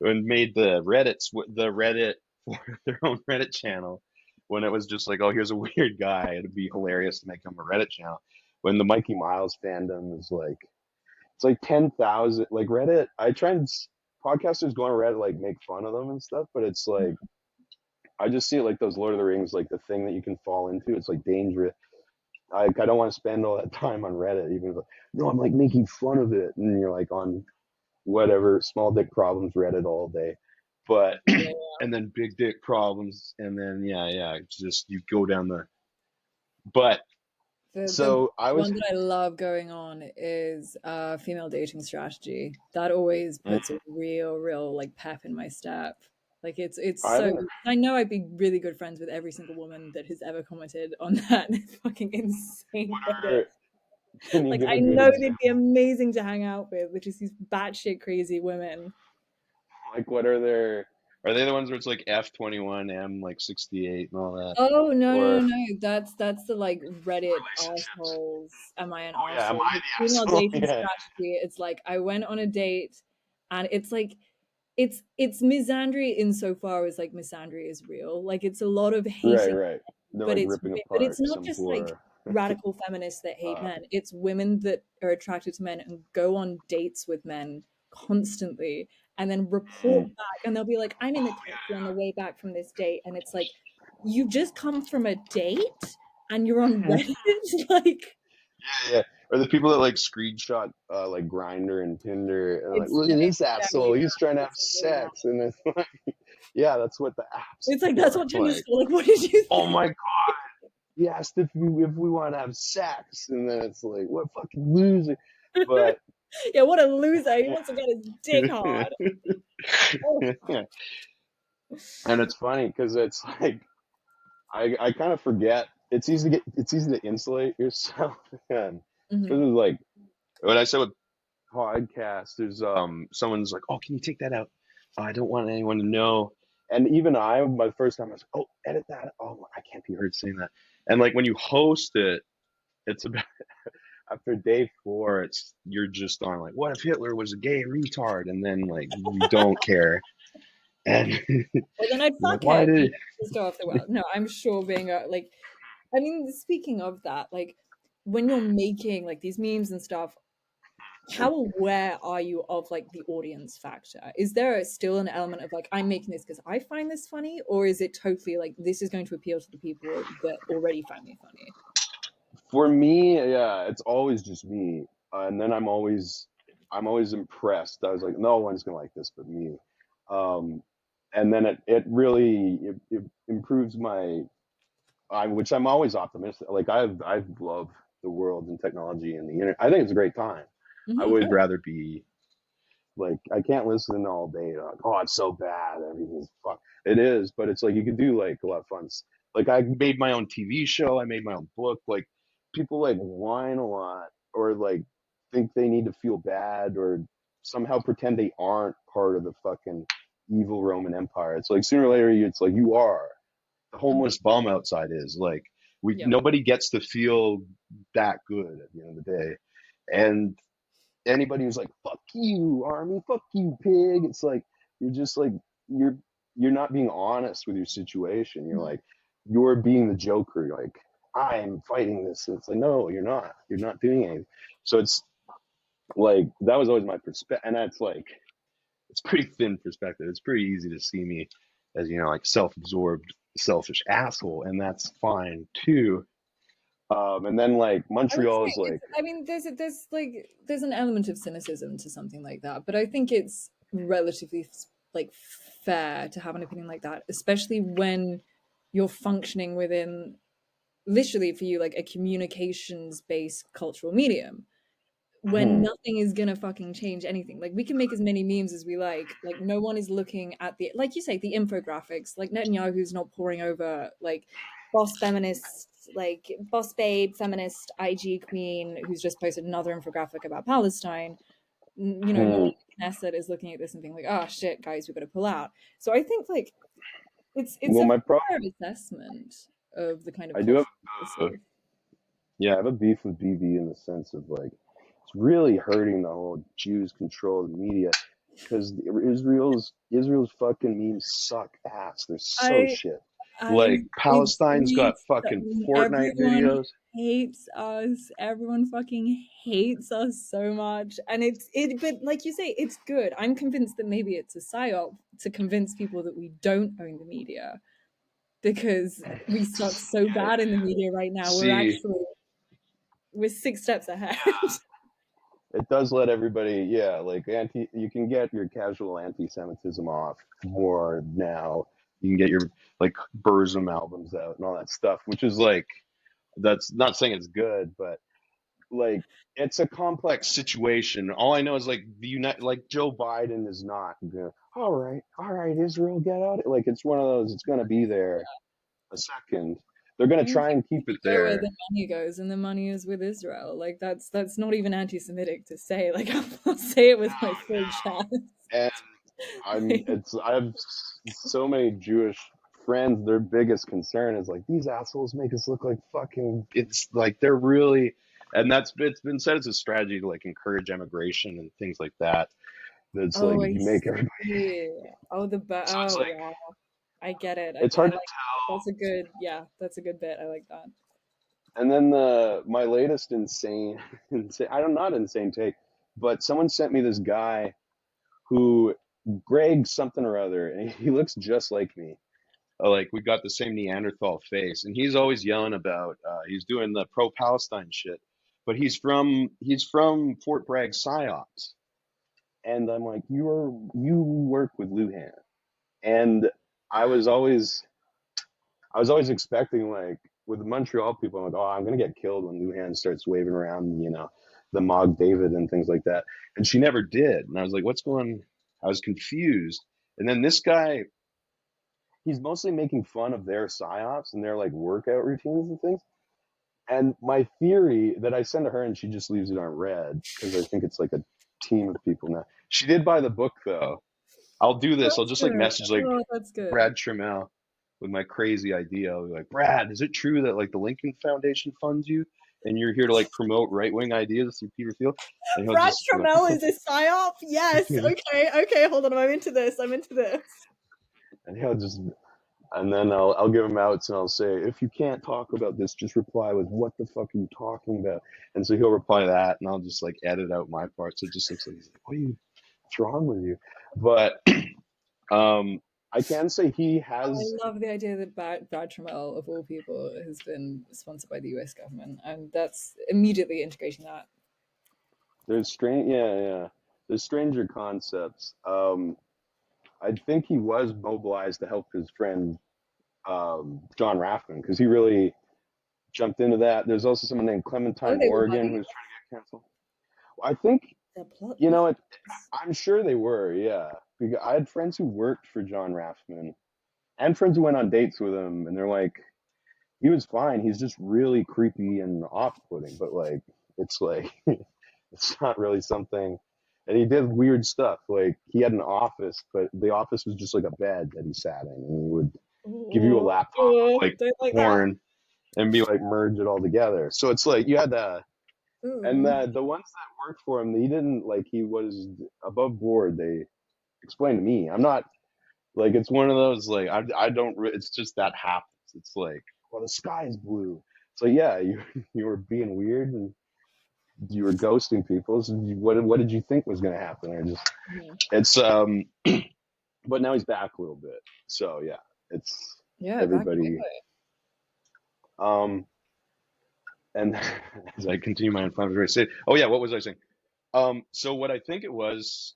and made the Reddit for their own Reddit channel when it was just like, oh, here's a weird guy. It'd be hilarious to make him a Reddit channel. When the Mikey Miles fandom is like, it's like 10,000. Like Reddit, I try and podcasters go on Reddit like make fun of them and stuff, but it's like I just see it like those Lord of the Rings, like the thing that you can fall into. It's like dangerous. I don't want to spend all that time on Reddit, even if no, I'm like making fun of it, and you're like on whatever small dick problems Reddit all day, but Yeah. and then big dick problems, and then it's just you go down the. But The so I was. one that I love going on is female dating strategy. That always puts a real like pep in my step. Like it's I so haven't. I know I'd be really good friends with every single woman that has ever commented on that fucking insane Reddit. What can you Like give I a good know they'd example? be amazing to hang out with, which is these batshit crazy women. Like, what are their? Are they the ones where it's like F21 M like 68 and all that, Oh no, no, or no, no. That's the like Reddit relationships? assholes. Am I an Oh yeah, am asshole? I the Female asshole? dating Yeah. strategy. It's like I went on a date, and it's like it's misandry insofar as like misandry is real. Like it's a lot of Right, hating, right. They're but like it's ripping but it's apart not some just like poor. radical feminists that hate Uh, men. It's women that are attracted to men and go on dates with men constantly and then report mm. back, and they'll be like, I'm in the taxi on the way back from this date, and it's like, you just come from a date and you're on Reddit. Like Yeah, yeah. Or the people that like screenshot like Grinder and Tinder and like, it's look at this very asshole, he's trying to have it's so bad. sex, and it's like, yeah, that's what the app's It's like that's for. what Tinder's Like, for. Like, what did you oh think? my god, he asked if we want to have sex, and then it's like, what fucking loser. But Yeah, what a loser. He wants to get his dick hard. Oh. and it's funny because it's like I kind of forget. It's easy to insulate yourself, and Mhm. this is like what I said with podcast. There's someone's like, oh, can you take that out? I don't want anyone to know. And even my first time I was like, oh, edit that. Oh, I can't be heard saying that. And like when you host it, it's about after day 4, it's you're just on like, what if Hitler was a gay retard? And then like you don't care. And Well, then I'd you're like, fuck why him. did Just go off the well. No, I'm sure being a like, I mean, speaking of that, like when you're making like these memes and stuff, how aware are you of like the audience factor? Is there still an element of like, I'm making this because I find this funny, or is it totally like this is going to appeal to the people that already find me funny? for me, yeah, it's always just me. And then I'm always impressed. I was like, no one's gonna like this but me. Um, and then it really it improves which I'm always optimistic. Like I've loved the world and technology and the internet. I think it's a great time. I would Oh, rather be like I can't listen all day. Like, oh, it's so bad. Everything's fuck. It is, but it's like you can do like a lot of fun. Like I made my own TV show. I made my own book. Like people like whine a lot or like think they need to feel bad or somehow pretend they aren't part of the fucking evil Roman Empire. It's like sooner or later, it's like you are. The homeless bum outside is like Yeah. nobody gets to feel that good at the end of the day. And anybody who's like, fuck you, army, fuck you, pig, it's like, you're just like, you're you're not being honest with your situation. You're like, you're being the Joker, like, I'm fighting this. And it's like, no, you're not. You're not doing anything. So it's like, that was always my perspective. And that's like, it's pretty thin perspective. It's pretty easy to see me as, like self-absorbed, selfish asshole. And that's fine too. And then like I would Montreal say is it's, like, I mean, there's an element of cynicism to something like that, but I think it's relatively like fair to have an opinion like that, especially when you're functioning within literally for you like a communications based cultural medium when hmm, nothing is gonna fucking change anything. Like we can make as many memes as we like no one is looking at the, like you say, the infographics. Like Netanyahu's not poring over like boss feminist, like boss babe feminist IG queen who's just posted another infographic about Palestine. No one hmm. in the Knesset is looking at this and being like, oh shit, guys, we gotta pull out. So I think like it's Well, a my problem, fair assessment of the kind of I do have, cultural policy. yeah, I have a beef with BB in the sense of like, it's really hurting the whole Jews control the media because Israel's fucking memes suck ass. They're so I shit. I Like it's Palestine's got fucking Fortnite everyone videos. hates us. Everyone fucking hates us so much. And but like you say, it's good. I'm convinced that maybe it's a psyop to convince people that we don't own the media because we suck so Yeah, bad in the media right now. see, We're 6 steps ahead. it does let everybody, yeah, like you can get your casual anti-Semitism off more now. You can get your like Burzum albums out and all that stuff, which is like, that's not saying it's good, but like it's a complex situation. All I know is like like Joe Biden is not gonna, all right, Israel, get out. Like it's one of those, it's gonna be there a second. They're gonna You try and keep it go where there. the money goes, and the money is with Israel. Like that's not even anti-Semitic to say. Like I'll say it with my full chest. And I have so many Jewish friends. Their biggest concern is like, these assholes make us look like fucking. It's like they're really, and it's been said as a strategy to like encourage emigration and things like that. That's like Oh, if I you make everybody, see. Oh, so it's like wow. I get it. it's I hard to like that. That's a good, yeah, that's a good bit. I like that. And then my latest insane, I don't, not insane take, but someone sent me this guy who, Greg something or other, and he looks just like me. Like we got the same Neanderthal face, and he's always yelling about he's doing the pro-Palestine shit, but he's from Fort Bragg psyops, and I'm like, you work with Luhan, and I was always I was always expecting like with the Montreal people, I'm like, oh, I'm gonna get killed when Luhan starts waving around, the Mog David and things like that. And she never did. And I was like, what's going? I was confused. And then this guy, he's mostly making fun of their psyops and their like workout routines and things. And my theory that I send to her and she just leaves it on red because I think it's like a team of people now. She did buy the book though. I'll do this. I'll That's just like good. message like Oh, that's good. Brad Trammell with my crazy idea. I'll be like, Brad, is it true that like the Lincoln Foundation funds you and you're here to like promote right wing ideas through Peter Thiel? And he'll Brad just be like, Trammell is a psyop. Yes. Okay. Okay. Hold on. I'm into this. I'm into this. and he'll just, and then I'll give him outs and I'll say, if you can't talk about this, just reply with what the fuck are you talking about? And so he'll reply that, and I'll just like edit out my part so it just looks like he's like, what's wrong with you? But I can say he has. I love the idea that Brad Trammell, of all people, has been sponsored by the US government, and that's immediately integrating that. There's strange, yeah, yeah. There's stranger concepts. I think he was mobilized to help his friend John Raffman because he really jumped into that. There's also someone named Oh, Clementine they were Morgan buddies. who's trying to get canceled. I think They're plot you know it. thickens. I'm sure they were, yeah. Because I had friends who worked for John Raffman and friends who went on dates with him, and they're like, he was fine. He's just really creepy and off-putting, but like it's not really something. And he did weird stuff. Like he had an office, but the office was just like a bed that he sat in, and he would give you a Oh, laptop oh, of like don't like that. porn. and be like merge it all together. So it's like you had and Ooh. the ones that worked for him, he didn't like he was above board. They explained to me, I'm not like it's one of those like I don't it's just that happens. It's like well the sky is blue. So yeah, you were being weird and you were ghosting people. So what did you think was going to happen? Or just it's but now he's back a little bit. So yeah, it's Yeah, back everybody. And as I continue my inflammatory state, oh yeah, what was I saying? So what I think it was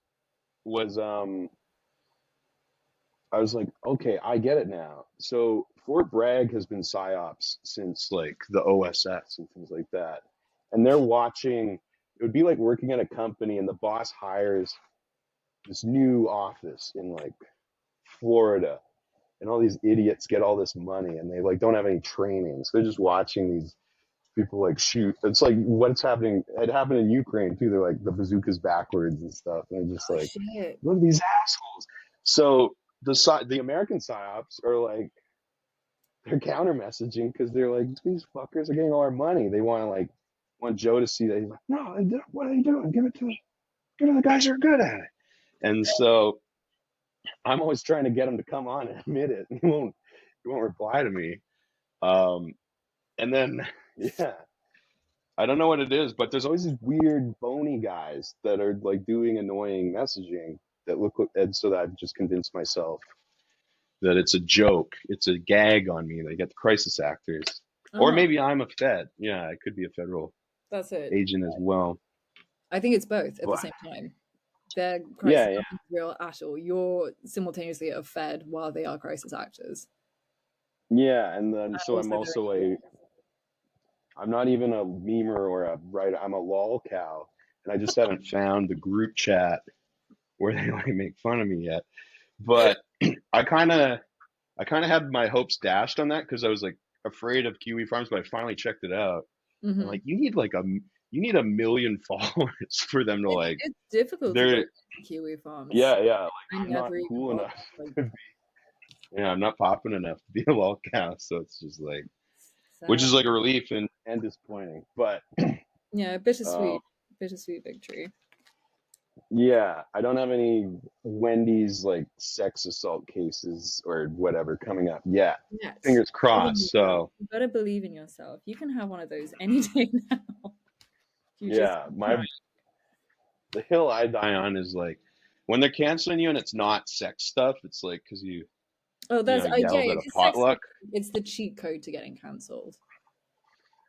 I was like, okay, I get it now. So Fort Bragg has been psyops since like the OSS and things like that, and they're watching. It would be like working at a company, and the boss hires this new office in like Florida, and all these idiots get all this money, and they like don't have any training, so they're just watching these people like shoot. It's like what's happening. It happened in Ukraine too. They're like the bazookas backwards and stuff, and they're just Oh like, shit. look at these assholes. So the American psyops are like they're counter messaging because they're like these fuckers are getting all our money. They want Joe to see that he's like, no, what are they doing? Give it to the guys who are good at it. And so I'm always trying to get him to come on and admit it. He won't reply to me. Um, and then yeah, I don't know what it is, but there's always these weird bony guys that are like doing annoying messaging that look, and so that I've just convinced myself that it's a joke, it's a gag on me. They get the crisis actors, or Uh-huh. maybe I'm a Fed. Yeah, I could be a federal That's it. agent as well. I think it's both at the But same time. Their crisis yeah, yeah, aren't real at all. You're simultaneously a Fed while they are crisis actors. yeah, and then And so I'm also they're also I'm not even a memer or a writer. I'm a lol cow, and I just haven't found the group chat where they like make fun of me yet. But I kind of I kind of had my hopes dashed on that because I was like afraid of Kiwi Farms, but I finally checked it out. And mm-hmm. like you need a million followers for them to like It's difficult to they're break into Kiwi farms. yeah like I I'm not never even cool got enough like to be yeah I'm not popping enough to be a lol cow, so it's just like which sad. is like a relief and disappointing. But Yeah, um, bittersweet victory. yeah, I don't have any Wendy's like sex assault cases or whatever coming up yet. Yet, Fingers believe in crossed. yourself. So You gotta believe in yourself. You can have one of those any day now. You just yeah, try. the hill I die on is like when they're canceling you and it's not sex stuff. It's like because Oh, that's yeah, yelled yeah. at a Because sex, potluck. it's the cheat code to getting cancelled.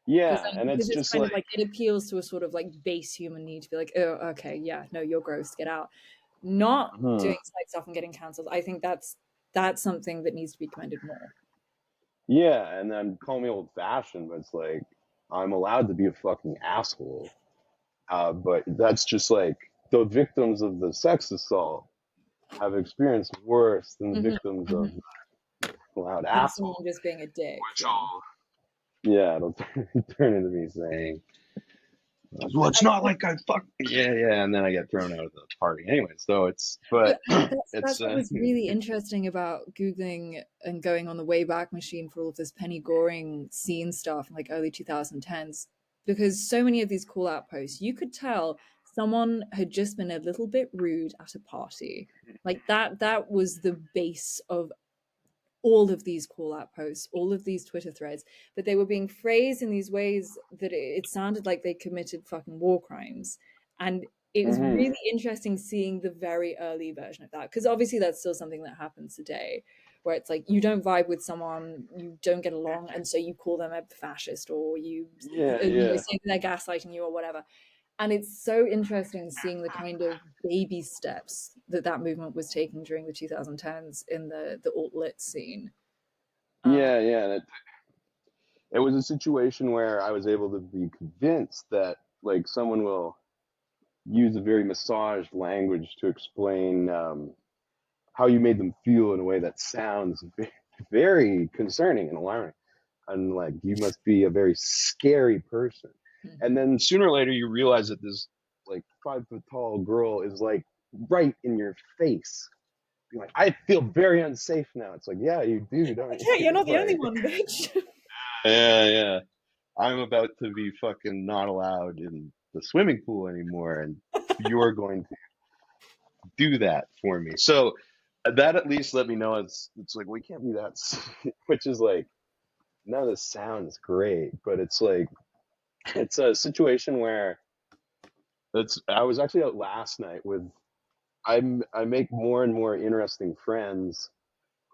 Yeah, and Because it's it's just kind of like like it appeals to a sort of like base human need to be like, oh, okay, yeah, no, you're gross, get out. Not hmm, doing side stuff and getting cancelled. I think that's something that needs to be commended more. yeah, and then call me old fashioned, but it's like I'm allowed to be a fucking asshole. But that's just like the victims of the sex assault have experienced worse than the Hmm. victims Hmm. of loud Than asshole, someone just being a dick. which Yeah. yeah, it'll turn into me saying, "Well, it's not like I fuck." Yeah, and then I get thrown out of the party anyway. So it's, but But it's, that's what was really interesting about Googling and going on the Wayback Machine for all of this Penny Goring scene stuff in like early 2010s, because so many of these call out posts, you could tell someone had just been a little bit rude at a party. Like that was the base of all of these call out posts, all of these Twitter threads, but they were being phrased in these ways that it sounded like they committed fucking war crimes. And it was hmm really interesting seeing the very early version of that, because obviously that's still something that happens today, where it's like you don't vibe with someone, you don't get along, and so you call them a fascist, or yeah, you know, yeah, say they're gaslighting you or whatever. And it's so interesting seeing the kind of baby steps that movement was taking during the 2010s in the alt lit scene. Uh, yeah. It was a situation where I was able to be convinced that like someone will use a very massaged language to explain how you made them feel in a way that sounds very concerning and alarming. And like, you must be a very scary person. And then sooner or later, you realize that this like 5 foot tall girl is like right in your face. Being like, I feel very unsafe now. It's like, yeah, you do, don't yeah, you're you? not the only Like, one, bitch. Yeah. I'm about to be fucking not allowed in the swimming pool anymore, and you're going to do that for me. So that at least let me know it's like we can't be that, which is like none of this sounds great, but it's like it's a situation where that's I was actually out last night with I make more and more interesting friends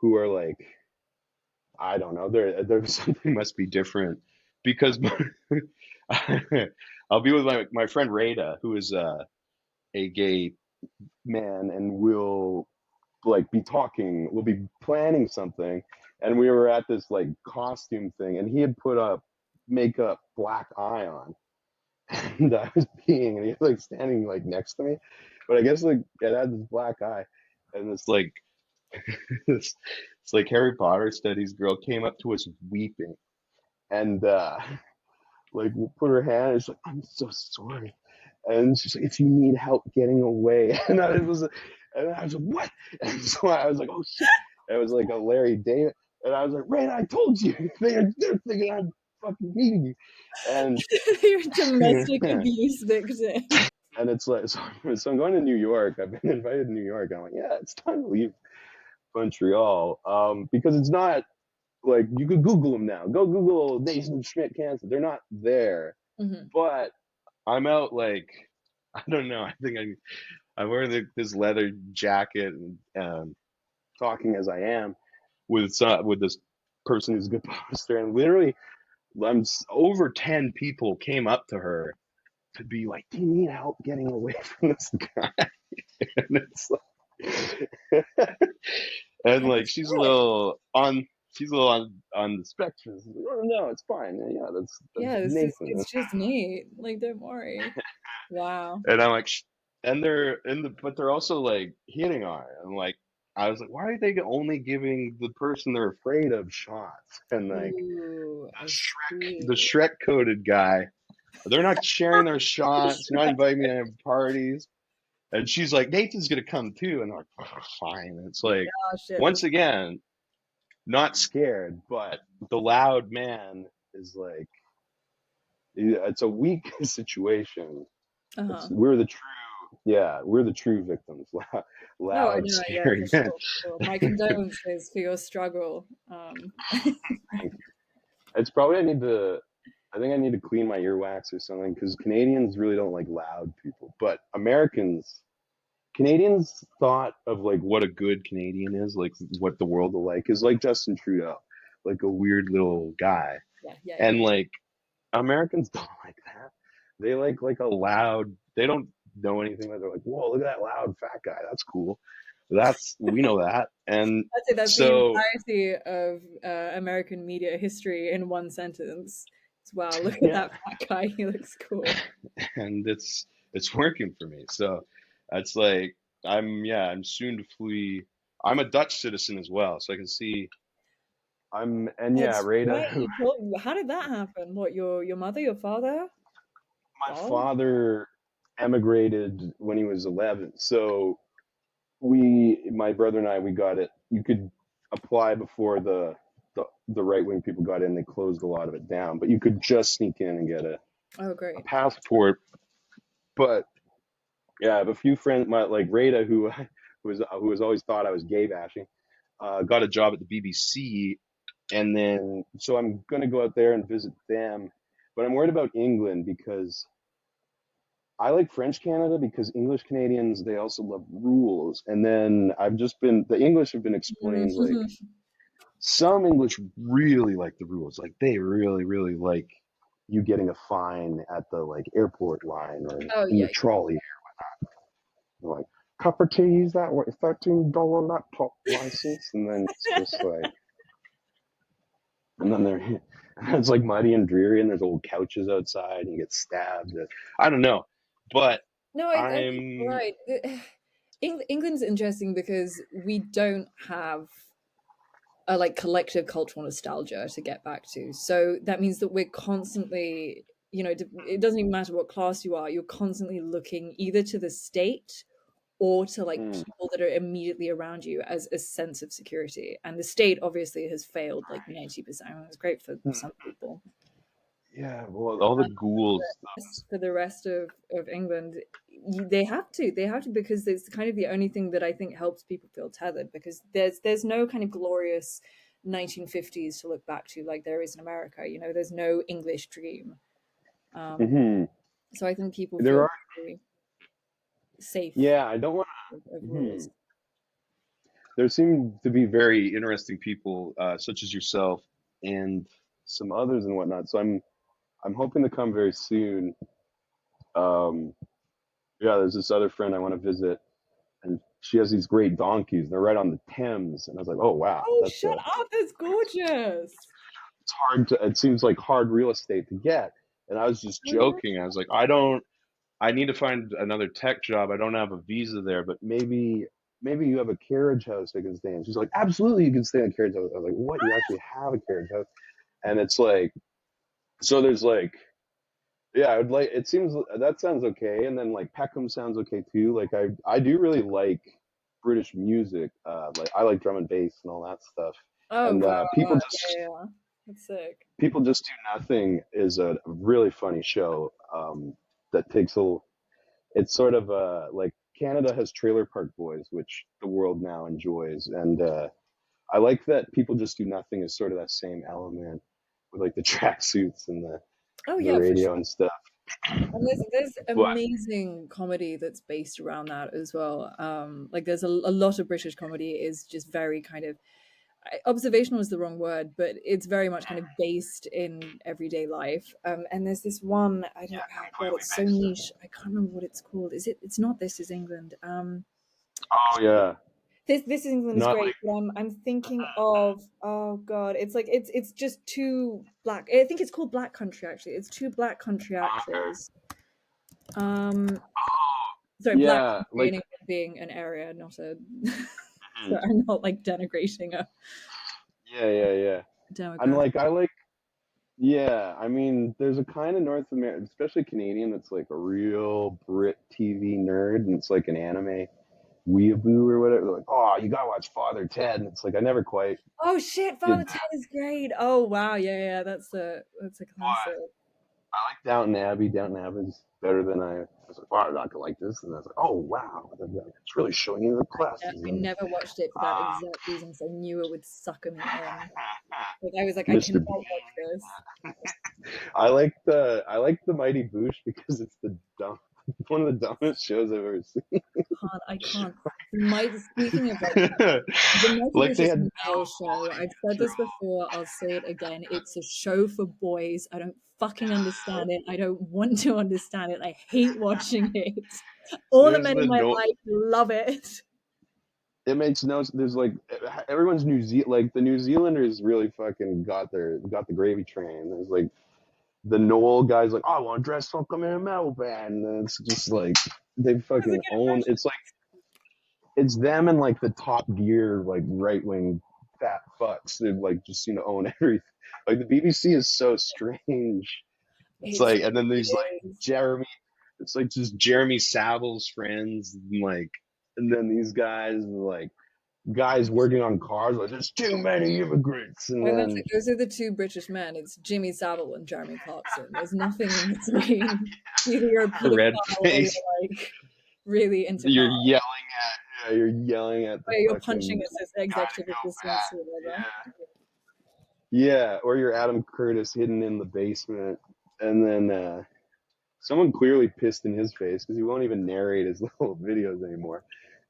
who are like I don't know there's something must be different because I'll be with my friend Rada who is a gay man and we'll like be talking we'll be planning something and we were at this like costume thing and he had put up makeup black eye on and I was peeing and he was like standing like next to me but I guess like it had this black eye and this like this it's like Harry Potter studies girl came up to us weeping and like put her hand and she's like I'm so sorry and she's like if you need help getting away and I was like what and so I was like oh shit it was like a Larry David and I was like Ray I told you they're thinking I'm fucking beating you and You're a domestic abuse victim. and it's like so I'm going to New York I've been invited to New York I'm like yeah it's time to leave Montreal because it's not like you could Google them now go Google Nathan Schmidt cancer they're not there Mm-hmm. but I'm out like I don't know. I think I'm wearing this leather jacket and talking as I am with this person who's a good poster, and literally, over 10 people came up to her to be like, "Do you need help getting away from this guy?" and it's like, and And like it's good. she's a little on the spectrum. Like, oh no, it's fine. Yeah, that's Yeah, Nathan. it's just me. Like, don't worry. Wow. And I'm like, and they're in the, but they're also like hitting on it. And like, I was like, why are they only giving the person they're afraid of shots? And like Ooh, I The see. Shrek coded guy, they're not sharing their shots. You're not inviting me to have parties. And she's like, Nathan's gonna come too. And I'm like, oh, fine. And it's like, Oh shit, once this. again, not scared, but the loud man is like, it's a weak situation. Uh-huh. We're the true victims. No, I Loud, know, yeah, for scary men. sure, for sure. My condolences for your struggle. Thank you. It's probably I think I need to clean my earwax or something because Canadians really don't like loud people. But Canadians thought of like what a good Canadian is, like what the world will like is like Justin Trudeau, like a weird little guy. Yeah, yeah, And yeah. like Americans don't like that. They like a loud, they don't know anything. They're like, whoa, look at that loud fat guy. That's cool. We know that. And I'd say that's the so, entirety of American media history in one sentence. It's, wow, look at yeah, that fat guy. He looks cool. and it's working for me. So that's like, I'm soon to flee. I'm a Dutch citizen as well. So I can see, and yeah, That's Rada, right. You told. How did that happen? What, your mother, your father? my Oh, father emigrated when he was 11. So my brother and I, we got it. You could apply before the right wing people got in. They closed a lot of it down, but you could just sneak in and get oh, a great. passport. But yeah, I have a few friends, my like Rada, who was always thought I was gay bashing, got a job at the BBC, and then so I'm gonna go out there and visit them. But I'm worried about England because I like French Canada because English Canadians they also love rules. And then the English have been explained like Mhm. some English really like the rules. Like they really like you getting a fine at the like airport line or Oh in the yeah. trolley. Like cup of tea, is that what $13 laptop license? And then it's just like and then there it's like muddy and dreary and there's old couches outside and you get stabbed. I don't know. But No, I think you're I'm right. England's interesting because we don't have a like collective cultural nostalgia to get back to. So that means that we're constantly, it doesn't even matter what class you are, you're constantly looking either to the state or to like Mm. people that are immediately around you as a sense of security. And the state obviously has failed like 90%. I mean, it's great for Mm. some people. Yeah, well, all the ghouls. For the rest of England, they have to because it's kind of the only thing that I think helps people feel tethered, because there's no kind of glorious 1950s to look back to like there is in America. There's no English dream. Hmm. So I think people There feel are, very safe yeah, I don't want of to. rules. There seem to be very interesting people, such as yourself and some others and whatnot. So I'm hoping to come very soon. Um, yeah, there's this other friend I want to visit, and she has these great donkeys. They're right on the Thames, and I was like, oh wow, Oh, that's shut a up! That's gorgeous. it's hard to. It seems like hard real estate to get. And I was just Oh yeah. joking. I was like, I don't. I need to find another tech job. I don't have a visa there, but maybe you have a carriage house I can stay in. She's like, absolutely, you can stay in a carriage house. I was like, what? You actually have a carriage house? And it's like, so there's like, yeah, I would like. It seems that sounds okay, and then like Peckham sounds okay too. Like I do really like British music. Like I like drum and bass and all that stuff. Oh And wow. Yeah, yeah. That's sick. People Just Do Nothing is a really funny show that takes a. It's sort of like Canada has Trailer Park Boys, which the world now enjoys, and I like that People Just Do Nothing is sort of that same element with like the tracksuits and Oh the yeah, for radio sure. and stuff. And there's But amazing comedy that's based around that as well. Like there's a lot of British comedy is just very kind of observational is the wrong word, but it's very much kind of based in everyday life. And there's this one I don't. yeah, Oh God, completely it's so based. niche. I can't remember what it's called. Is it? It's not This Is England. Oh yeah, This Is England is not great, like but I'm thinking of, oh God, it's like it's just two black. I think it's called Black Country actually. It's two black country okay. actors. Um, Oh sorry, Black yeah, Country in like England being an area, not a. So mhm. I'm not like denigrating a Yeah. I'm demographic. like I like yeah. I mean, there's a kind of North American, especially Canadian, that's like a real Brit TV nerd, and it's like an anime weeaboo or whatever. They're like, oh, you gotta watch Father Ted, and it's like I never quite Oh shit, did Father that. Ted is great. Oh wow, yeah, that's a classic. I like Downton Abbey. Downton Abbey's better than I was like, wow, I'm not gonna like this. And I was like, oh wow, it's really showing you the I classism. never watched it for that exact reason, so I knew it would sucker me in. Like I was like, I Mr. cannot Bean. watch this. I like the Mighty Boosh because it's the dumb one of the dumbest shows I've ever seen. I can't. Speaking of like the Mighty Like Boosh they is had a no male show. quality I've said control. this before. I'll say it again. It's a show for boys. I don't fucking understand it. I don't want to understand it. I hate watching it. All the There's men in the my no. life love it. It makes no. There's like everyone's New Zealand. Like the New Zealanders really fucking got the gravy train. There's like the Noel guys like, oh, I want to dress like I'm in a metal band. And it's just like they That's a fucking good own. impression. It's like it's them and like the Top Gear like right wing fat fucks that like just seem to own everything. Like the BBC is so strange. It's It's like, and then there's like it is. Jeremy. It's like just Jeremy Savile's friends, and like, and then these guys like guys working on cars. Like there's too many immigrants, and And that's then it. Those are the two British men. It's Jimmy Savile and Jeremy Clarkson. There's nothing in between. Either you're a red paedophile or face. you're like really into You're cars. yelling you're yelling at the Or you're punching fucking guy executive to go assistants or back. whatever. Yeah, or you're Adam Curtis hidden in the basement, and then someone clearly pissed in his face because he won't even narrate his little videos anymore.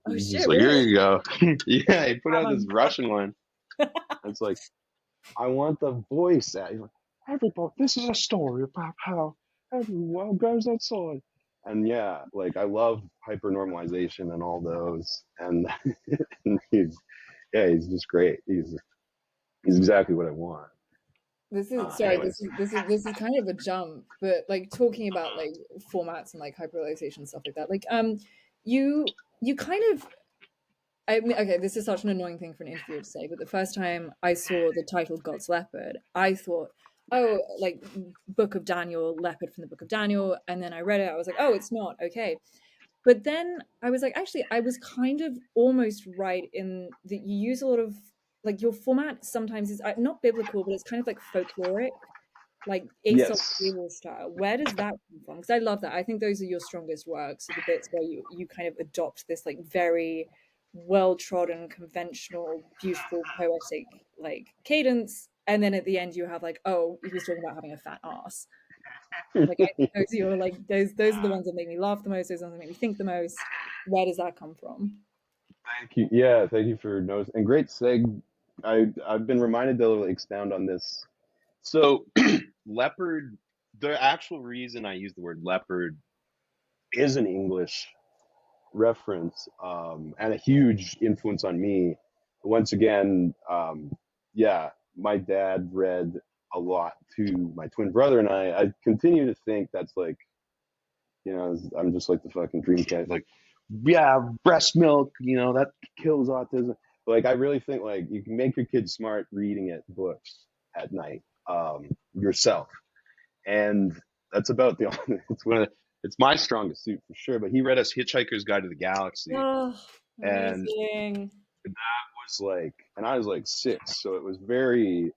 Oh He's just shit, like, here really? you go. Yeah, he put out I'm this Russian one. It's like, I want the voice at. He's like, everybody, this is a story about how everyone goes outside. And yeah, like I love hypernormalization and all those, and, and he's just great. He's exactly what I want. This is sorry, Anyways, this is kind of a jump, but like talking about like formats and like hyperrealization and stuff like that. Like you you kind of I mean, okay, this is such an annoying thing for an interviewer to say, but the first time I saw the title God's Leopard, I thought, oh, like Book of Daniel, leopard from the Book of Daniel, and then I read it, I was like, oh, it's not, okay. But then I was like, actually, I was kind of almost right in that you use a lot of like your format sometimes is not biblical, but it's kind of like folkloric, like Aesop's Yes. fable style. Where does that come from? Because I love that. I think those are your strongest works, are the bits where you kind of adopt this like very well trodden, conventional, beautiful, poetic like cadence, and then at the end you have like, oh, he was talking about having a fat ass. Like I think those are your like those are the ones that make me laugh the most. Those ones that make me think the most. Where does that come from? Thank you. Yeah, thank you for noticing. And great seg. I've been reminded to expound on this. So leopard, the actual reason I use the word leopard is an English reference, and a huge influence on me. Once again, yeah, my dad read a lot to my twin brother and I. I continue to think that's like, I'm just like the fucking dream cat. Like, yeah, breast milk, that kills autism. Like, I really think like you can make your kids smart reading it books at night, yourself, and that's about the. It's one of it's my strongest suit for sure. But he read us Hitchhiker's Guide to the Galaxy, Oh, and amazing. was like, and I was like 6, so it was very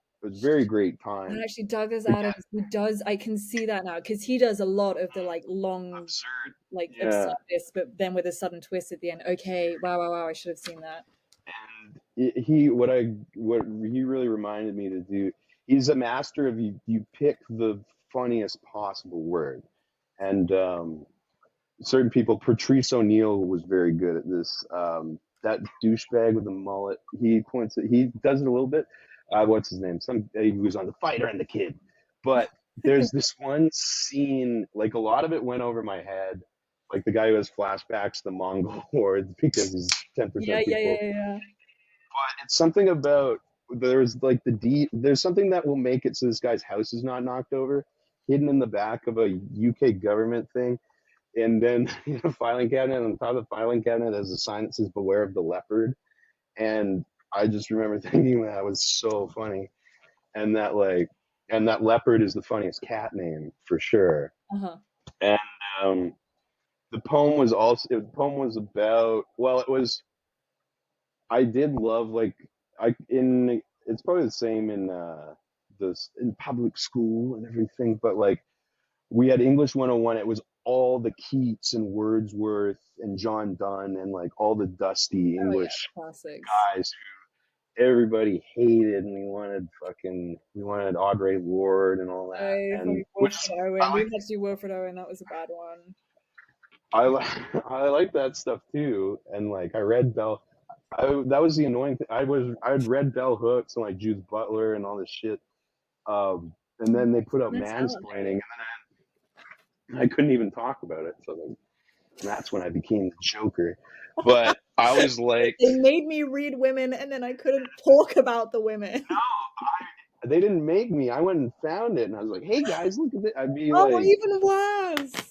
great And time actually, Douglas to get Adams, he does. I can see that now because he does a lot of the like long, absurd. like Yeah, absurdist, but then with a sudden twist at the end. Okay, wow, wow, wow! I should have seen that. and what he really reminded me to do. He's a master of you pick the funniest possible word, and certain people. Patrice O'Neill was very good at this. That douchebag with the mullet. He does it a little bit. What's his name? He was on The Fighter and the Kid. But there's this one scene. Like a lot of it went over my head. Like the guy who has flashbacks to the Mongol Wars because he's Yeah, 10% yeah, yeah, people. yeah. But it's something about there's like there's something that will make it so this guy's house is not knocked over, hidden in the back of a UK government thing, and then filing cabinet. On top of the filing cabinet has a sign that says "Beware of the leopard." And I just remember thinking that was so funny, and that leopard is the funniest cat name for sure. Uh-huh. And um, the poem was about, well, it was, I did love, like, it's probably the same in public school and everything, but like we had English 101. It was all the Keats and Wordsworth and John Donne and like all the dusty Oh yeah, English classics. guys who everybody hated, and we wanted Audre Lorde and all that. Oh, And fucking Wilfred Owen. We had to do Wilfred Owen. That was a bad one. I like I like that stuff too. And like I read Bell. That was the annoying thing. I'd read Bell Hooks and like Judith Butler and all this shit. And then they put out That's out. mansplaining, and I couldn't even talk about it. So then that's when I became the Joker. But I always liked. They made me read women, and then I couldn't talk about the women. They didn't make me. I went and found it, and I was like, "Hey guys, look at it." Oh, even worse.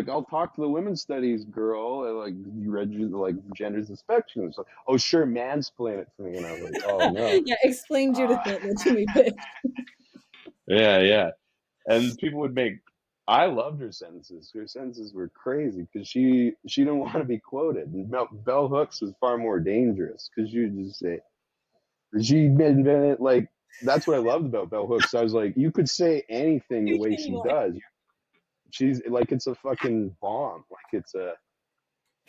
I'll talk to the women's studies girl, and like, you read like genders and spectrum. So, oh sure, mansplain it to me, and I was like, "Oh no." Yeah, explain Judith Butler to me, bitch. Yeah, yeah. And people would make. I loved her sentences. Her sentences were crazy because she didn't want to be quoted. And Bell Hooks was far more dangerous because she would just say she invented, like, that's what I loved about Bell Hooks. I was like, you could say anything the way she does. She's like, it's a fucking bomb.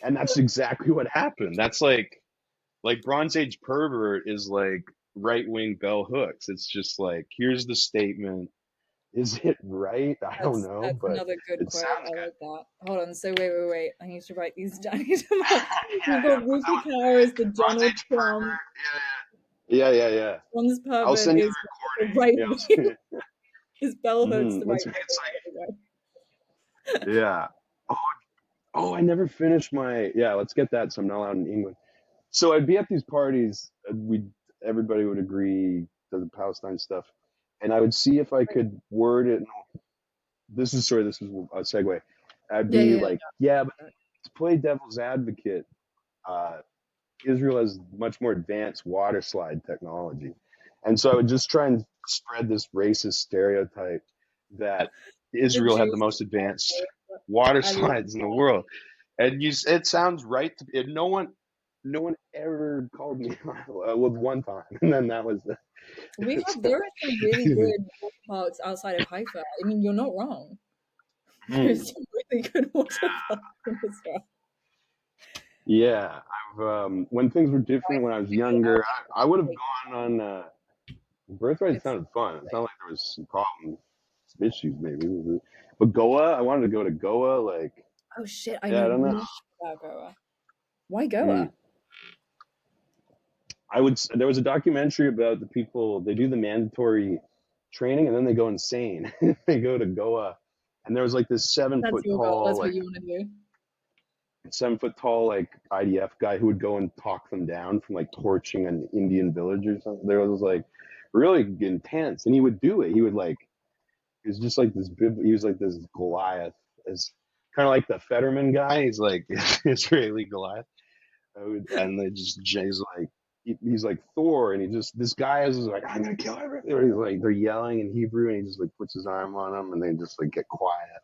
And that's exactly what happened. That's like Bronze Age pervert is like right wing Bell Hooks. It's just like, here's the statement. Is it right? I don't know, That's but another good it quote. sounds I good. like that. Hold on. So wait. I need to write these down. We've Yeah, got yeah. Ruthie Power as the Bronze Donald Age Trump. pervert. Yeah, yeah. Yeah, yeah, yeah. One's I'll pervert send you is the right the wing. recording. Is Bell Yeah. Hooks the right Let's make wing? it like, yeah. Oh, oh, I never finished my, yeah, let's get that. So I'm not allowed in England. So I'd be at these parties. Everybody would agree to the Palestine stuff. And I would see if I could word it. This is a segue. I'd Yeah, be yeah, like, yeah, but to play devil's advocate, uh, Israel has much more advanced water slide technology. And so I would just try and spread this racist stereotype that the Israel had the Jews. most advanced water I love slides in the world. And it sounds right no one ever called me with one time, and then that was There are some really good water parks outside of Haifa. I mean, you're not wrong. Hmm. There's some really good water parks in Israel. Yeah, when things were different when I was younger, I would have gone on. Birthright It's sounded fun. It sounded like there was some problems, some issues maybe. But Goa, I wanted to go to Goa. Like, oh shit, I yeah, know I don't know. nothing about Goa. Why Hmm. Goa? There was a documentary about the people. They do the mandatory training and then they go insane. They go to Goa, and there was like this seven That's foot your goal. tall, That's what like you want to do. 7 foot tall, like IDF guy who would go and talk them down from like torching an Indian village or something. There was like really intense, and he would do it. He was just like this. He was like this Goliath, as kind of like the Fetterman guy. He's like Israeli Goliath, and they just he's like he's like Thor, and he just this guy is like I'm gonna kill everything. Or he's like they're yelling in Hebrew, and he just like puts his arm on them, and they just like get quiet.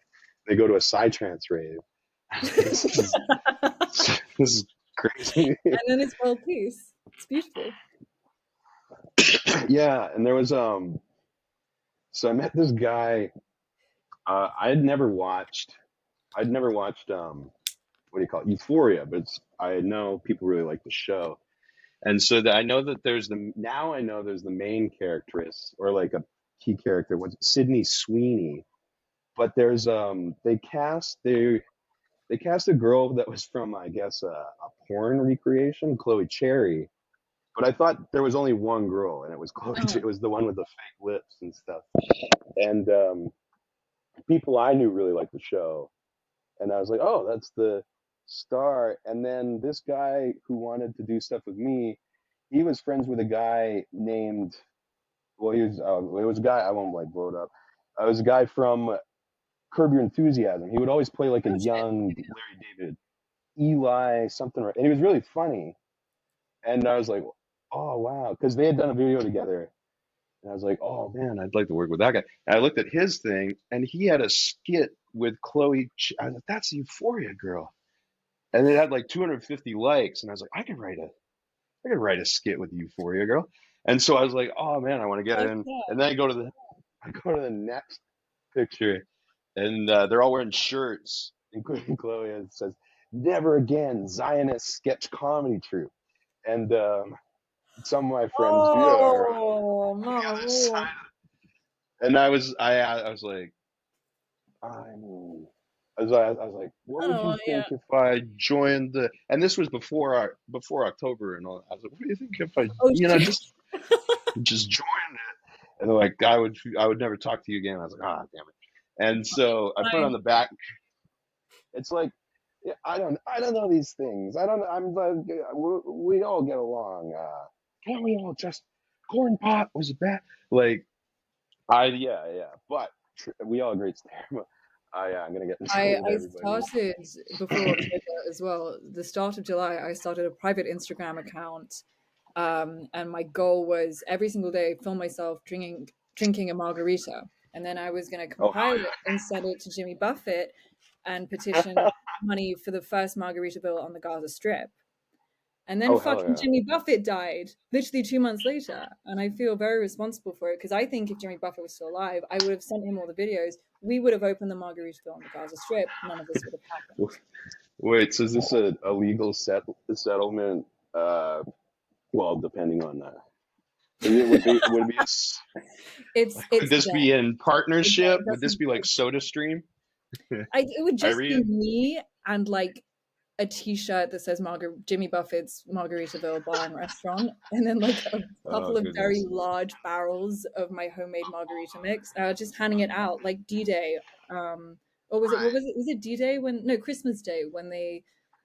They go to a psytrance rave. This is this is crazy. And then it's world peace. It's beautiful. Yeah, and there was so I met this guy. I'd never watched what do you call it, Euphoria, but I know people really like the show, and so that I know that I know there's the main charactress or like a key character, what's Sydney Sweeney, but there's they cast a girl that was from I guess a porn recreation, Chloe Cherry, but I thought there was only one girl, and it was Chloe. Oh. It was the one with the fake lips and stuff, and people I knew really liked the show. And I was like, oh, that's the star. And then this guy who wanted to do stuff with me, he was friends with a guy named, well, it was a guy, I won't like blow it up. It was a guy from Curb Your Enthusiasm. He would always play like a Oh shit. young Larry David, Eli, something, and he was really funny. And I was like, oh, wow. Because they had done a video together. And I was like, oh man, I'd like to work with that guy. And I looked at his thing, and he had a skit with Chloe. I was like, that's the Euphoria girl. And it had like 250 likes, and I was like, I could write a skit with Euphoria girl. And so I was like, oh man, I want to get in. And then I go to the next picture, and they're all wearing shirts, including Chloe. And it says, "Never again, Zionist sketch comedy troupe." And some of my friends, yeah, are Oh, on the Mama other side. Moore. And I was like, I'm I was like, what I would don't you want to, yeah. think if I joined the? And this was before October and all. I was like, what do you think if I, Oh shit. just joined it? And they're like, I would never talk to you again. I was like, ah, damn it. And so I put it on the back. It's like, yeah, I don't know these things. I don't. I'm like, we all get along. Can't we all just corn pop was bad? Like, yeah. But we all agree it's terrible. Yeah, I'm gonna get in trouble with I everybody. started before October as well. The start of July, I started a private Instagram account, and my goal was every single day film myself drinking a margarita, and then I was going to Oh, compile it and send it to Jimmy Buffett and petition money for the first margarita bill on the Gaza Strip. And then oh hell fucking yeah. Jimmy Buffett died literally 2 months later. And I feel very responsible for it because I think if Jimmy Buffett was still alive, I would have sent him all the videos. We would have opened the margarita on the Gaza Strip. None of this would have happened. Wait, so is this a legal settlement? Well, depending on that, would it be would It's this be dead. in partnership? Would this Doesn't. be like SodaStream? It would just be Irene? me and like a T-shirt that says Jimmy Buffett's Margaritaville Bar and Restaurant, and then like a Oh couple of very goodness. large barrels of my homemade margarita mix. Just handing it out like D-Day, or was it what was it? Was it D-Day when no Christmas Day when they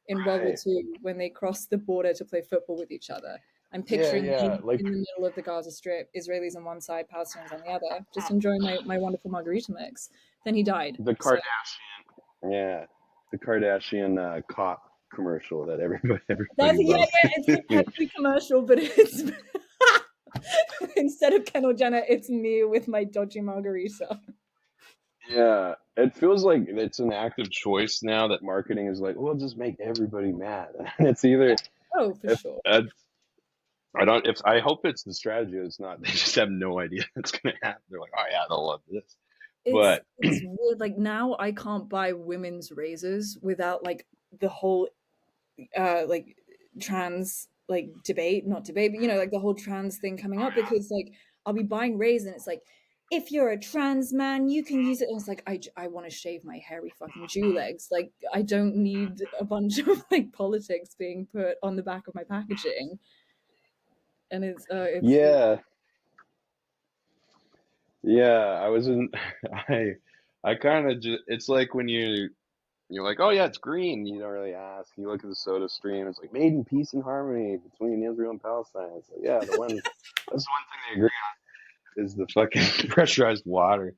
in World War Right. II when they crossed the border to play football with each other. I'm Yeah, picturing yeah. me Like in the middle of the Gaza Strip, Israelis on one side, Palestinians on the other, just enjoying my wonderful margarita mix. Then he died. the So Kardashian. Yeah, the Kardashian cop commercial that everybody that's loves. it's the Pepsi commercial, but it's instead of Kendall Jenner, it's me with my dodgy margarita. Yeah, it feels like it's an active choice now that marketing is like, we'll just make everybody mad. And it's either Oh, for if sure. I don't if I hope it's the strategy. It's not. They just have no idea it's gonna happen. They're like, oh yeah, they'll love this. But It's weird. Like now, I can't buy women's razors without like the whole like trans like debate, not debate, but you know, like the whole trans thing coming up because like I'll be buying razors and it's like if you're a trans man, you can use it. And it's like I want to shave my hairy fucking Jew legs. Like I don't need a bunch of like politics being put on the back of my packaging. And it's yeah, yeah, I was in. I I kind of just. It's like when you're like, oh yeah, it's green. You don't really ask. You look at the soda stream. It's like made in peace and harmony between Israel and Palestine. It's like, yeah, the one. That's the one thing they agree on is the fucking pressurized water.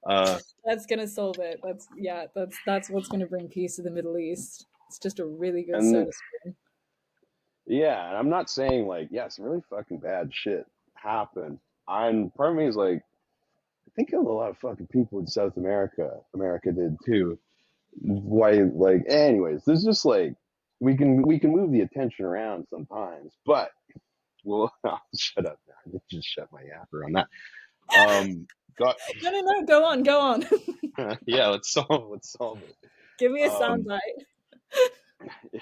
Uh, that's gonna solve it. That's yeah, that's what's gonna bring peace to the Middle East. It's just a really good and soda stream. yeah, and I'm not saying like, yeah, some really fucking bad shit happened. I'm part of me is like, I think killed a lot of fucking people in South America. America did too. Why? Like, anyways, there's just like we can move the attention around sometimes, but well, I'll shut up now. I just shut my yapper on that. Got No, no, no. Go on, go on. yeah. Let's solve it. Give me a Um, soundbite. yeah,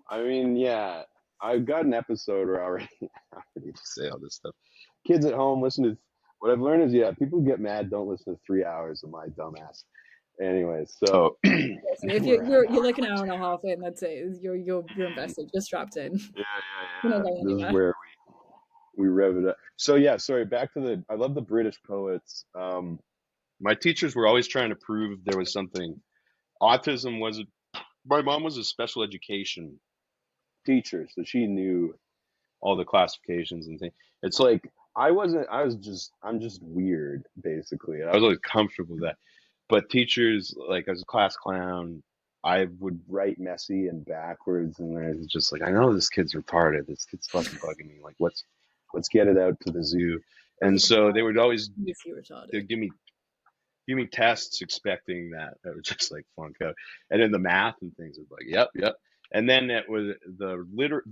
I mean, yeah, I've got an episode where I already I need to say all this stuff. Kids at home, listen to what I've learned is yeah, people who get mad don't listen to 3 hours of my dumbass. Anyway, so Yeah, so if we're at an you're hour. like an hour and a half in, that's it. You're invested. You're strapped in. Yeah, yeah, You're not yeah. going This is anywhere. where we rev it up. So yeah, sorry. Back to the. I love the British poets. My teachers were always trying to prove there was something. Autism was. My mom was a special education teacher, so she knew all the classifications and things. It's like I wasn't. I was just. I'm just weird, basically. And I was always comfortable with that. But teachers, like as a class clown, I would write messy and backwards, and I was just like, I know this kid's retarded. This kid's fucking bugging me. Like, let's get it out to the zoo. Or And he's so they would always obviously retarded. they'd give me tests expecting that I would just like flunk out. And then the math and things was like, yep, yep. And then it was the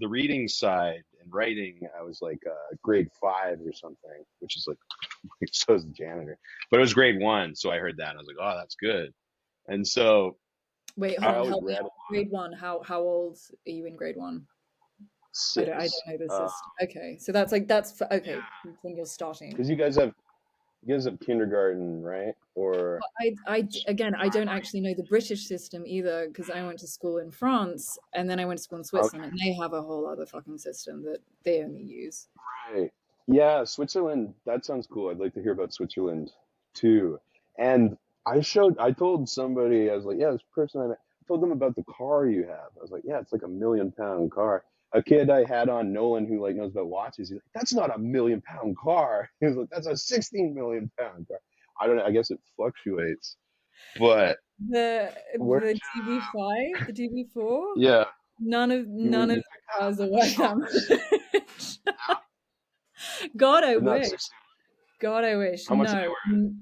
reading side and writing. I was like grade 5 or something, which is like so is the janitor. But it was grade 1, so I heard that and I was like, oh, that's good. And so Wait, hold I on. always Help me read out. Grade one. How old are you in grade one? I don't 6. know the system. Okay, so that's like that's for, okay Yeah, when you're starting. because you guys have kindergarten, right? Or I again I don't actually know the British system either because I went to school in France and then I went to school in okay, Switzerland and they have a whole other fucking system that they only use. right. Yeah, Switzerland. That sounds cool. I'd like to hear about Switzerland too. And I told somebody, I was like, yeah, this person I told them about the car you have. I was like, yeah, it's like a 1 million pound car. A kid I had on, Nolan, who like knows about watches, he's like, that's not a 1 million pound car. He was like, that's a 16 million pound car. I don't know. I guess it fluctuates, but where The DB5, the DB4, yeah, none of you the picked that up cars are at the worth shop, that much. God, I but not wish. 16. God, I wish. How much are they No, worth?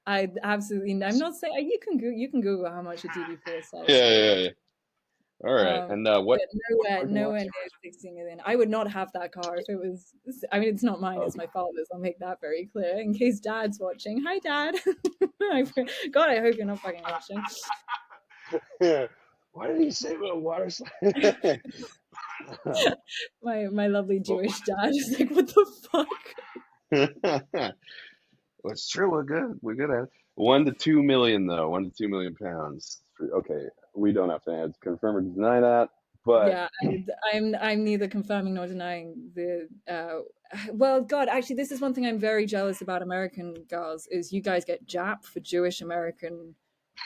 I absolutely. I'm not saying you can Google how much a DB4 sells Yeah, for. yeah, yeah. All right. And But what parking nowhere lots? near 60 million. I would not have that car if it was. I mean, it's not mine; it's Okay. my father's. I'll make that very clear in case Dad's watching. Hi, Dad. God, I hope you're not fucking watching. Yeah. Why did he say about water slide? My lovely Well, Jewish dad is like, what the fuck? well, it's true. We're good. We're good at it. 1 to 2 million, though. 1 to 2 million pounds. Okay, we don't have to confirm or deny that, but Yeah, I'm neither confirming nor denying the. Well, God, actually, this is one thing I'm very jealous about American girls is you guys get Jap for Jewish American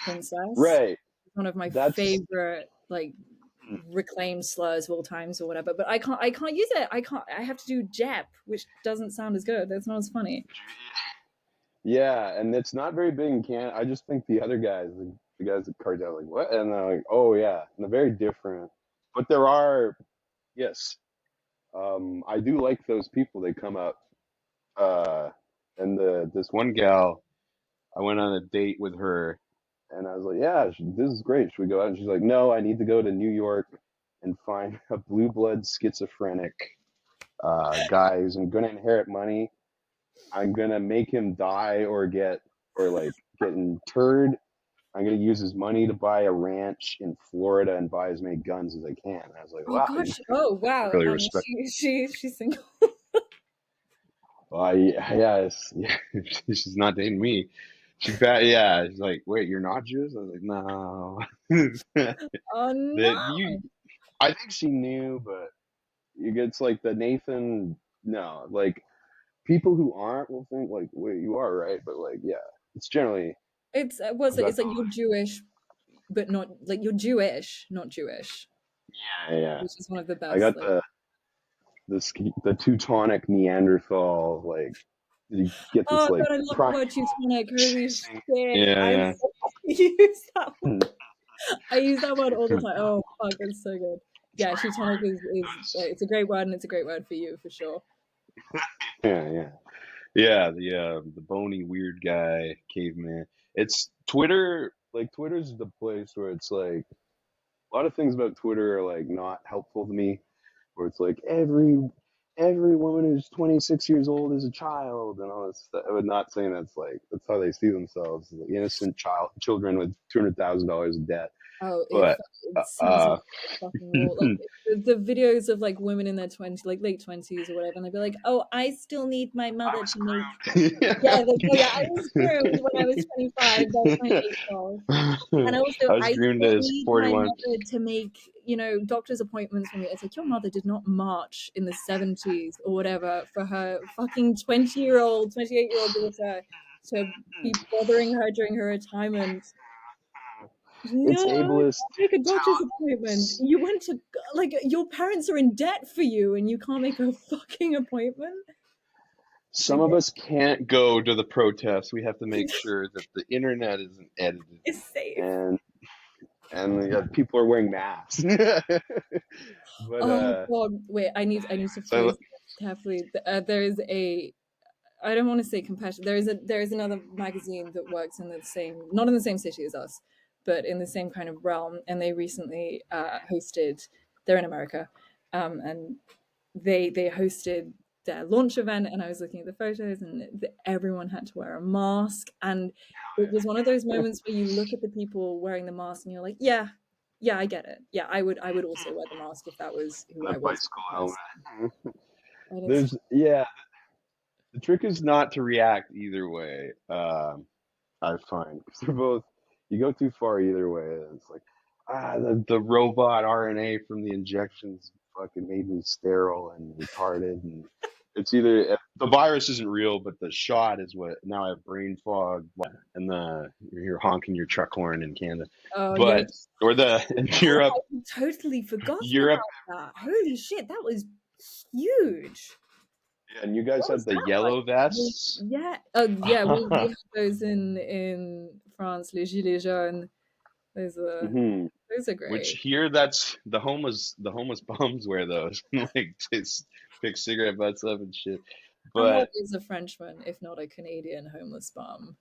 princess. right. It's one of my That's favorite like reclaimed slurs of all times or whatever. But I can't use it. I can't. I have to do Jap, which doesn't sound as good. That's not as funny. yeah, and it's not very big in Canada. I just think the other guys, the guys at Cardell, like what, and they're like, oh yeah, and they're very different. But there are, yes, I do like those people. They come up, uh, and this one gal. I went on a date with her, and I was like, "Yeah, this is great. Should we go out?" And she's like, "No, I need to go to New York and find a blue blood schizophrenic guy who's going to inherit money. I'm gonna make him die or like get interred. I'm gonna use his money to buy a ranch in Florida and buy as many guns as I can." And I was like, Oh "Wow, gosh. Oh wow. really And respect." she's single. Yeah, she's not dating me. Yeah. She's like, "Wait, you're not Jewish?" I was like, "No." Oh that no. you, I think she knew, but it's like the Nathan. No, like people who aren't will think like, "Wait, you are right," but like, yeah, it's generally It's what's it? It's that's like all. you're Jewish, but not like you're Jewish, not Jewish, Yeah. which is one of the I best. got Like, the Teutonic Neanderthal, like you get this oh like god, I love the primal word Teutonic. Holy chasing. shit, Yeah, I yeah. use that. Hmm. I use that word all the time. Oh fuck, it's so good. It's a Yeah, great Teutonic is word. it's a great word and it's a great word for you for sure. Yeah. The bony weird guy caveman. It's Twitter. Like Twitter's the place where it's like a lot of things about Twitter are like not helpful to me. Where it's like every woman who's 26 years old is a child and all this stuff. I'm not saying that's how they see themselves, like innocent children with $200,000 in debt. Oh, But it sees you fucking raw. Like the videos of like women in their 20s, like late 20s or whatever, and they'd be like, "Oh, I still need my I mother was to make." Yeah, screwed. like, oh yeah, I was groomed when I was 25. That's my age goal. And also, I was I groomed still as need my 41. mother to make, doctor's appointments for me. It's like, your mother did not march in the 70s or whatever for her fucking 20-year-old, 28-year-old daughter to be bothering her during her retirement. It's No, ableist. can't make a doctor's appointment. You went to, like, your parents are in debt for you and you can't make a fucking appointment? Some Like, of us can't go to the protests. We have to make sure that the internet isn't edited, it's safe. and people are wearing masks. But Oh God, wait, I need to so phrase this carefully. There is a, I don't want to say compassion. There is another magazine that works in the same, not in the same city as us, but in the same kind of realm. And they recently hosted. They're in America, and they hosted their launch event. And I was looking at the photos, and everyone had to wear a mask. And it was one of those moments where you look at the people wearing the mask, and you're like, yeah, yeah, I get it. Yeah, I would also wear the mask if that was who the I was bicycle as a person. helmet. And it's There's yeah. The trick is not to react either way. I find 'cause they're both. You go too far either way, and it's like the robot RNA from the injections fucking made me sterile and retarded, and it's either the virus isn't real, but the shot is what. Now I have brain fog, and you're honking your truck horn in Canada, oh yeah. but or the in Oh, Europe, I totally forgot Europe, about that. Holy shit, that was huge. yeah, and you guys What had was the that like? yellow vests. Yeah. Oh yeah, we had those in France, les gilets jaunes. Those are Hmm. those are Which great. here, that's the homeless bums wear those, like just pick cigarette butts up and shit. And what But is a Frenchman if not a Canadian homeless bum?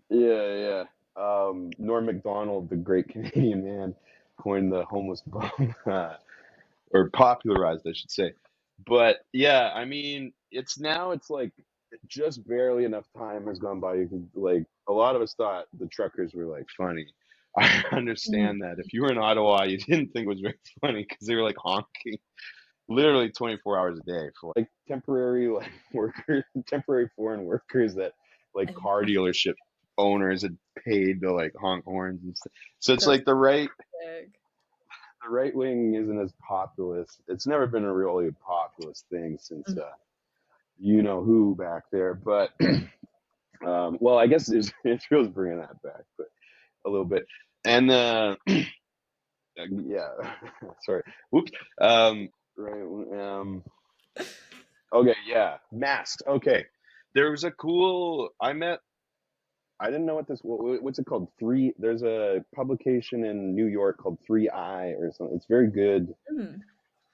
yeah. Norm Macdonald, the great Canadian man, coined the homeless bum, or popularized, I should say. But yeah, I mean, it's like just barely enough time has gone by. You could like a lot of us thought the truckers were like funny. I Mm. understand that if you were in Ottawa, you didn't think it was very funny because they were like honking literally 24 hours a day for like temporary like workers, temporary foreign workers that like And car dealership owners had paid to like honk horns and stuff. So it's that's like the big. right wing isn't as populist. It's never been a really populist thing since Mm. you know who back there. But well, I guess Israel's bringing that back, but a little bit. And yeah, sorry. Whoops. Right. Okay, yeah, masked. Okay, there was a cool. I didn't know what's it called. There's a publication in New York called 3i or something. It's very good Mm.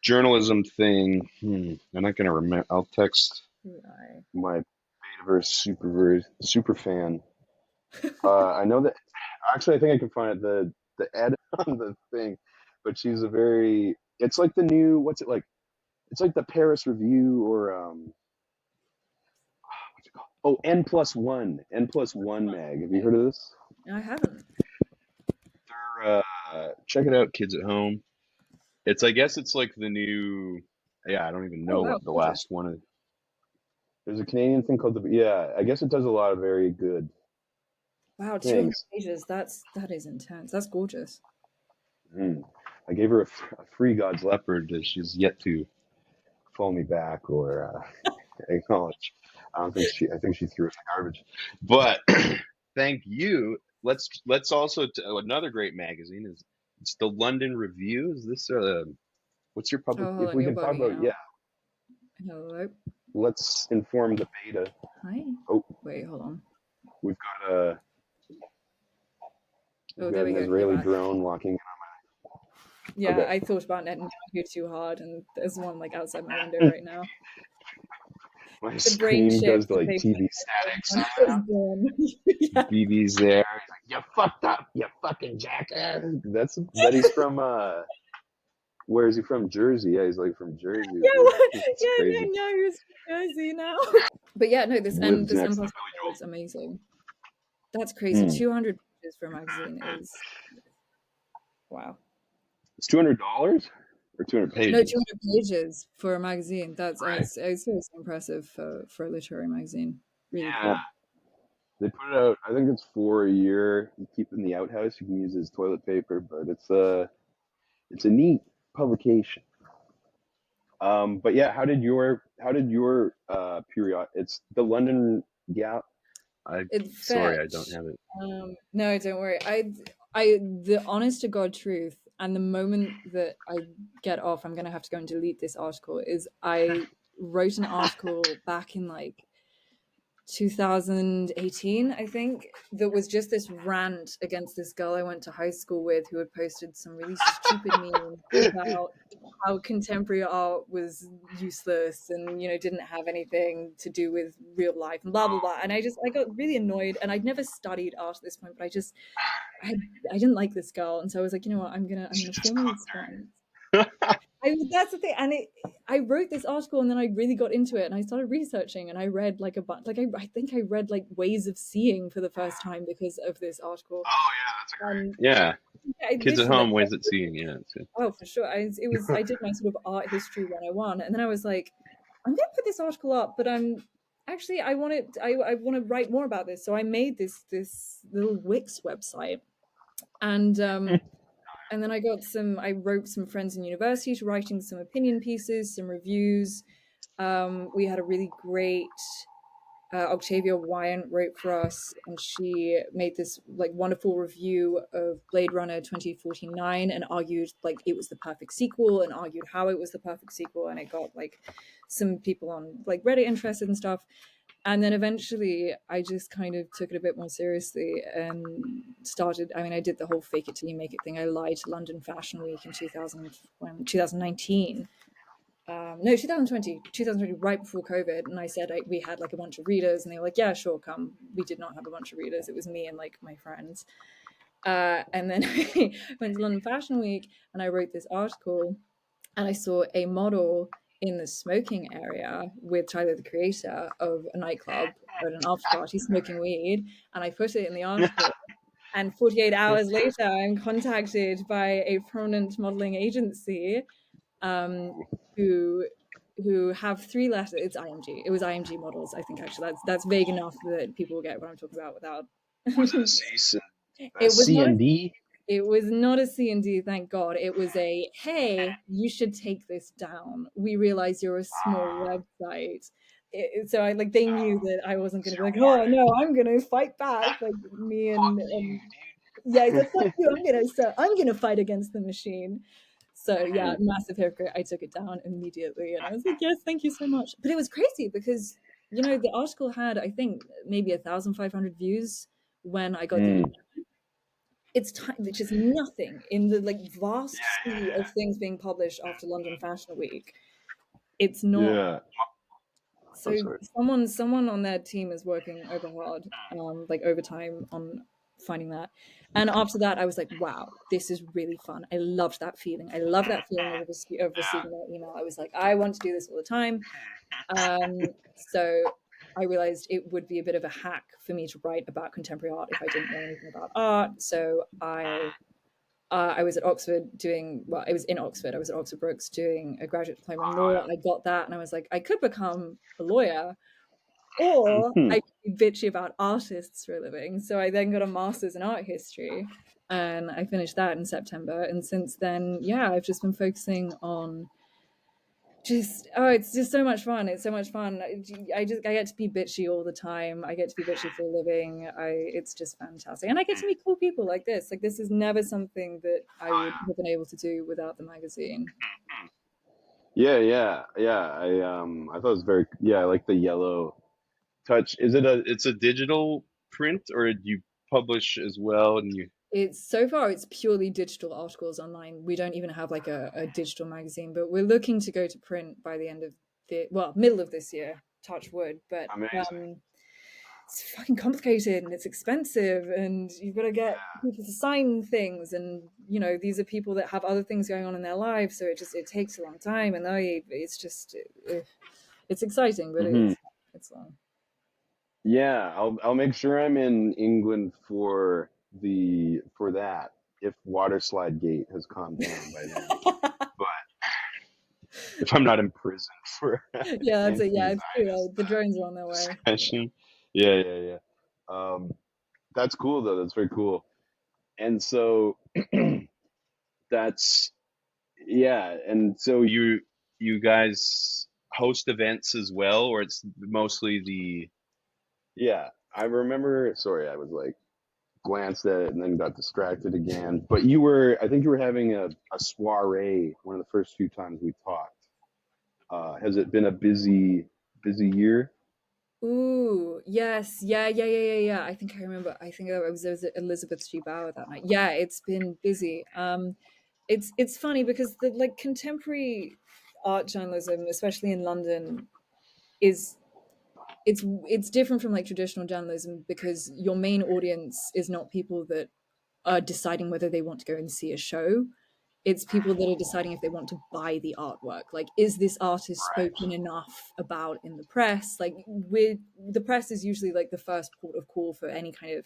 journalism thing. I'm not gonna remember. I'll text I my betaverse super fan. I know that actually I think I can find it the edit on the thing, but she's a very it's like the new what's it like? It's like the Paris Review or what's it called? Oh, N+1 mag. Have you Okay. heard of this? I haven't. Check it out, kids at home. It's I guess it's like the new. Yeah, I don't even Oh know wow, what the gorgeous. last one is. There's a Canadian thing called the yeah. I guess it does a lot of very good Wow, 200 things. pages. That is intense. That's gorgeous. Mm. I gave her a free God's leopard. She's yet to phone me back or acknowledge. I don't think she. I think she threw it in the garbage. But thank you. Let's also another great magazine is it's the London Review. Is this what's your public? Oh, hold If on, we you're can talk bugging about yeah, out. Hello. let's inform the beta. Hi. Oh, Wait, hold on. we've got a we've Oh, got there we an go. You're Israeli back. drone walking. Yeah, Okay, I thought about netting you too hard, and there's one like outside my window right now. my The brain screen goes shift to that like they put TV in static when I was somehow. born. Yeah. BB's there. He's like, you fucked up, you fucking jackass. That he's from where is he from? Jersey. Yeah, he's like from Jersey. Yeah, That's yeah, crazy. yeah, no, who's from Jersey now. But yeah, no, Lives this next M to plus Billy is amazing. That's crazy. Joel. 200 pages for a magazine is wow. It's $200 or 200 No, pages. 200 pages for a magazine. That's Right. it's impressive for a literary magazine. Really Yeah. cool. They put it out. I think it's for a year. You keep it in the outhouse. You can use it as toilet paper, but it's a neat publication. But yeah, how did your period? It's the London Gap. I It sorry, I don't fetch. have it. No, don't worry. The honest to God truth, and the moment that I get off, I'm gonna have to go and delete this article. Is I wrote an article back in like 2018, I think, that was just this rant against this girl I went to high school with who had posted some really stupid meme about how contemporary art was useless and didn't have anything to do with real life and blah blah blah. And I got really annoyed, and I'd never studied art at this point, but I didn't like this girl, and so I was like, you know what, I'm gonna Just formally respond. That's the thing, and I wrote this article, and then I really got into it, and I started researching, and I read like a bunch. Like I think I read like Ways of Seeing for the first time because of this article, oh yeah, that's a and great yeah. I Kids at literally home, ways at seeing. Yeah, that's good. oh for sure, I did my sort of art history 101, and then I was like, I'm gonna put this article up, but I'm actually I want to write more about this, so I made this little Wix website, and and then I wrote some friends in university to writing some opinion pieces, some reviews. We had a really great Octavia Wyant wrote for us, and she made this like wonderful review of Blade Runner 2049 and argued like it was the perfect sequel and argued how it was the perfect sequel, and it got like some people on like Reddit interested and stuff. And then eventually I just kind of took it a bit more seriously and started. I mean, I did the whole fake it till you make it thing. I lied to London Fashion Week in 2019. No, 2020, right before COVID. And I said we had like a bunch of readers, and they were like, yeah, sure, come. We did not have a bunch of readers. It was me and like my friends. And then I went to London Fashion Week, and I wrote this article, and I saw a model in the smoking area with Tyler, the creator of a nightclub at an after party, smoking weed, and I put it in the article. And 48 hours later, I'm contacted by a prominent modeling agency, um, who have three letters. It's IMG. It was IMG Models, I think. Actually, that's vague enough that people will get what I'm talking about without. Was it a C a It was C not and a D? it was not a C&D, thank God. It was a, hey, you should take this down. We realize you're a small website. So I like they knew that I wasn't It's going to be your like, oh warning. no, I'm going to fight back. Like me Fuck and you, yeah, I said, fuck you. I'm gonna fight against the machine. So yeah, dude. massive hypocrite. I took it down immediately, and I was like, yes, thank you so much. But it was crazy because the article had, I think, maybe 1,500 views when I got the Mm. it's time, which is nothing in the like Yeah, vast sea of things being published after London Fashion Week. It's yeah, not. yeah. So someone on their team is working over hard, like overtime on finding that. And after that, I was like, wow, this is really fun. I loved that feeling. I love that feeling of receiving that email. I was like, I want to do this all the time. So I realized it would be a bit of a hack for me to write about contemporary art if I didn't know anything about art. So I was at Oxford I was in Oxford. I was at Oxford Brookes doing a graduate diploma in law. I got that and I was like, I could become a lawyer or I could be bitchy about artists for a living. So I then got a master's in art history and I finished that in September. And since then, yeah, I've just been focusing on it's just so much fun. It's so much fun. I get to be bitchy all the time. I get to be bitchy for a living. It's just fantastic, and I get to meet cool people like this. Like this is never something that I would have been able to do without the magazine. Yeah. I thought it was I like the yellow touch. It's a digital print, or do you publish as well? And you It's purely digital articles online. We don't even have like a digital magazine, but we're looking to go to print by the end of middle of this year. Touch wood, but amazing. it's fucking complicated and it's expensive, and you've got to get people to sign things, and these are people that have other things going on in their lives, so it takes a long time, and it's just it's exciting, but it's long. Yeah, I'll make sure I'm in England for that if Waterslide Gate has calmed down by then. But if I'm not in prison for Yeah, that's it. Yeah, it's true. anti-Zionist The drones are on their way. discussion. Yeah. That's cool though. That's very cool. And so that's and so you guys host events as well, or it's mostly the I remember. Sorry, I was like glanced at it and then got distracted again. But I think you were having a soiree one of the first few times we talked. Has it been a busy year? Ooh, yes. Yeah. I think I remember. I think I was at Elizabeth G. Bauer that night. Yeah, it's been busy. It's funny because the like contemporary art journalism, especially in London, is it's different from like traditional journalism because your main audience is not people that are deciding whether they want to go and see a show. It's people that are deciding if they want to buy the artwork. Like, is this artist spoken enough about in the press? Like, with the press is usually like the first port of call for any kind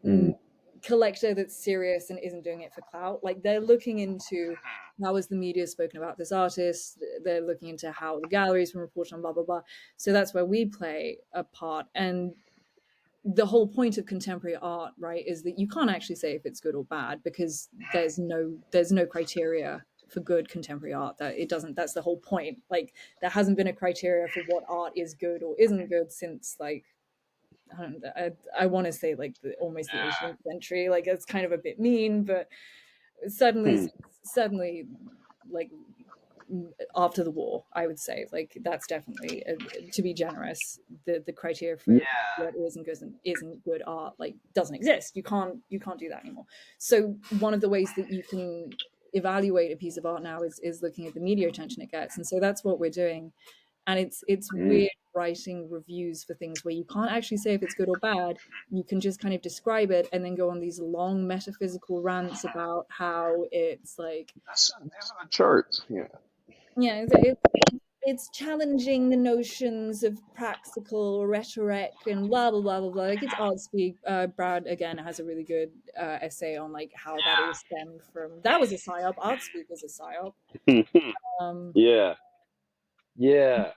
of collector that's serious and isn't doing it for clout. Like, they're looking into how has the media spoken about this artist. They're looking into how the galleries been reported on, blah blah blah. So that's where we play a part. And the whole point of contemporary art, right, is that you can't actually say if it's good or bad because there's no criteria for good contemporary art. That it doesn't. That's the whole point. Like, there hasn't been a criteria for what art is good or isn't good since like I don't know, I want to say like almost the 18th century. Like, it's kind of a bit mean, but suddenly like after the war, I would say like that's definitely to be generous. The criteria for what isn't good art like doesn't exist. You can't do that anymore. So one of the ways that you can evaluate a piece of art now is looking at the media attention it gets, and so that's what we're doing. And it's weird writing reviews for things where you can't actually say if it's good or bad. You can just kind of describe it and then go on these long metaphysical rants about how it's like These are the charts. it's challenging the notions of practical rhetoric and blah blah blah blah blah. Like, it's art speak. Brad again has a really good essay on like how that all stemmed from. That was a psyop. Art speak was a psyop. Um, Yeah.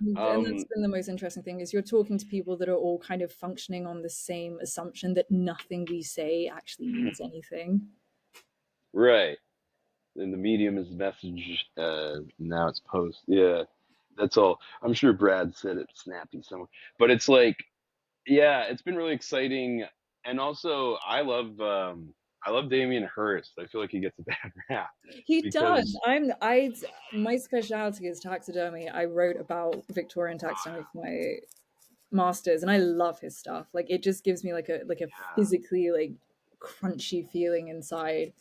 and that's been the most interesting thing is you're talking to people that are all kind of functioning on the same assumption that nothing we say actually means anything. Right. And the medium is message. Now it's post. Yeah. That's all. I'm sure Brad said it snappy somewhere, but it's like, it's been really exciting. And also, I love Damien Hirst. I feel like he gets a bad rap He does. because My specialty is taxidermy. I wrote about Victorian taxidermy for my masters, and I love his stuff. Like, it just gives me like a physically like crunchy feeling inside.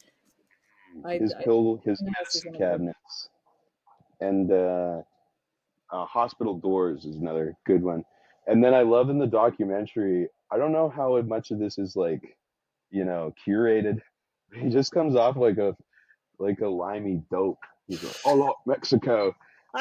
his I pill, his House is desk one of those. cabinets, and Hospital Doors is another good one. And then I love in the documentary, I don't know how much of this is like, curated. He just comes off like a limey dope. He's like, oh look, Mexico.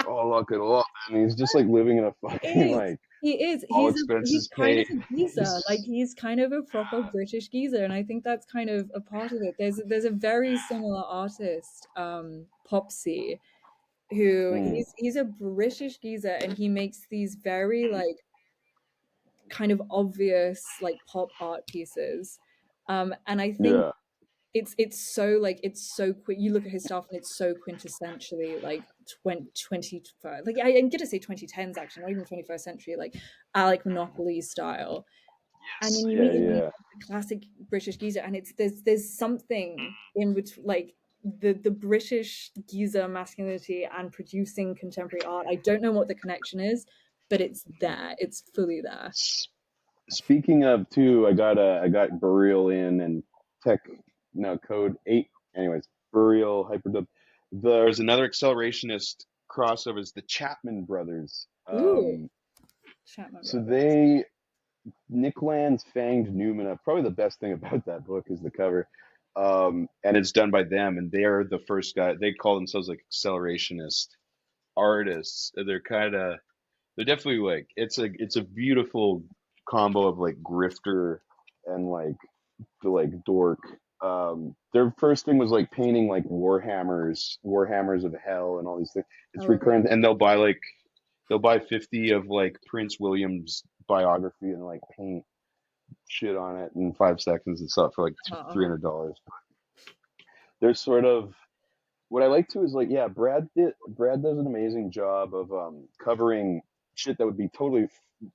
Oh look at lot. And he's just like living in a fucking Is. like He is. all He's expenses kind of paid. a geezer. Like Just, he's kind of a proper British geezer, and I think that's kind of a part of it. There's a very similar artist, Popsy, who mm, he's a British geezer, and he makes these very like kind of obvious like pop art pieces. And I think yeah. it's so like it's so quick. You look at his stuff and it's so quintessentially like 20, like I'm gonna say 2010s actually, not even 21st century, like Alec Monopoly style. And Yes. then you Yeah, meet him and he's yeah. like a classic British geezer, and it's there's something in between like the British geezer masculinity and producing contemporary art. I don't know what the connection is, but it's there. It's fully there. Speaking of too, I got Burial in and Tech no Code 8. Anyways, Burial Hyperdub. There's another accelerationist crossover. It's the Chapman brothers. Ooh, Chapman So Brothers. they Nick Land's Fanged Numina. Probably the best thing about that book is the cover. And it's done by them, and they're the first guy. They call themselves like accelerationist artists. They're definitely like it's a beautiful combo of like grifter and like the like dork. Their first thing was like painting like Warhammers of Hell, and all these things. I It's love it. recurrent, and they'll buy 50 of like Prince William's biography and like paint shit on it in 5 seconds and stuff for like Oh, $300. There's sort of what I like to is like, yeah, Brad does an amazing job of covering shit that would be totally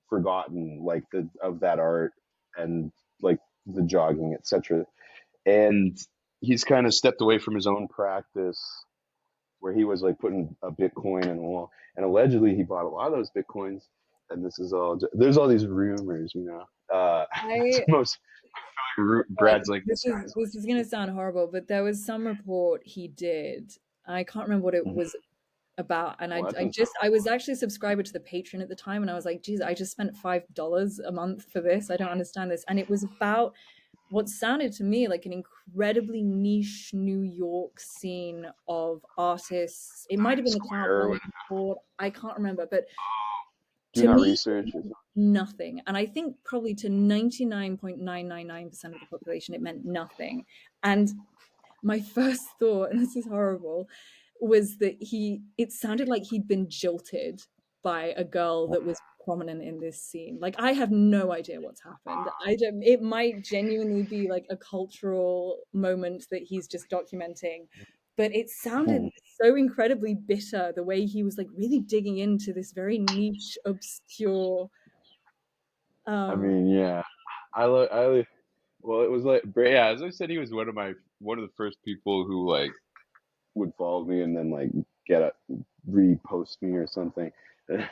forgotten, like the of that art and like the jogging, etc. And he's kind of stepped away from his own practice where he was like putting a Bitcoin in the wall, and allegedly he bought a lot of those Bitcoins. And this is all there's all these rumors, it's I most like Brad's like this this is guy's this is gonna sound horrible, but there was some report he did. I can't remember what it like, was about, and well, that I doesn't just I was actually a subscriber to the Patreon at the time, and I was like, geez, I just spent $5 a month for this. I don't understand this. And it was about what sounded to me like an incredibly niche New York scene of artists. It might have been the Clout Square would Bulletin Board. I can't remember, but do to not me, research. nothing. And I think probably to 99.999% of the population, it meant nothing. And my first thought, and this is horrible, was that it sounded like he'd been jilted by a girl that was prominent in this scene. Like, I have no idea what's happened. It might genuinely be like a cultural moment that he's just documenting, but it sounded so incredibly bitter the way he was like really digging into this very niche, obscure. I um mean, yeah, well, it was like, yeah, as I said, he was one of the first people who like would follow me and then like get a repost me or something.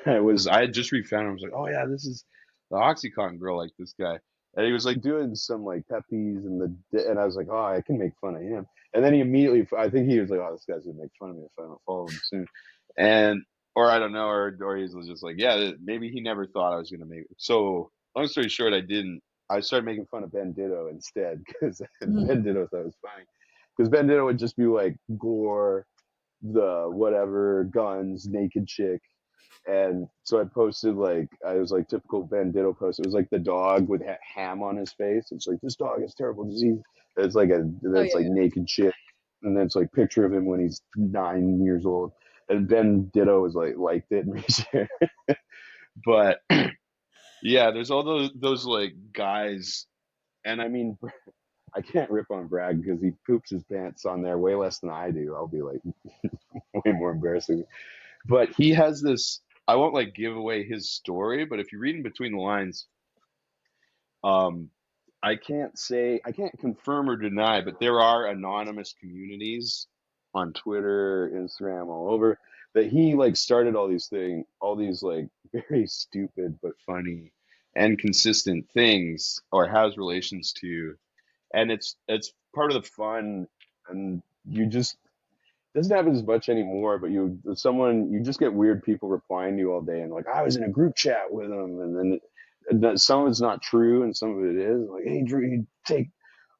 I had just refound him. I was like, oh yeah, this is the OxyContin girl, like this guy. And he was like doing some like peppies and I was like, oh, I can make fun of him. And then he immediately, I think he was like, oh, this guy's gonna make fun of me if I don't follow him soon. And or I don't know, or he was just like, yeah, maybe he never thought I was gonna make it. So long story short, I didn't. I started making fun of Ben Ditto instead because Ben Ditto thought it was funny. Because Ben Ditto would just be like gore, the whatever, guns, naked chick. And so I posted like I was like typical Ben Ditto post. It was like the dog with ham on his face. It's like this dog has terrible disease. It's like oh that's like yeah. naked chick, and then it's like picture of him when he's 9 years old. And Ben Ditto was like liked it and reshared. But yeah, there's all those like guys, and I mean I can't rip on Brad because he poops his pants on there way less than I do. I'll be like way more embarrassing. But he has this. I won't like give away his story, but if you read in between the lines, um, I can't confirm or deny, but there are anonymous communities on Twitter, Instagram, all over that he like started all these like very stupid but funny and consistent things, or has relations to, and it's part of the fun, and you just doesn't happen as much anymore, but you just get weird people replying to you all day and like, I was in a group chat with them, and then some of it's not true and some of it is like, hey Drew, you take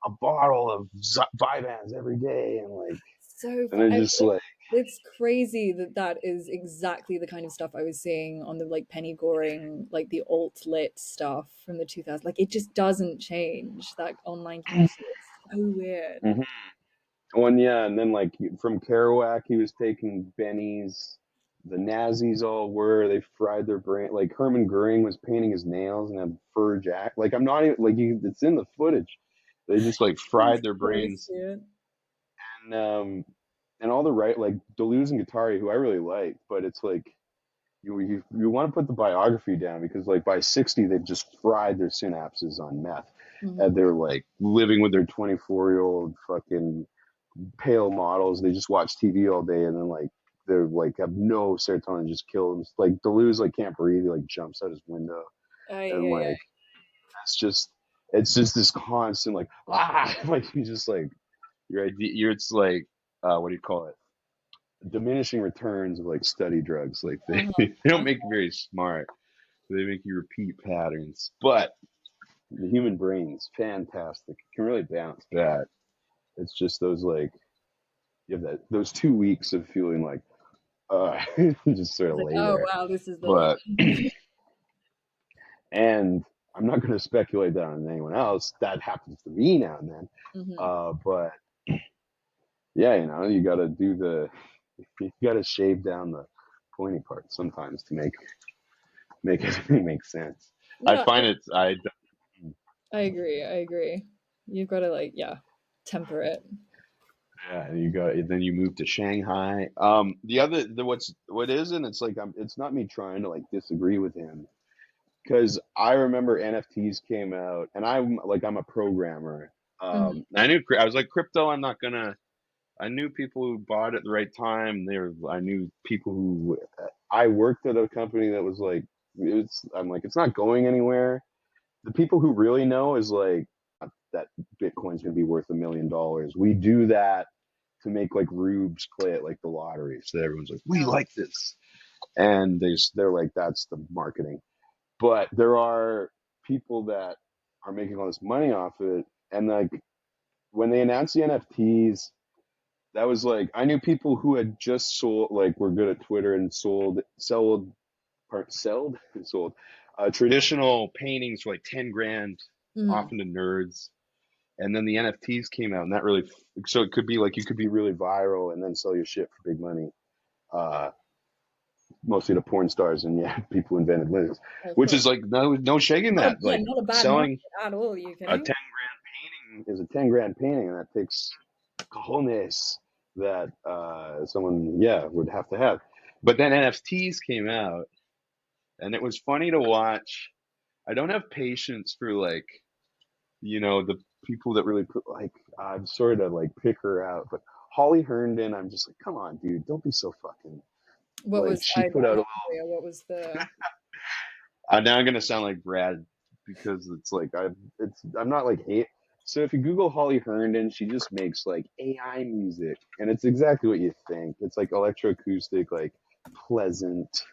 a bottle of Vyvanse every day, and like, So and they're just like, it's crazy that that is exactly the kind of stuff I was seeing on the like Penny Goring, like the alt lit stuff from the 2000s. Like it just doesn't change. That online community is so weird. mm-hmm. One, yeah, and then like from Kerouac, he was taking bennies. The Nazis all were. They fried their brain. Like Hermann Goering was painting his nails and had fur jack. Like I'm not even like you. It's in the footage. They just like fried their brains, and and all the right like Deleuze and Guattari, who I really liked, but it's like you want to put the biography down because like by 60 they've just fried their synapses on meth, and they're like living with their 24-year-old fucking pale models. They just watch TV all day, and then like they're like have no serotonin, just kills. Like Deleuze like can't breathe, he like jumps out his window, and like it's just this constant like like you just like it's like what do you call it? Diminishing returns of like study drugs. Like they don't make you very smart. They make you repeat patterns. But the human brain's fantastic. It can really bounce back. It's just those like you have those 2 weeks of feeling like just sort of Like, lay oh there. wow, this is the But life. and I'm not going to speculate that on anyone else. That happens to me now and then. But yeah, you got to you got to shave down the pointy parts sometimes to make everything make sense. I No, find I agree. I agree. You've got to like, yeah, temper it. yeah, then you move to Shanghai. What isn't, it's like it's not me trying to like disagree with him, because I remember NFTs came out, and I'm a programmer. I was like, crypto, I'm not gonna. I knew people who bought it at the right time. I knew people who. I worked at a company that was like, I'm like, it's not going anywhere. The people who really know is like that Bitcoin's gonna be worth $1 million. We do that to make like rubes play it like the lottery. So everyone's like, we like this, and they're like, that's the marketing. But there are people that are making all this money off it, and like when they announced the NFTs, that was like I knew people who had just sold, like were good at Twitter and sold traditional paintings for like 10 grand, often to nerds. And then the NFTs came out, and that really, so it could be like you could be really viral and then sell your shit for big money. Mostly to porn stars and yeah, people who invented Linux, which is like no shaking that. Like not a bad market selling at all. Are you a kidding? 10 grand painting is a 10 grand painting, and that takes cojones that someone would have to have. But then NFTs came out, and it was funny to watch. I don't have patience for like the people that really put like I'm sorry to like pick her out, but Holly Herndon, I'm just like, come on, dude, don't be so fucking What like was she put out. what was the Now I'm gonna sound like Brad because it's like I'm not like hate. So if you Google Holly Herndon, she just makes like AI music, and it's exactly what you think. It's like electroacoustic, like pleasant,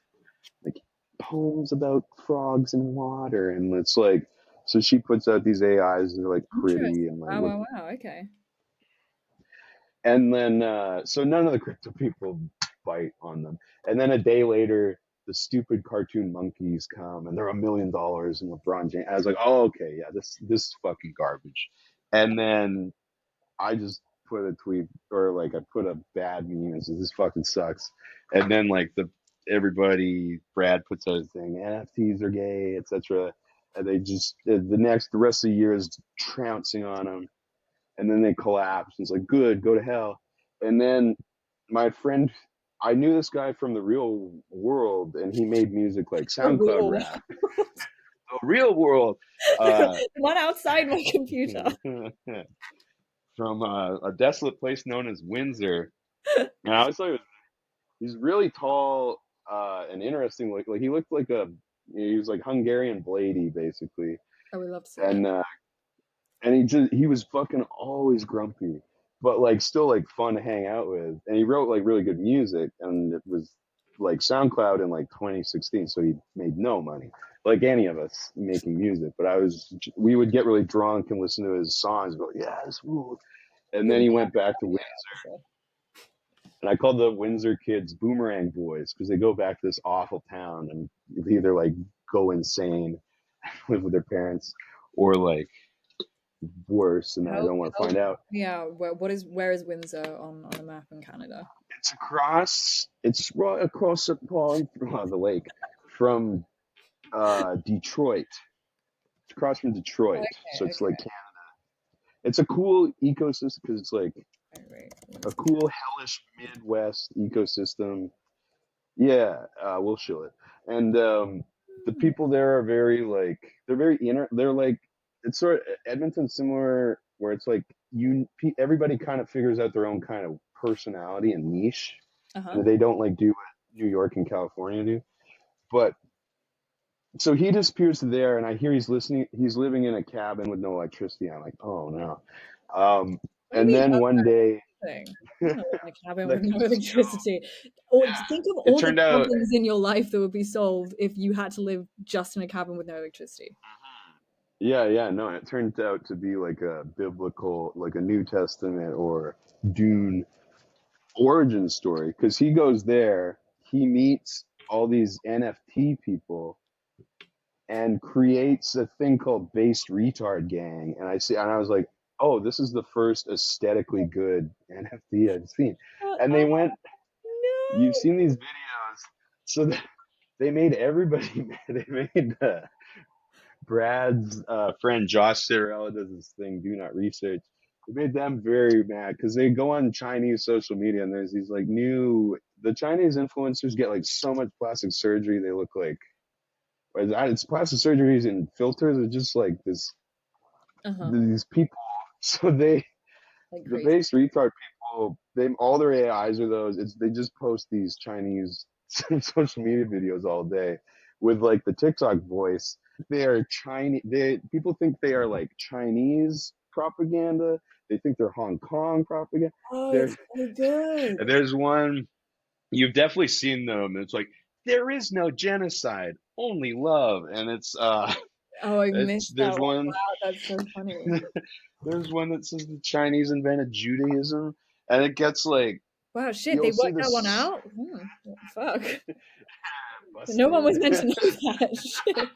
like poems about frogs and water, and it's like so she puts out these AIs that are like pretty interesting? and like look. Wow. Okay. And then so none of the crypto people bite on them. And then a day later, the stupid cartoon monkeys come, and they're $1 million, and LeBron James. I was like, oh okay, yeah, this is fucking garbage. And then I just put a tweet, or like I put a bad meme and says this fucking sucks. And then like everybody, Brad puts out a thing, NFTs are gay, etc. And they just the rest of the year is trouncing on them, and then they collapse. And it's like, good, go to hell. And then my friend, I knew this guy from the real world, and he made music like The SoundCloud real world. rap. The real world. The one outside my computer. From a desolate place known as Windsor. And I was like, he's really tall and interesting. Like he looked like he was like Hungarian Blady, basically. Oh, we love to see it. And he was fucking always grumpy. but like still like fun to hang out with. And he wrote like really good music, and it was like SoundCloud in like 2016, so he made no money like any of us making music. But we would get really drunk and listen to his songs, go, yes, woo. And then he went back to Yeah, for sure. and I called the Windsor kids Boomerang Boys because they go back to this awful town and they either like go insane, live with their parents, or like worse, and I don't want to find out. Yeah, where is Windsor on a map in Canada? It's right across the pond, the lake, from Detroit. It's across from Detroit, so it's like it's a cool ecosystem because it's like a cool hellish Midwest ecosystem. Yeah, we'll show it. And the people there are very like they're very inner. They're like it's sort of Edmonton's similar where it's like everybody kind of figures out their own kind of personality and niche, and they don't like do what New York and California do. But so he disappears to there, and I hear he's living in a cabin with no electricity. I'm like, oh no. And then one day, in a cabin with no electricity. Or think of all the problems in your life that would be solved if you had to live just in a cabin with no electricity. Yeah, no, it turned out to be like a biblical, like a New Testament or Dune origin story. Because he goes there, he meets all these NFT people, and creates a thing called Based Retard Gang. And I was like, oh, this is the first aesthetically good NFT I've seen. And they went, you've seen these videos, so they made everybody. They made Brad's friend Josh Ciarella does this thing, Do Not Research. It made them very mad because they go on Chinese social media and there's these like the Chinese influencers get like so much plastic surgery. They look like, it's plastic surgeries and filters are just like these people. So the Based Retard people, all their AIs are those. They just post these Chinese social media videos all day with like the TikTok voice. They are Chinese. People think they are like Chinese propaganda. They think they're Hong Kong propaganda. Oh, it's so good. There's one you've definitely seen them. It's like there is no genocide, only love, and it's oh, I missed that one. Wow, that's so funny. There's one that says the Chinese invented Judaism, and it gets like, wow, shit, they worked that one out. Fuck. No one was meant to know that. Shit.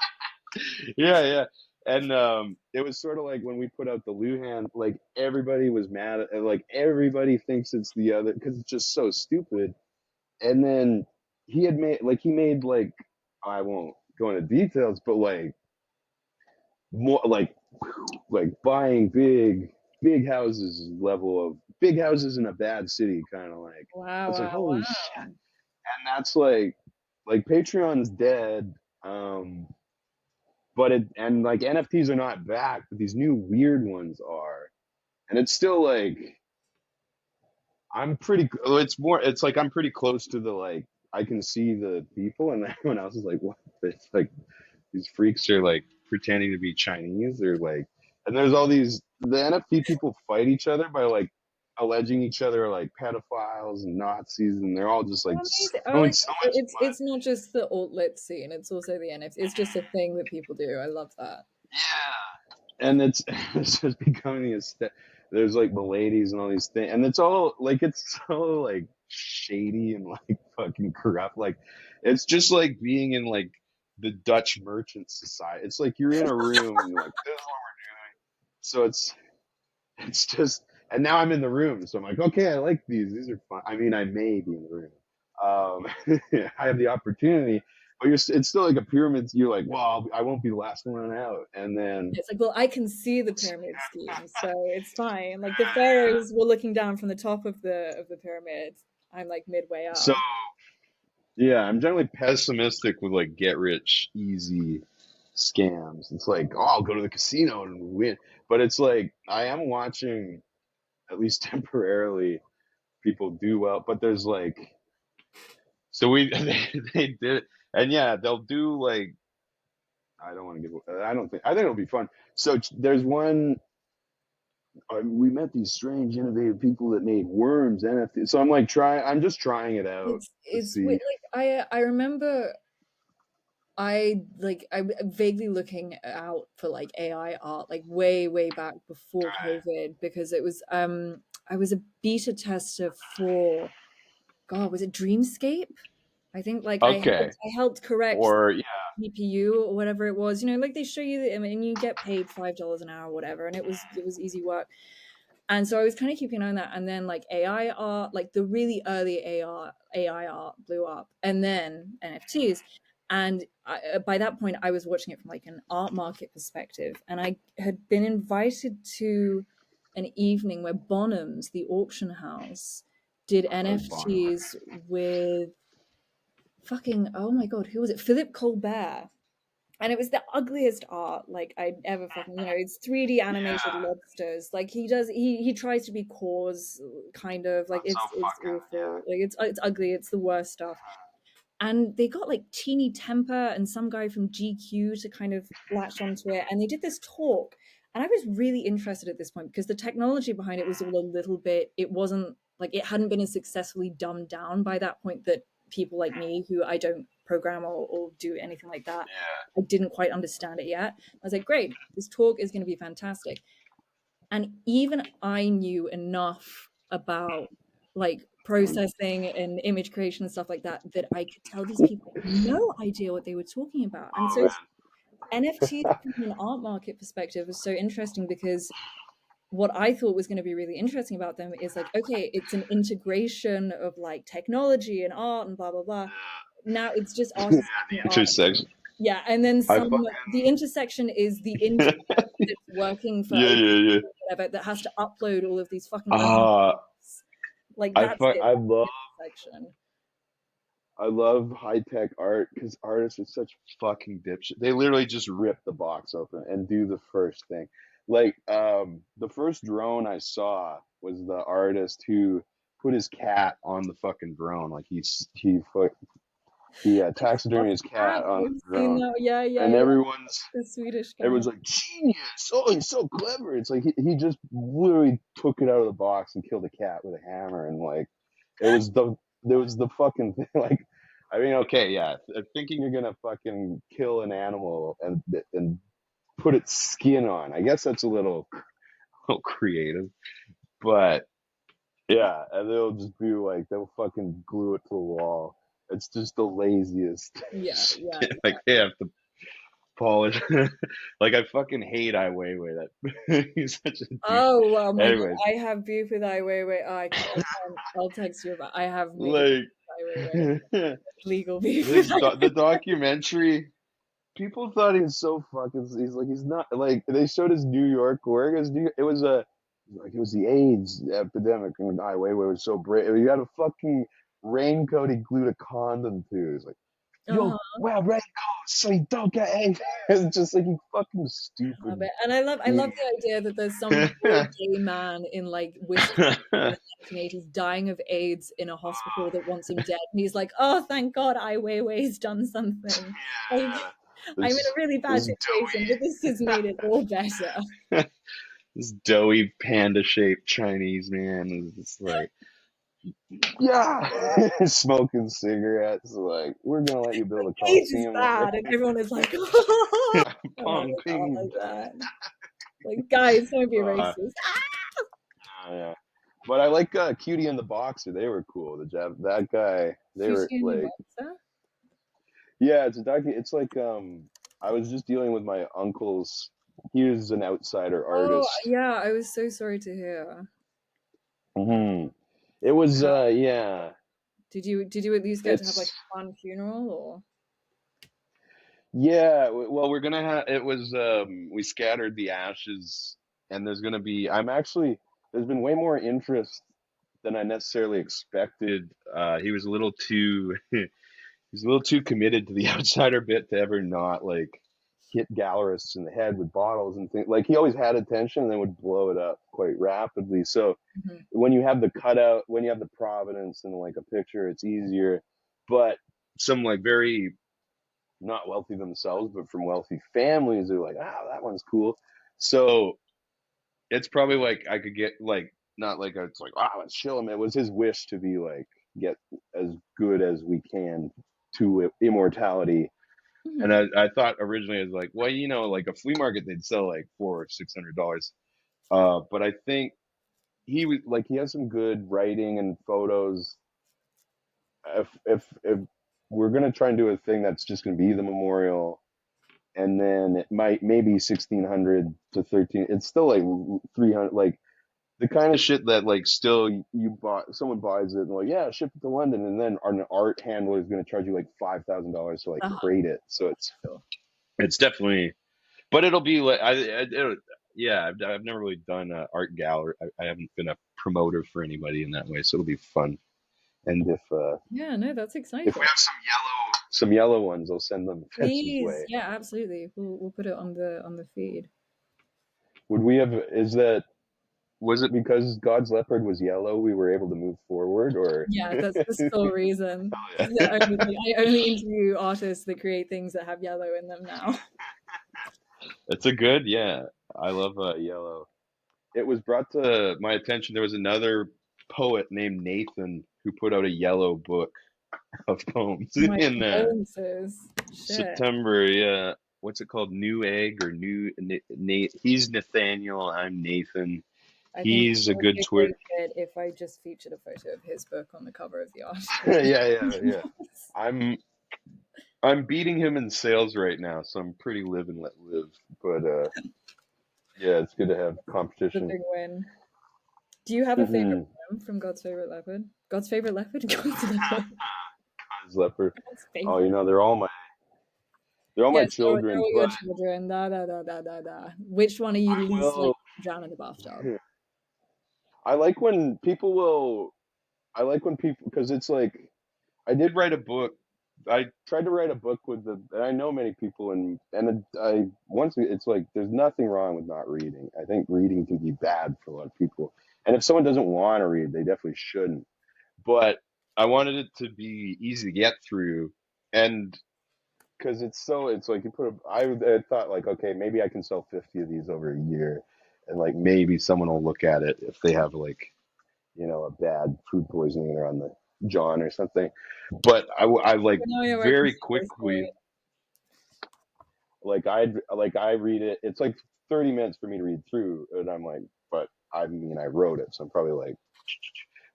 Yeah. And it was sort of like when we put out the Luhan, like everybody was mad at, like everybody thinks it's the other because it's just so stupid. And then he made like, I won't go into details, but like more like buying big houses level of big houses in a bad city, kind of like, wow, it's like holy shit. And that's like Patreon's dead. But like NFTs are not back, but these new weird ones are, and it's still like it's like I'm pretty close to the like I can see the people, and everyone else is like, what? It's like these freaks are like pretending to be Chinese or like, and there's all the NFT people fight each other by like alleging each other like pedophiles and Nazis, and they're all just like throwing so much it's not just the alt-lit scene, it's also the NFT. It's just a thing that people do. I love that. Yeah, and it's just becoming there's like miladies and all these things, and it's all like it's so like shady and like fucking corrupt. Like it's just like being in like the Dutch Merchant Society. It's like you're in a room and you're like, this is what we're doing. So it's just, and now I'm in the room, so I'm like, okay, I like these. These are fun. I mean, I may be in the room. I have the opportunity, but it's still like a pyramid. You're like, well, I won't be the last one out. And then it's like, well, I can see the pyramid scheme, so it's fine. Like the pharaohs were looking down from the top of the pyramid. I'm like midway up. So yeah, I'm generally pessimistic with like get rich easy scams. It's like, oh, I'll go to the casino and win. But it's like I am watching, at least temporarily, people do well. But there's like, so they did it, and yeah, they'll do like, I don't want to give. I think it'll be fun. So there's one we met these strange, innovative people that made worms NFT. So I'm like I'm just trying it out to It's see. weird. Like I remember I vaguely looking out for like AI art like way back before COVID because it was I was a beta tester for God, was it Dreamscape? I think like Okay. I helped correct Or yeah, GPU or whatever it was. You know, like they show you the, I mean, you get paid $5 an hour or whatever, and it was easy work. And so I was kind of keeping an eye on that. And then like AI art, like the really early AI art blew up, and then NFTs. And by that point, I was watching it from like an art market perspective, and I had been invited to an evening where Bonhams, the auction house, did I like Bonham. NFTs with fucking oh my god, who was it? Philip Colbert. And it was the ugliest art like I'd ever fucking, you know, it's 3D animated Yeah, lobsters. Like he tries to be cause kind of like that's so it's fucking awful. Like it's ugly, it's the worst stuff. And they got like Teeny Temper and some guy from GQ to kind of latch onto it. And they did this talk. And I was really interested at this point because the technology behind it was all a little bit, it wasn't like it hadn't been as successfully dumbed down by that point that people like me, who I don't program or do anything like that, yeah. I didn't quite understand it yet. I was like, great, this talk is going to be fantastic. And even I knew enough about like processing and image creation and stuff like that that I could tell these people had no idea what they were talking about. And Oh so man. NFTs from an art market perspective is so interesting because what I thought was going to be really interesting about them is like, okay, it's an integration of like technology and art and blah blah blah. Now it's just Yeah, artists making the art. intersection. Yeah, and then I some, the fucking intersection is the internet that's working for yeah, yeah, yeah. whatever that has to upload all of these fucking ugly Uh things. Like that's it. I That's love the intersection. high tech art because artists are such fucking dipshit. They literally just rip the box open and do the first thing. Like the first drone I saw was the artist who put his cat on the fucking drone. Like he taxidermied his cat on I've the seen drone, that. Yeah, yeah, and yeah. The Swedish guy. everyone's like genius. Oh, he's so clever. It's like he just literally took it out of the box and killed a cat with a hammer, and like it was the there was the fucking thing. Like, I mean, okay, yeah, thinking you're gonna fucking kill an animal and put its skin on. I guess that's little creative, but yeah, and they'll just be like they'll fucking glue it to the wall. It's just the laziest Yeah, yeah, shit. Like yeah. they have to polish. Like I fucking hate Ai Weiwei. That he's such a douche. Oh well, my God, Anyways, I have beef with Ai Weiwei. Oh, I can't. I'll text you about. I have major beef like with Ai Weiwei. Legal beef with his Ai the Weiwei. documentary, people thought he was so fucking. He's not like they showed his New York work. It was a like it was the AIDS epidemic when Ai Weiwei was so brave. He had a fucking raincoat he glued a condom to. He's like, yo, Uh-huh. wear raincoats so you don't get AIDS. It's just like you fucking Love stupid. it. And I love the idea that there's some poor gay man in like Wisconsin in the 1980s dying of AIDS in a hospital that wants him dead. And he's like, oh, thank God Ai Weiwei's done something. Like, Yeah, I'm in a really bad this situation, but this has made it all better. this doughy panda shaped Chinese man is just like, yeah, smoking cigarettes. Like, we're gonna let you build a AIDS is coliseum over bad. And everyone is like, oh, Pong not Ping. like that. Like, guys, don't be Uh, racist. yeah. But I like Cutie and the Boxer. They were cool. That guy. They were Cutie and the like, Boxer? yeah. It's like I was just dealing with my uncle's. He was an outsider Oh, artist. yeah, I was so sorry to hear. Hmm. It was How, yeah. did you at least get to have like It's a fun funeral or? yeah. Well, we're gonna have. It was we scattered the ashes, and there's gonna be. I'm actually. There's been way more interest than I necessarily expected. He was a little too. He's a little too committed to the outsider bit to ever not like hit gallerists in the head with bottles and things. Like he always had attention and then would blow it up quite rapidly. So Mhm. when you have the cutout, when you have the provenance and like a picture, it's easier. But some like very not wealthy themselves, but from wealthy families, they're like, ah, that one's cool. So it's probably like I could get like not like it's like let's chill him. It was his wish to be like get as good as we can to immortality. And Mhm. I thought originally I was like, well, like a flea market they'd sell like $400 or $600. But I think he has some good writing and photos. If we're gonna try and do a thing that's just gonna be the memorial, and then it might maybe 1600 to 13. It's still like 300, like the kind of shit that like still you bought someone buys it and like yeah ship it to London, and then an art handler is going to charge you like $5,000 to like Uh-huh. crate it. So Sure. it's definitely, but it'll be like yeah, I've never really done an art gallery. I haven't been a promoter for anybody in that way, so it'll be fun. And Yeah, no, that's if we exciting. have some yellow ones, I'll send them Fence's Please, way. yeah, absolutely. We'll put it on the feed. Would we have? Is that Was it because God's leopard was yellow we were able to move forward, or? Yeah, that's the sole reason. Yeah. I only interview artists that create things that have yellow in them now. It's a good, yeah. I love yellow. It was brought to my attention. There was another poet named Nathan who put out a yellow book of poems My in condolences. Shit. September. Yeah, what's it called? New Egg or New Nate? He's Nathaniel. I'm Nathan. I think He's it a would good be a twit. great fit if I just featured a photo of his book on the cover of the article. Yeah. I'm I'm beating him in sales right now, so I'm pretty live and let live. But yeah, it's good to have The competition. big win. Do you have a favorite Mm-hmm. poem from God's Favorite Leopard? God's Favorite Leopard? God's Leopard. Leopard. God's Oh, favorite. they're all my Yes, they're children, all your but children. Da da da da da da. Which one are you I least likely will. to drown in the bathtub? I like when people will. I like when people because it's like I did write a book. I tried to write a book and I know many people, and I once it's like there's nothing wrong with not reading. I think reading can be bad for a lot of people, and if someone doesn't want to read, they definitely shouldn't. But I wanted it to be easy to get through, and because it's like I thought like okay maybe I can sell 50 of these over a year, and like maybe someone will look at it if they have like a bad food poisoning or on the John or something. But I like But now you're working very for this quickly point. I read it. It's like 30 minutes for me to read through, and I'm like, but I mean I wrote it, so I'm probably like.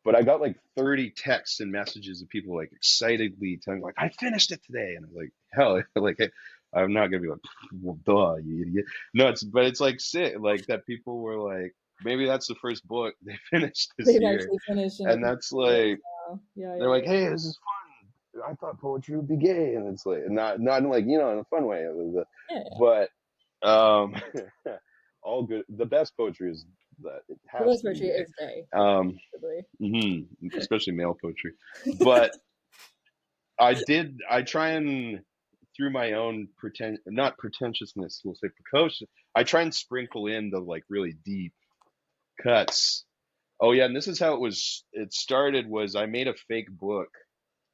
But I got like 30 texts and messages of people like excitedly telling me like I finished it today, and I'm like hell, like I'm not gonna be like well, duh, you idiot. No, it's like sick, like that people were like maybe that's the first book they finished this They've year, actually finished and and it that's works like now. Yeah, they're yeah, like yeah. hey this is fun. I thought poetry would be gay, and it's like not in like in a fun way. It was Yeah, yeah. but all good. The best poetry is that it The has West to be Virtue gay. is gay, Um, probably. especially male poetry. But I try and through my own not pretentiousness, we'll say precocious. I try and sprinkle in the like really deep cuts. Oh yeah, and this is how it started was I made a fake book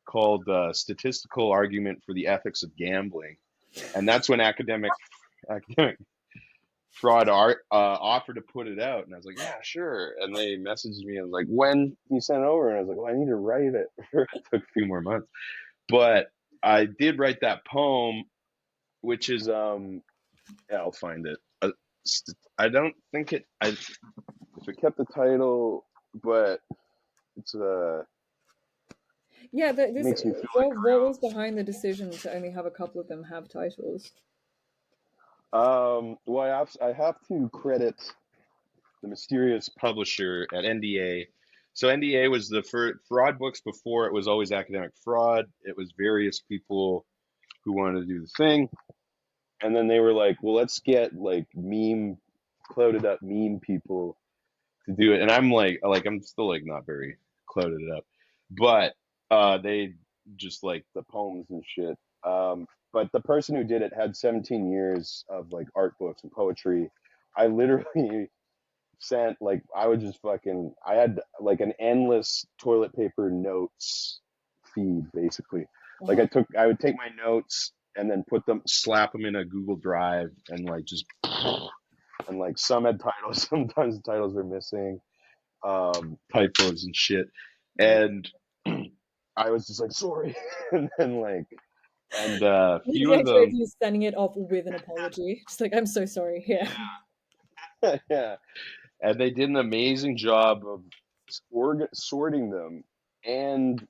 called Statistical Argument for the Ethics of Gambling. And that's when academic fraud art offered to put it out, and I was like, yeah, sure. And they messaged me and like, when you sent it over, and I was like, well, I need to write it. It took a few more months, but I did write that poem, which is yeah, I'll find it. I don't think if it kept the title, but it's Yeah, it this. makes me feel What was behind the decision to only have a couple of them have titles? like well, I have to credit the mysterious publisher at NDA. So NDA was the first fraud books before it was always academic fraud. It was various people who wanted to do the thing. And then they were like, well, let's get like clouded up meme people to do it. And I'm still like not very clouded up, but they just like the poems and shit. But the person who did it had 17 years of like art books and poetry. I literally sent like I would just fucking I had like an endless toilet paper notes feed basically. Like Uh-huh. I would take my notes and then slap them in a Google Drive and like just and like some had titles. Sometimes the titles were missing, typos and shit. And I was just like, sorry, and then like, and a few The of idea of them, you sending it off with an apology, just like I'm so sorry. Yeah. yeah, and they did an amazing job of sorting them, and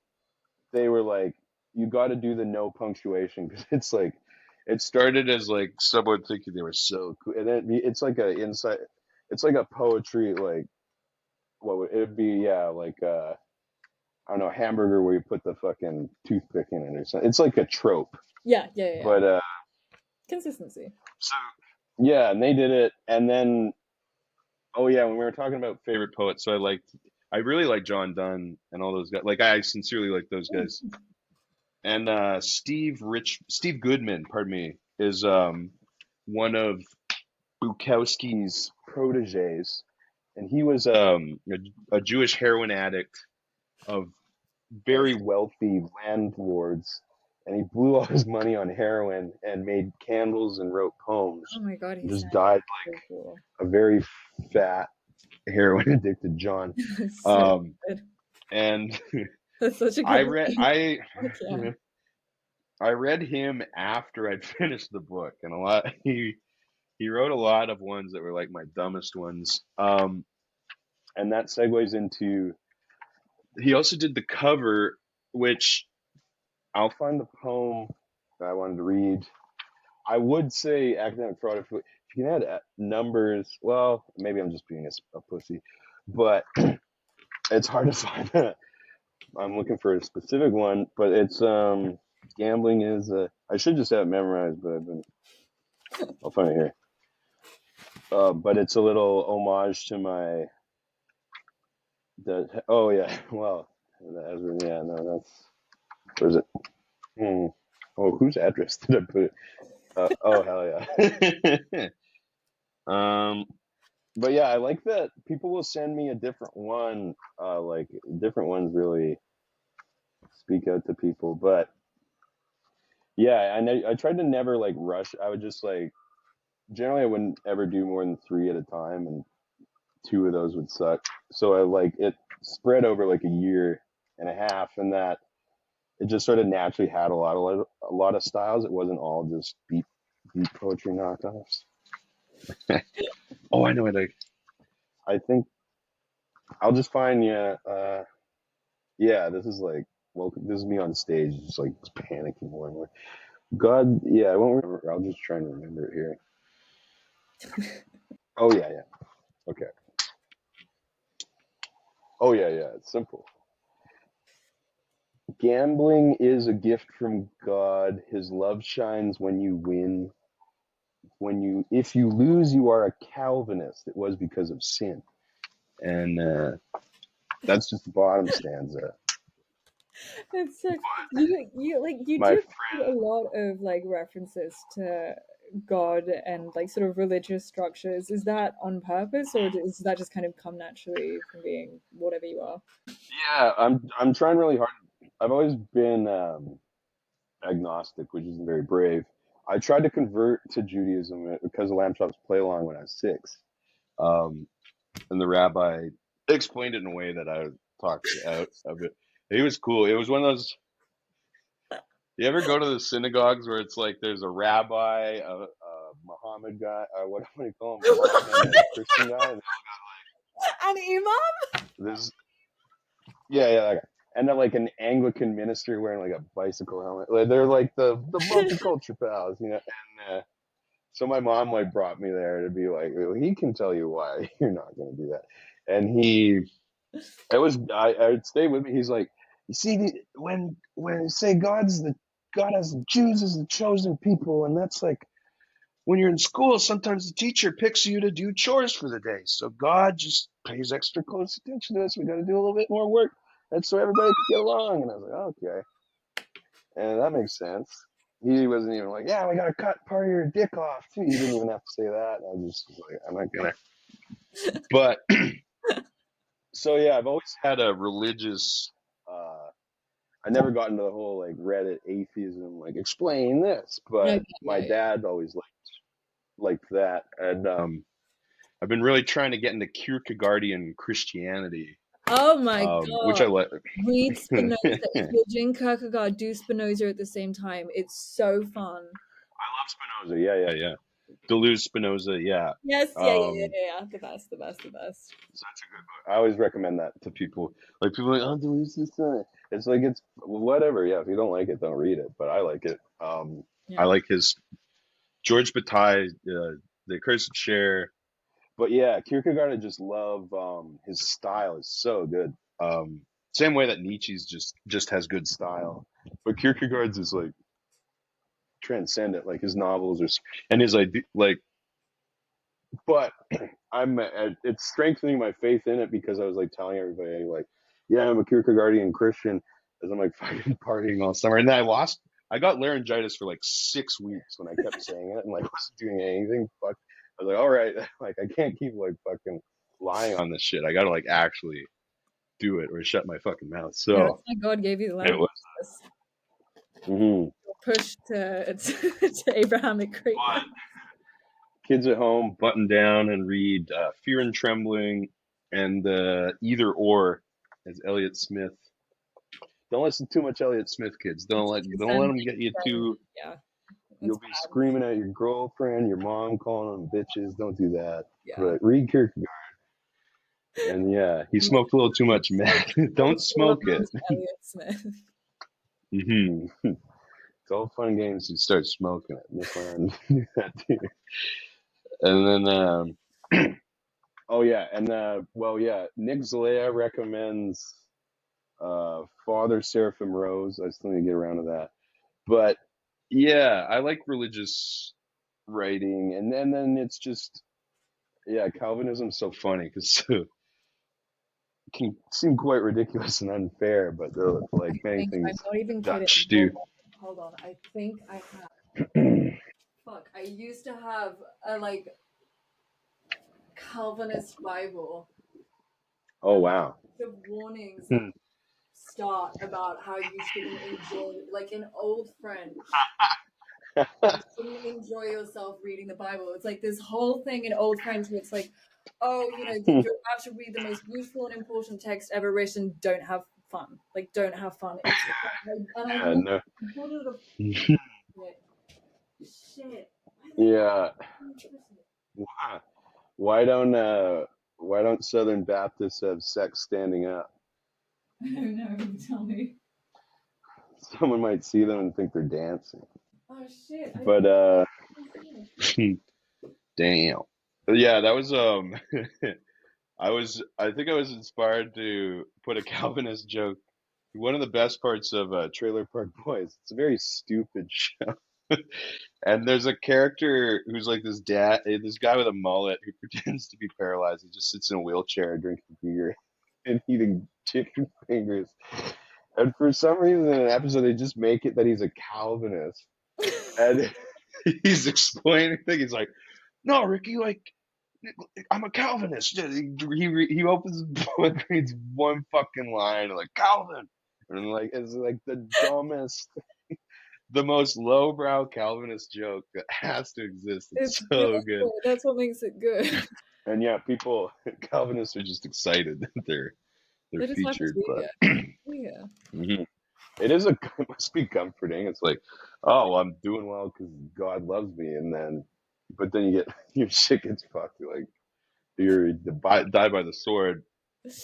they were like, you got to do the no punctuation because it's like, it started as like someone thinking they were so cool, and then it's like a inside, it's like a poetry like, what would it be? Yeah, like I don't know, hamburger where you put the fucking toothpick in it or something. It's like a trope, Yeah. but Consistency. so yeah, and they did it, and then oh yeah, when we were talking about favorite poets, so I really like John Donne and all those guys. Like I sincerely like those guys. And Steve Goodman, pardon me, is one of Bukowski's proteges, and he was a Jewish heroin addict of Oh, very wealthy landlords, and he blew all his money on heroin and made candles and wrote oh poems. my god, And he just sounds died so cool. a very fat heroin addicted John. It's so Um, good. and That's such a I good read name. I Heck yeah. I read him after I'd finished the book, and a lot he wrote a lot of ones that were like my dumbest ones. And that segues into, he also did the cover, which I'll find the poem that I wanted to read. I would say academic fraud if you can add numbers. Well, maybe I'm just being a pussy, but it's hard to find. I'm looking for a specific one, but it's gambling is. I should just have it memorized, but I'll find it here. But it's a little homage to my. Oh yeah, well, yeah, no, that's where's it? Hmm. Oh, whose address did I put it? Oh hell yeah. um, but yeah, I like that people will send me a different one. Like different ones really speak out to people. But yeah, I tried to never like rush. I would just like generally I wouldn't ever do more than three at a time, and two of those would suck. So I like it spread over like a year and a half, and that it just sort of naturally had a lot of styles. It wasn't all just beat poetry knockoffs. Oh, I know what I think I'll just find yeah yeah, this is like welcome, this is me on stage just like panicking more and more. God, yeah, I won't remember. I'll just try and remember it here. Oh yeah. Okay. Oh yeah, it's simple. Gambling is a gift from God. His love shines when you win. If you lose, you are a Calvinist. It was because of sin. And that's just the bottom stanza. It's so you like you My do a friend, lot of like references to God and like sort of religious structures. Is that on purpose or does that just kind of come naturally from being whatever you are? yeah, I'm trying really hard. I've always been agnostic, which isn't very brave. I tried to convert to Judaism because of Lamb Chop's play along when I was 6. Um, and the rabbi explained it in a way that I talked out of it. He was cool. It was one of those. You ever go to the synagogues where it's like there's a rabbi, a Muhammad guy, what do you call him, a Muslim and a Christian guy? And An imam? there's yeah, that guy. And then like an Anglican minister wearing like a bicycle helmet. Like, they're like the multicultural pals, you know. And so my mom like brought me there to be like, well, he can tell you why you're not going to do that. And I stayed with me. He's like, you see, when you say God has the Jews as the chosen people, and that's like when you're in school, sometimes the teacher picks you to do chores for the day. So God just pays extra close attention to us. We got to do a little bit more work. That's so everybody can get along. And I was like, okay, and that makes sense. He wasn't even like, yeah, we got to cut part of your dick off too. He didn't even have to say that. I just was like, I'm not gonna. But so yeah, I've always had a religious. I never got into the whole like Reddit atheism, like explain this. But Okay, my yeah. dad always liked that, and I've been really trying to get into Kierkegaardian Christianity, Oh my which I God. like. Read Spinoza. If you're doing Kierkegaard, do Spinoza at the same time. It's so fun. I love Spinoza. Yeah, yeah, yeah. Deleuze, Spinoza. Yeah. Yes, yeah, yeah, yeah, Um, yeah. The best, the best, the best. Such a good book. I always recommend that to people. Like people are like, oh, Deleuze is it's like it's whatever. Yeah, if you don't like it, don't read it. But I like it. I Yeah. like his George Bataille, The Accursed Share. But yeah, Kierkegaard, I just love his style is so good. Same way that Nietzsche's just has good style, but Kierkegaard's is like transcendent. Like his novels are, and his like. But it's strengthening my faith in it because I was like telling everybody like, yeah, I'm a Kierkegaardian Christian as I'm like fucking partying all summer, and then I got laryngitis for like 6 weeks when I kept saying it and like wasn't doing anything. Fuck, I was like, all right, like I can't keep like fucking lying on this shit. I gotta like actually do it or shut my fucking mouth. Yeah, So that's why God gave you the it was. laryngitis. Mm-hmm. Push to Abrahamic greatness. Kids at home, button down and read Fear and Trembling and Either or, as Elliott Smith. Don't listen too much Elliott Smith, kids. Don't let them get you too. Yeah, that's You'll be bad. screaming at your girlfriend, your mom calling them bitches. Don't do that. Yeah. But read Kierkegaard. And yeah, he smoked a little too much meth. Don't All smoke about it. Elliot Smith. Hmm. It's all fun and games. You start smoking it. Miss Lauren do that too. And then, oh yeah, and well yeah, Nick Zalea recommends Father Seraphim Rose. I still need to get around to that. But yeah, I like religious writing, and then it's just yeah, Calvinism's so funny because it can seem quite ridiculous and unfair, but like I many think I'm things not even kidding. Dutch do. Hold on. I think I have. Fuck. I used to have a like Calvinist Bible, Oh and wow. the warnings at Hmm. the start about how you shouldn't enjoy, like in Old French, you shouldn't enjoy yourself reading the Bible. It's like this whole thing in Old French where it's like, oh, you know, you're about to read the most beautiful and important text ever written. Don't have fun. Like, don't have fun. It's and I Yeah, no. what did a shit. Yeah. Why don't why don't Southern Baptists have sex standing up? I don't know. Tell me. Someone might see them and think they're dancing. Oh shit! But damn. Yeah, that was I think I was inspired to put a Calvinist joke. One of the best parts of Trailer Park Boys. It's a very stupid show. And there's a character who's like this guy with a mullet who pretends to be paralyzed. He just sits in a wheelchair drinking beer and eating chicken fingers. And for some reason in an episode they just make it that he's a Calvinist. And he's explaining things. He's like, no, Ricky, like I'm a Calvinist. He opens his book, reads one fucking line, like Calvin, and like it's like the dumbest, the most lowbrow Calvinist joke that has to exist. It's It's so good. good. That's what makes it good. And yeah, people Calvinists are just excited that they're They're just happy to featured. be But here. Yeah. mhm. It is it must be comforting. It's like, oh, I'm doing well because God loves me, and then, but then you get your shit gets fucked. Like you're die by the sword.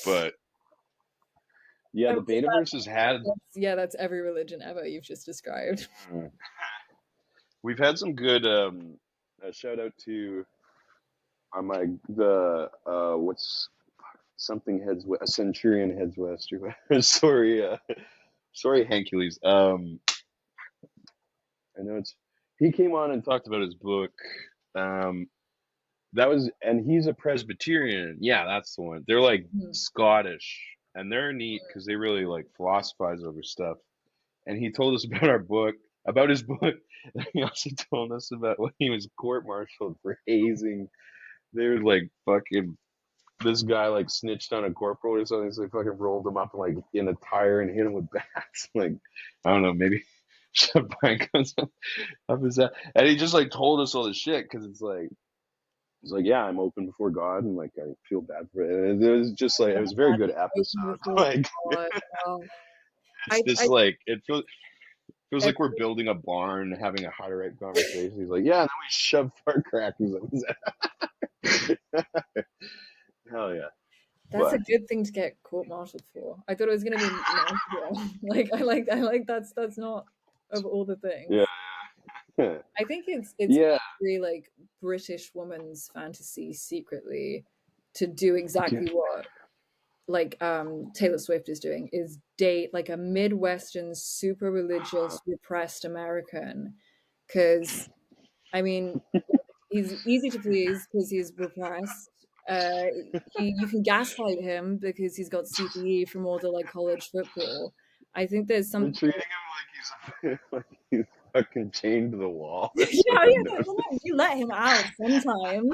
But yeah, I the would say betaverse has had yeah, that's every religion ever you've just described. we've had some good shout out to my the what's something heads west, a centurion heads west or sorry sorry Hercules. I know it's he came on and talked about his book. Um, that was and he's a Presbyterian. Yeah, that's the one. They're like Mhm. Scottish and they're neat because they really like philosophize over stuff. And he told us about our book, about his book. He also told us about when he was court-martialed for hazing. They were like fucking this guy like snitched on a corporal or something, so they fucking rolled him up like in a tire and hit him with bats. Like I don't know, maybe shoved pine cones up his ass. And he just like told us all this shit because it's like He's like, yeah, I'm open before God, and like I feel bad for it. It was just like it was a very good episode. Like Oh, it's this I like it feels like we're every, building a barn, having a how to write conversation. He's like, yeah, and then we shove fart crackers. Hell yeah, that's a but good thing to get court-martialed for. I thought it was going to be martyrdom. Like I like that's not of all the yeah, things. I think it's yeah, really like British woman's fantasy secretly to do exactly what like Taylor Swift is doing, is date like a Midwestern super religious repressed American, because I mean he's easy to please because he's repressed. You can gaslight him because he's got CPE from all the like college football. I think there's they're something. treating him like he's fucking chained to the wall or Yeah, something. yeah, sometimes you let him out sometimes.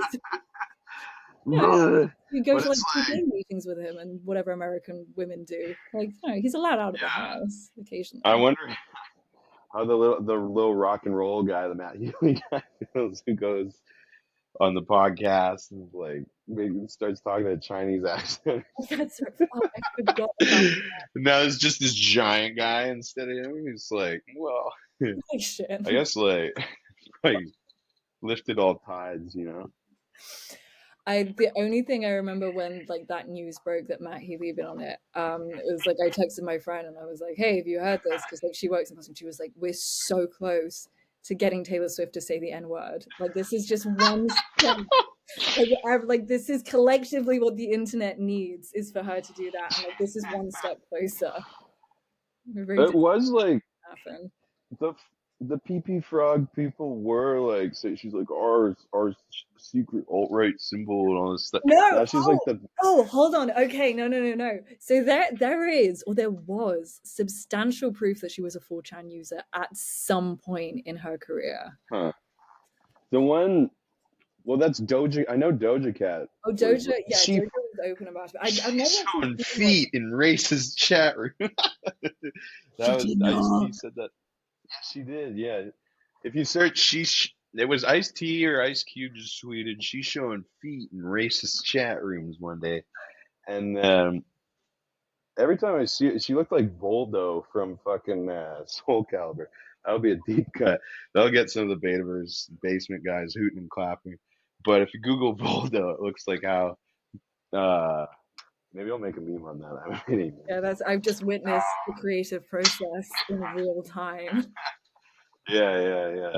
Yeah, But you go to like it's like, campaign meetings with him and whatever American women do. Like, no, he's allowed out of the yeah, house I occasionally. wonder how the little rock and roll guy, the Matt Healy guy, feels who goes on the podcast and like maybe starts talking to a Chinese accent. That's right. Oh, I forgot about Now it's just this giant guy instead of him. He's like, well, that shit. I guess like lifted all tides, you know. The only thing I remember when like that news broke that Matt Healy had been on it, it was like I texted my friend and I was like, "Hey, have you heard this?" Because like she works in Boston. She was like, "We're so close to getting Taylor Swift to say the N word. Like this is just one step. Like this is collectively what the internet needs is for her to do that, and like this is one step closer. We're very It was like happen. the the PP frog people were like, say she's like our secret alt right symbol and all this stuff. No, Now she's like the hold on. Okay, no. So there is, or there was, substantial proof that she was a 4chan user at some point in her career. huh the one. Well, that's Doja. I know Doja Cat Oh, was Doja, yeah, she. Doja was open about it. I've never She's actually showing seen what feet in racist chat room. That she was did Ice-T not. said that. Yes, she did. Yeah. If you search, it was Ice-T or Ice Cube just tweeted she's showing feet in racist chat rooms one day, and every time I see it, she looked like Voldo from fucking Soul Calibur. That would be a deep cut. That'll get some of the Betaverse basement guys hooting and clapping. But if you Google Voldo, it looks like how. Uh, Maybe I'll make a meme on that. I haven't made any memes. Yeah, I've just witnessed the creative process in real time. Yeah.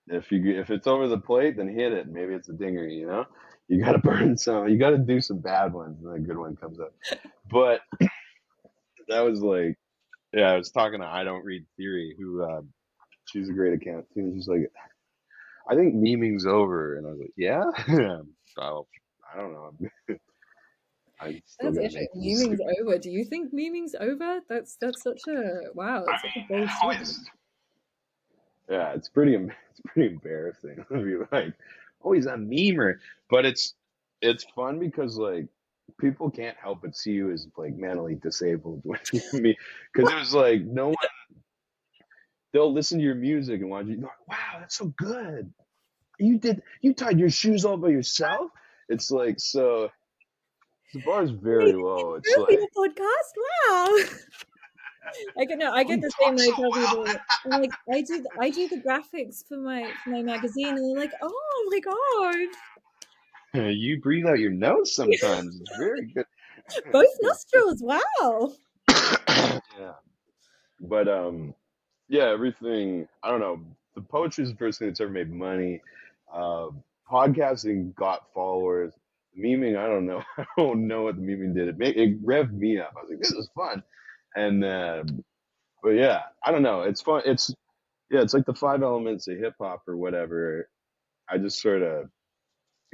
If it's over the plate, then hit it. Maybe it's a dinger. You know, you got to burn some. You got to do some bad ones, and then a good one comes up. But that was like, yeah, I was talking to I Don't Read Theory, who she's a great account too. She's like, I think meming's over, and I was like, yeah. Oh, I don't know. I'm still That's gonna interesting. make these. Meming's over. Do you think meming's over? That's such a wow. I It's such a bold statement. mean, yeah, it's pretty embarrassing to be like, oh, he's a memer. But it's fun because like people can't help but see you as like mentally disabled when you meet because it was like no one they'll listen to your music and watch you. Like, wow, that's so good. You tied your shoes all by yourself. It's like so the bar's very low. It's Really, like a podcast? Wow. I oh, get you the talk same when I so tell well. people I'm like I do the graphics for my magazine and they're like, oh my god. You breathe out your nose sometimes. It's very good. Both nostrils, wow. Yeah. But yeah, everything I don't know. The poetry is the first thing that's ever made money. Uh Podcasting got followers. Memeing, I don't know. I don't know what the memeing did. It revved me up. I was like, this is fun. And but yeah, I don't know. It's fun. It's like the five elements of hip hop or whatever. I just sort of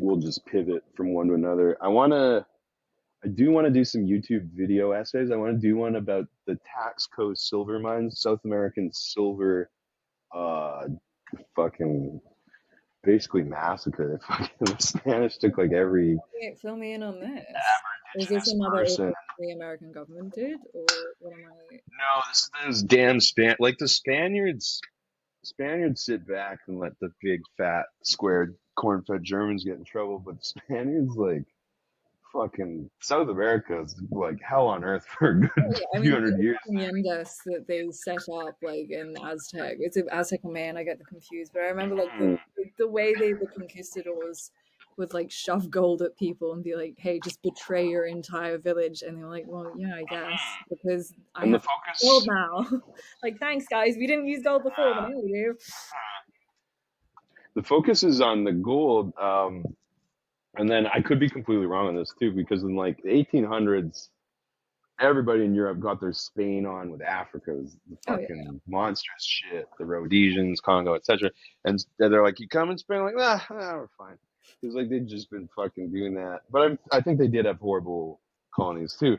will just pivot from one to another. I do want to do some YouTube video essays. I want to do one about the Tax Coast silver mines, South American silver, uh, fucking basically massacre. Fucking the Spanish took like every Fill me in on this. Is this indigenous another person. the American government did, or what am I? No, this is those damn like the Spaniards. Spaniards sit back and let the big, fat, squared, corn-fed Germans get in trouble, but Spaniards, like, fucking South America is like hell on earth for a Oh, good yeah. I few mean, hundred the years. encomiendas that they set up, like in Aztec, it's an Aztec or Mayan, I get them confused, but I remember like Mm. the way the conquistadors would like shove gold at people and be like, "Hey, just betray your entire village," and they were like, "Well, yeah, I guess because I And the have gold focus, now." Like, thanks, guys. We didn't use gold before, but now we do. the focus is on the gold. And then I could be completely wrong on this too, because in like the 1800s, everybody in Europe got their Spain on with Africa's the Oh yeah. fucking monstrous shit, the Rhodesians, Congo, etc. And they're like, "You come in Spain?" Like, we're fine, because like they'd just been fucking doing that. But I think they did have horrible colonies too.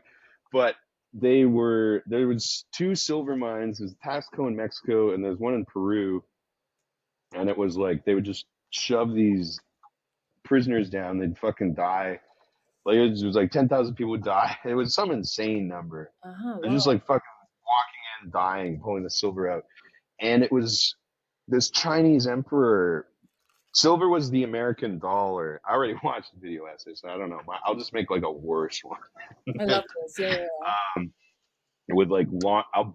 But there was two silver mines. There's Taxco in Mexico, and there's one in Peru. And it was like they would just shove these prisoners down. They'd fucking die. Like it was like 10,000 people would die. It was some insane number. Uh-huh, It was just wow. like fucking walking in, dying, pulling the silver out. And it was this Chinese emperor. Silver was the American dollar. I already watched the video essay, so I don't know. I'll just make like a worse one I love this. Yeah, yeah, yeah. with like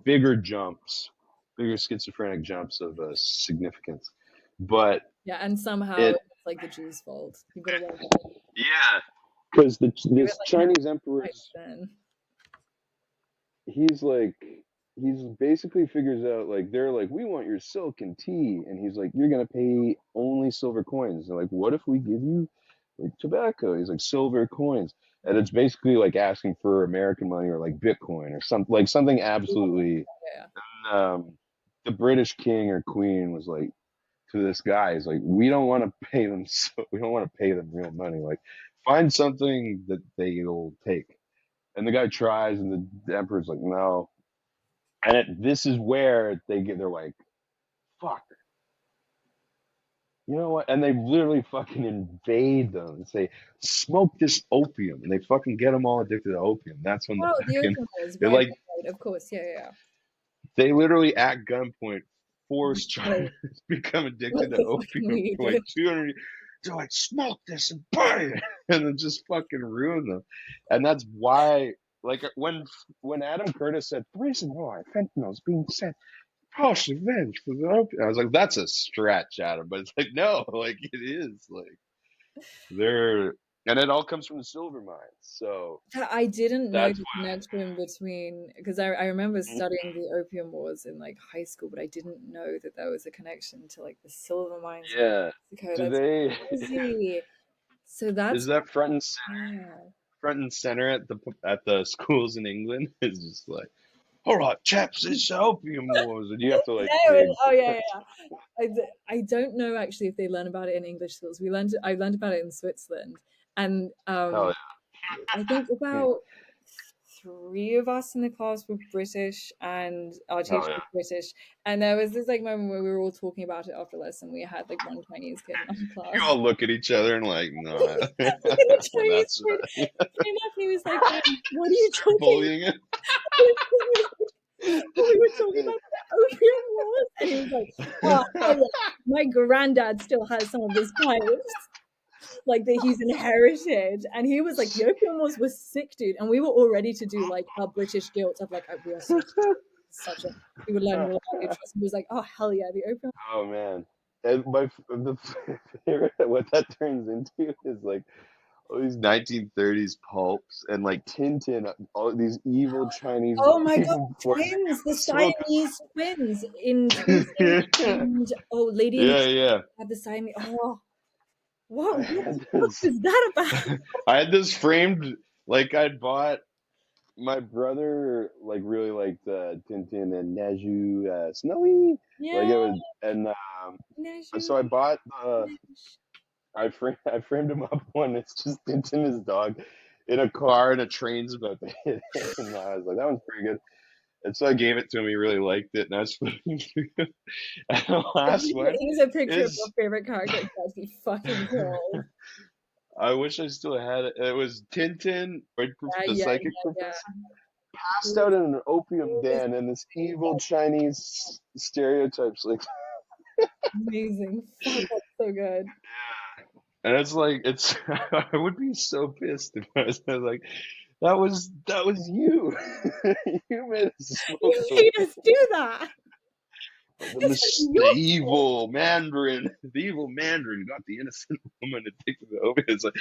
bigger jumps, bigger schizophrenic jumps of significance. But Yeah, and somehow it, it's like the Jews' fault. You've got to love that. yeah, because They were this like, no, Chinese right emperor's then. he's like he's basically figures out like they're like, we want your silk and tea, and he's like, you're gonna pay only silver coins. They're like, what if we give you like tobacco? He's like, silver coins. And it's basically like asking for American money or like Bitcoin or something, like something absolutely. Yeah. The British king or queen was like to this guy, he's like, we don't want to pay them, we don't want to pay them real money. Like, find something that they'll take. And the guy tries, and the emperor's like, no. And this is where they're like, fuck, you know what? And they literally fucking invade them and say, smoke this opium. And they fucking get them all addicted to opium. That's when the Oh, the fucking, opium wars, they're right, like, right, right. Of course, yeah, yeah, they literally at gunpoint force yeah. Like, China to become addicted what to the fucking opium weed? for like 200. They're like, smoke this and buy it, and then just fucking ruin them. And that's why, like, when Adam Curtis said the reason why fentanyl is being sent partially revenge for the opium, I was like, that's a stretch, Adam. But it's like, no, like it is like they're, and it all comes from the silver mines. So I didn't know that's the connection between because I remember why. studying the opium wars in like high school, but I didn't know that there was a connection to like the silver mines in Yeah. Mexico. Do That's they? crazy. So Is that's that yeah. front and center at the schools in England? Is just like, all right, chaps, it's opium wars, and you have to like No, dig. oh yeah, yeah. I don't know actually if they learn about it in English schools. I learned about it in Switzerland, and Hell I think yeah. about three of us in the class were British, and our Hell teacher yeah. was British. And there was this like moment where we were all talking about it after lesson. We had like one Chinese kid in our You class. all look at each other and like, no, And the Chinese that's kid came up and he was like, "What are you talking?" bullying it. We were talking about the opium wars, and he was like, "Oh hell yeah, my granddad still has some of his pipes." Like that he's inherited. And he was like, the opium wars was sick, dude. And we were all ready to do like our British guilt of like, we are such a, we would learn more language. He was like, oh hell yeah, the opium. Oh man, and the favorite what that turns into is like all these 1930s pulps and like Tintin, all these evil Chinese Oh my god, people forcing twins, the you to smoke. Siamese twins in Tintin, and oh, Lady in the Yeah, Tramp yeah. had the Siamese. Oh, I what had the fuck this. is that about? I had this framed. Like I'd bought. My brother like really liked Tintin and Neju Snowy. Like Yeah, it was, and so I bought I framed him up one. It's just Tintin his dog in a car and a train's about to hit him. And I was like, that one's pretty good. And so I gave it to him. He really liked it, and I was flipping through it. And the last one here's a picture of your is favorite character. That'd be fucking cool. I wish I still had it. It was Tintin, or Yeah, the yeah, psychic yeah, professor, yeah. passed out in an opium It was den, and this evil Chinese stereotypes like Amazing. Fuck, that's so good. And it's like it's I would be so pissed if I was like, that was you. You made us smoke You those. made us do that. It's like The your fault. evil Mandarin got the innocent woman addicted to opiates. It's like,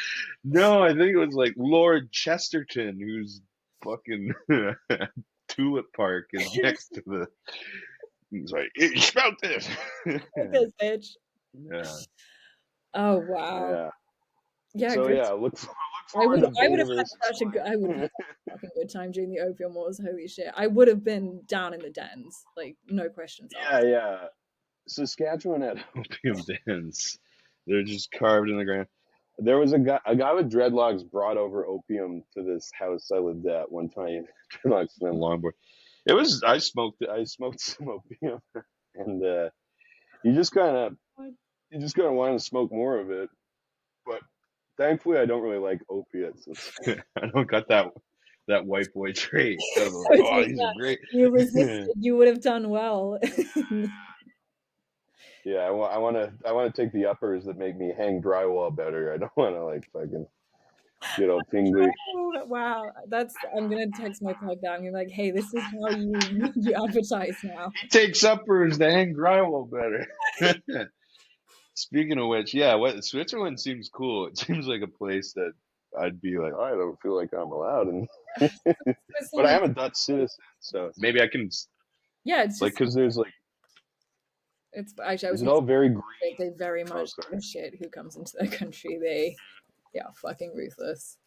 no, I think it was like Lord Chesterton, whose fucking tulip park is next to the. He's like, you smelled this. Fuck this bitch. Yeah, Oh wow. yeah. Yeah, So good. yeah, look forward to I would have had betaverse such a good, I would have exploring. had a fucking good time during the opium wars. Holy shit. I would have been down in the dens, like no questions Yeah, asked. yeah. Saskatchewan had opium dens. They're just carved in the ground. There was a guy with dreadlocks brought over opium to this house I lived at one time. Dreadlocks and then longboard. I smoked some opium, and you just kind of you just kind of want to smoke more of it. But thankfully, I don't really like opiates. I don't got that white boy trait. I was So like, it's oh, like these are that. great. You resisted, you would have done well. Yeah, I want to take the uppers that make me hang drywall better. I don't want to like fucking get all tingly. Oh, wow. I'm gonna text my plug down. You're like, hey, this is how you advertise now. He takes uppers to hang drywall better. Speaking of which, yeah, what Switzerland seems cool. It seems like a place that I'd be like, oh, I don't feel like I'm allowed, and but I Switzerland, am a Dutch citizen, so maybe I can yeah, it's like just because there's like, it's actually I was is it gonna all very green? say they very Oh, much sorry, give a shit who comes into their country. They are fucking ruthless.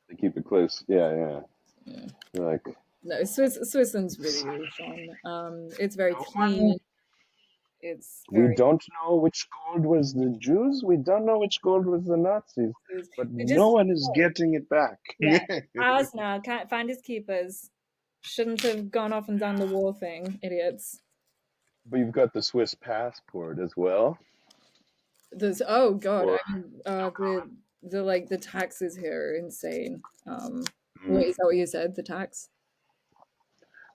they keep it close. Yeah, yeah. Yeah. They're like, No, Switzerland's really, really fun. It's very no one. clean. It's We very don't know which gold was the Jews. We don't know which gold was the Nazis, but they no just one is getting it back. yeah. Ours now, can't find his keepers. Shouldn't have gone off and done the war thing, idiots. But you've got the Swiss passport as well, There's oh god, or I mean the like the taxes here are insane. Wait, mm, is that what you said? The tax?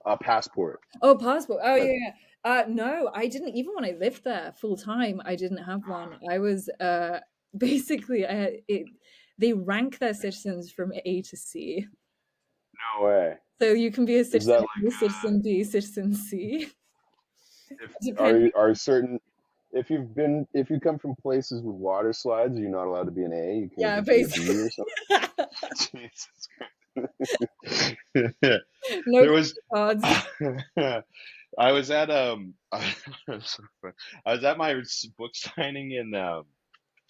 a passport. Oh, passport. Oh But yeah, yeah. No, I didn't even when I lived there full time. I didn't have one. I was basically they rank their citizens from A to C. no way. So you can be a Is citizen that A, like citizen B, citizen C, if depending. are certain if you come from places with water slides, you're not allowed to be an A. You can't Yeah, just be a basically. B or something. Jesus Christ. No There was cards. I was at I was at my book signing in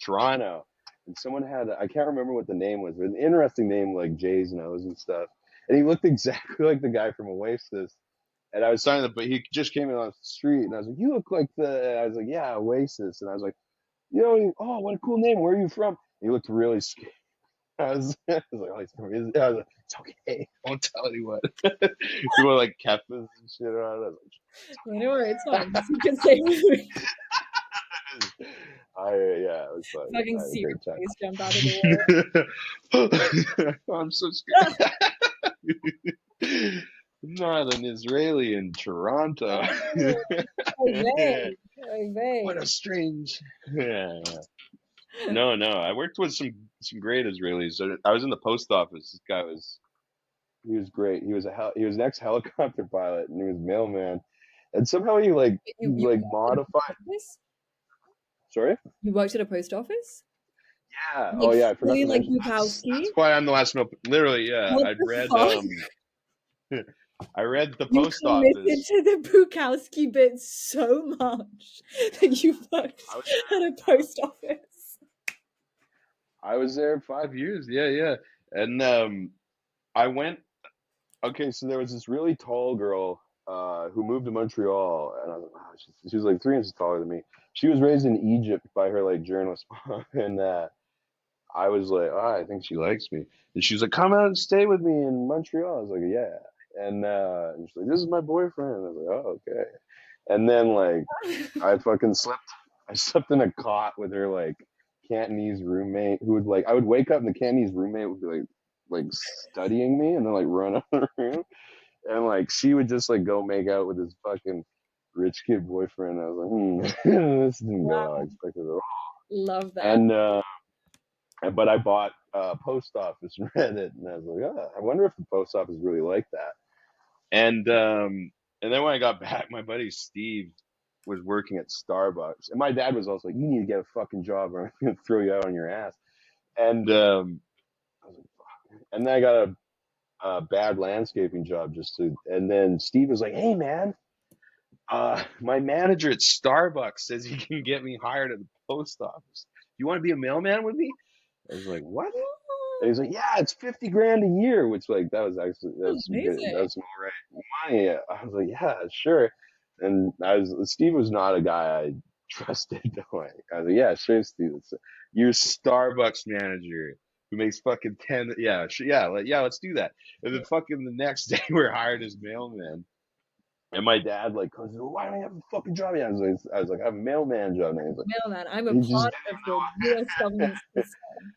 Toronto, and someone had I can't remember what the name was, but an interesting name like Jay's nose and stuff. And he looked exactly like the guy from Oasis. And I was signing but he just came in on the street, and I was like, "You look like the." I was like, "Yeah, Oasis." And I was like, "Oh, what a cool name. Where are you from?" And he looked really scared. I was like, "Oh, he's from." I was like, "It's okay. I won't tell anyone." You were like Kefas and shit around. I was Yeah, don't worry, it's fine. You can stay with me. like, yeah, it was fun. Fucking I had a secret great time. police jump out of the wall. I'm so scared. I'm not an Israeli in Toronto. Oy vey, oy What vey. a strange. Yeah. No, no. I worked with some great Israelis. I was in the post office. This guy was he was great. He was an ex helicopter pilot, and he was mailman. And somehow he You like worked at a modified. post office? Sorry. You worked at a post office? Yeah. Oh Like yeah. I forgot fully to like mention. That's Bukowski? why I'm the last mail. Literally, yeah. What I'd the read fuck? I read the You post committed office. to the Bukowski bit so much that you worked I was at a post office. I was there 5 years. Yeah, yeah. And I went. Okay, so there was this really tall girl who moved to Montreal, and I was like, wow, she was like 3 inches taller than me. She was raised in Egypt by her like journalist mom, and I was like, oh, I think she likes me. And she was like, come out and stay with me in Montreal. I was like, yeah. And she's like, this is my boyfriend. I was like, oh, okay. And then like I fucking slept. I slept in a cot with her like Cantonese roommate who would like. I would wake up and the Cantonese roommate would be like studying me and then like run out of the room and like she would just like go make out with his fucking rich kid boyfriend. I was like, this didn't go how I expected at all. Love that. And but I bought post office and read it, and I was like, oh, I wonder if the post office really like that. And then when I got back, my buddy Steve was working at Starbucks, and my dad was also like, "You need to get a fucking job, or I'm gonna throw you out on your ass." And I was like, "Fuck." And then I got a bad landscaping job and then Steve was like, "Hey man, my manager at Starbucks says he can get me hired at the post office. You want to be a mailman with me?" I was like, "What?" And he's like, "Yeah, it's 50 grand a year," which like that's good. Amazing. That's all right money. I was like, "Yeah, sure." And Steve was not a guy I trusted. Like, I was like, "Yeah, sure, Steve. You're Starbucks manager who makes fucking 10. Yeah, sure, yeah, let's do that." And then fucking the next day we're hired as mailmen. And my dad like goes, "Why don't you have a fucking job?" Yeah, I was like, "I have a mailman job." And he's like, Mailman, I'm a he just part of the US government system.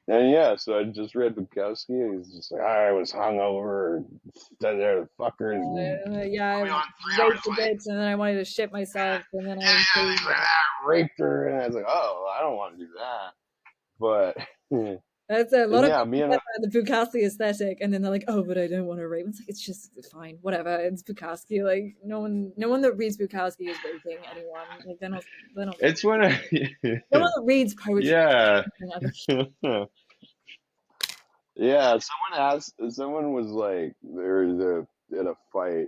And yeah, so I just read Bukowski, and he's just like, I was hungover, and stood there, the fuckers, and Yeah, I put me on 3 hours raped a late. bitch, and then I wanted to shit myself, and then I Yeah, he's like, I raped her, and I was like, oh, I don't want to do that. But that's a lot and of yeah, people me and get that, the Bukowski aesthetic, and then they're like, "Oh, but I don't want to rape." It's like, it's just fine, whatever. It's Bukowski. Like no one that reads Bukowski is raping anyone. Like they're not getting. it's when No one that reads poetry. yeah, Is yeah. Someone was like, they're in a fight,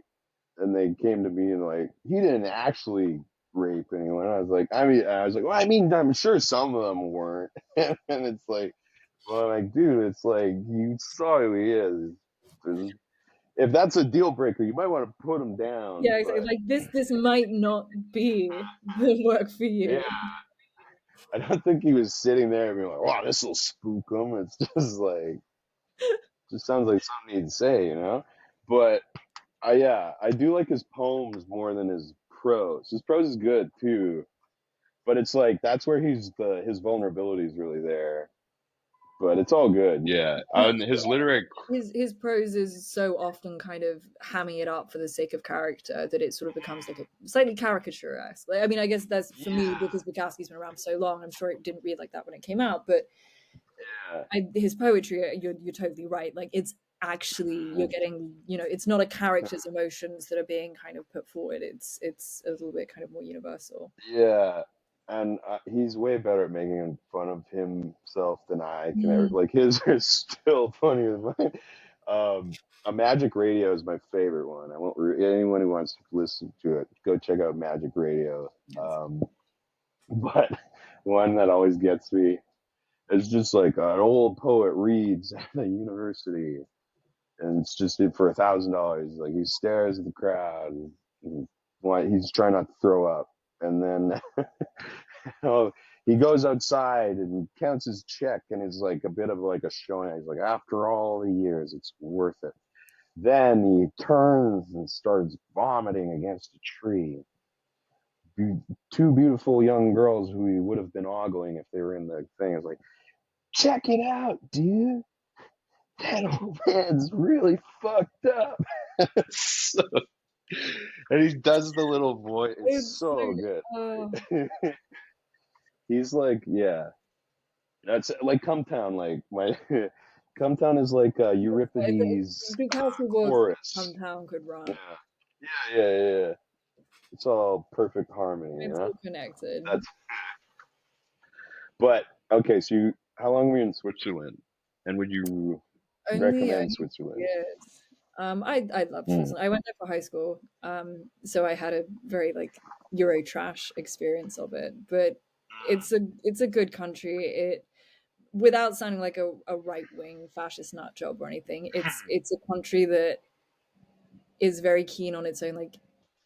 and they came to me and like, he didn't actually rape anyone. I was like, well, I mean, I'm sure some of them weren't. And it's like, well, like, dude, it's like, you saw who he is. If that's a deal breaker, you might want to put him down. Yeah, exactly. But Like this might not be the work for yeah, you. I don't think he was sitting there and being like, wow, this will spook him. It's just like, just sounds like something he'd say, you know? But yeah, I do like his poems more than his prose. His prose is good too, but it's like that's where his vulnerability is really there. But it's all good. Yeah, and his literary. His prose is so often kind of hamming it up for the sake of character that it sort of becomes like a slightly caricature-esque. Like, I mean, I guess that's for me because Bukowski's been around for so long. I'm sure it didn't read like that when it came out, but his poetry, you're totally right. Like it's actually you're getting, it's not a character's emotions that are being kind of put forward. It's a little bit kind of more universal. Yeah, and he's way better at making fun of himself than I can ever. Like his are still funnier than mine. A Magic Radio is my favorite one. I won't. Anyone who wants to listen to it, go check out Magic Radio. But one that always gets me is just like an old poet reads at a university, and it's just for $1,000. Like he stares at the crowd, and he's trying not to throw up, and then he goes outside and counts his check, and it's like a bit of like a showing. He's like, after all the years, it's worth it. Then he turns and starts vomiting against a tree. Two beautiful young girls who he would have been ogling if they were in the thing. It's like, check it out, dude. That old man's really fucked up. So, and he does the little voice. It's so good. He's like, yeah. That's like Cumtown. Like my Cumtown is like Euripides Bukowski was chorus. Hometown could run. Yeah. It's all perfect harmony, It's all connected. But okay, so how long were you in Switzerland, and would you recommend Switzerland? Yes. I love Switzerland. I went there for high school, so I had a very like Euro trash experience of it. But it's a good country. It without sounding like a right wing fascist nut job or anything. It's a country that is very keen on its own like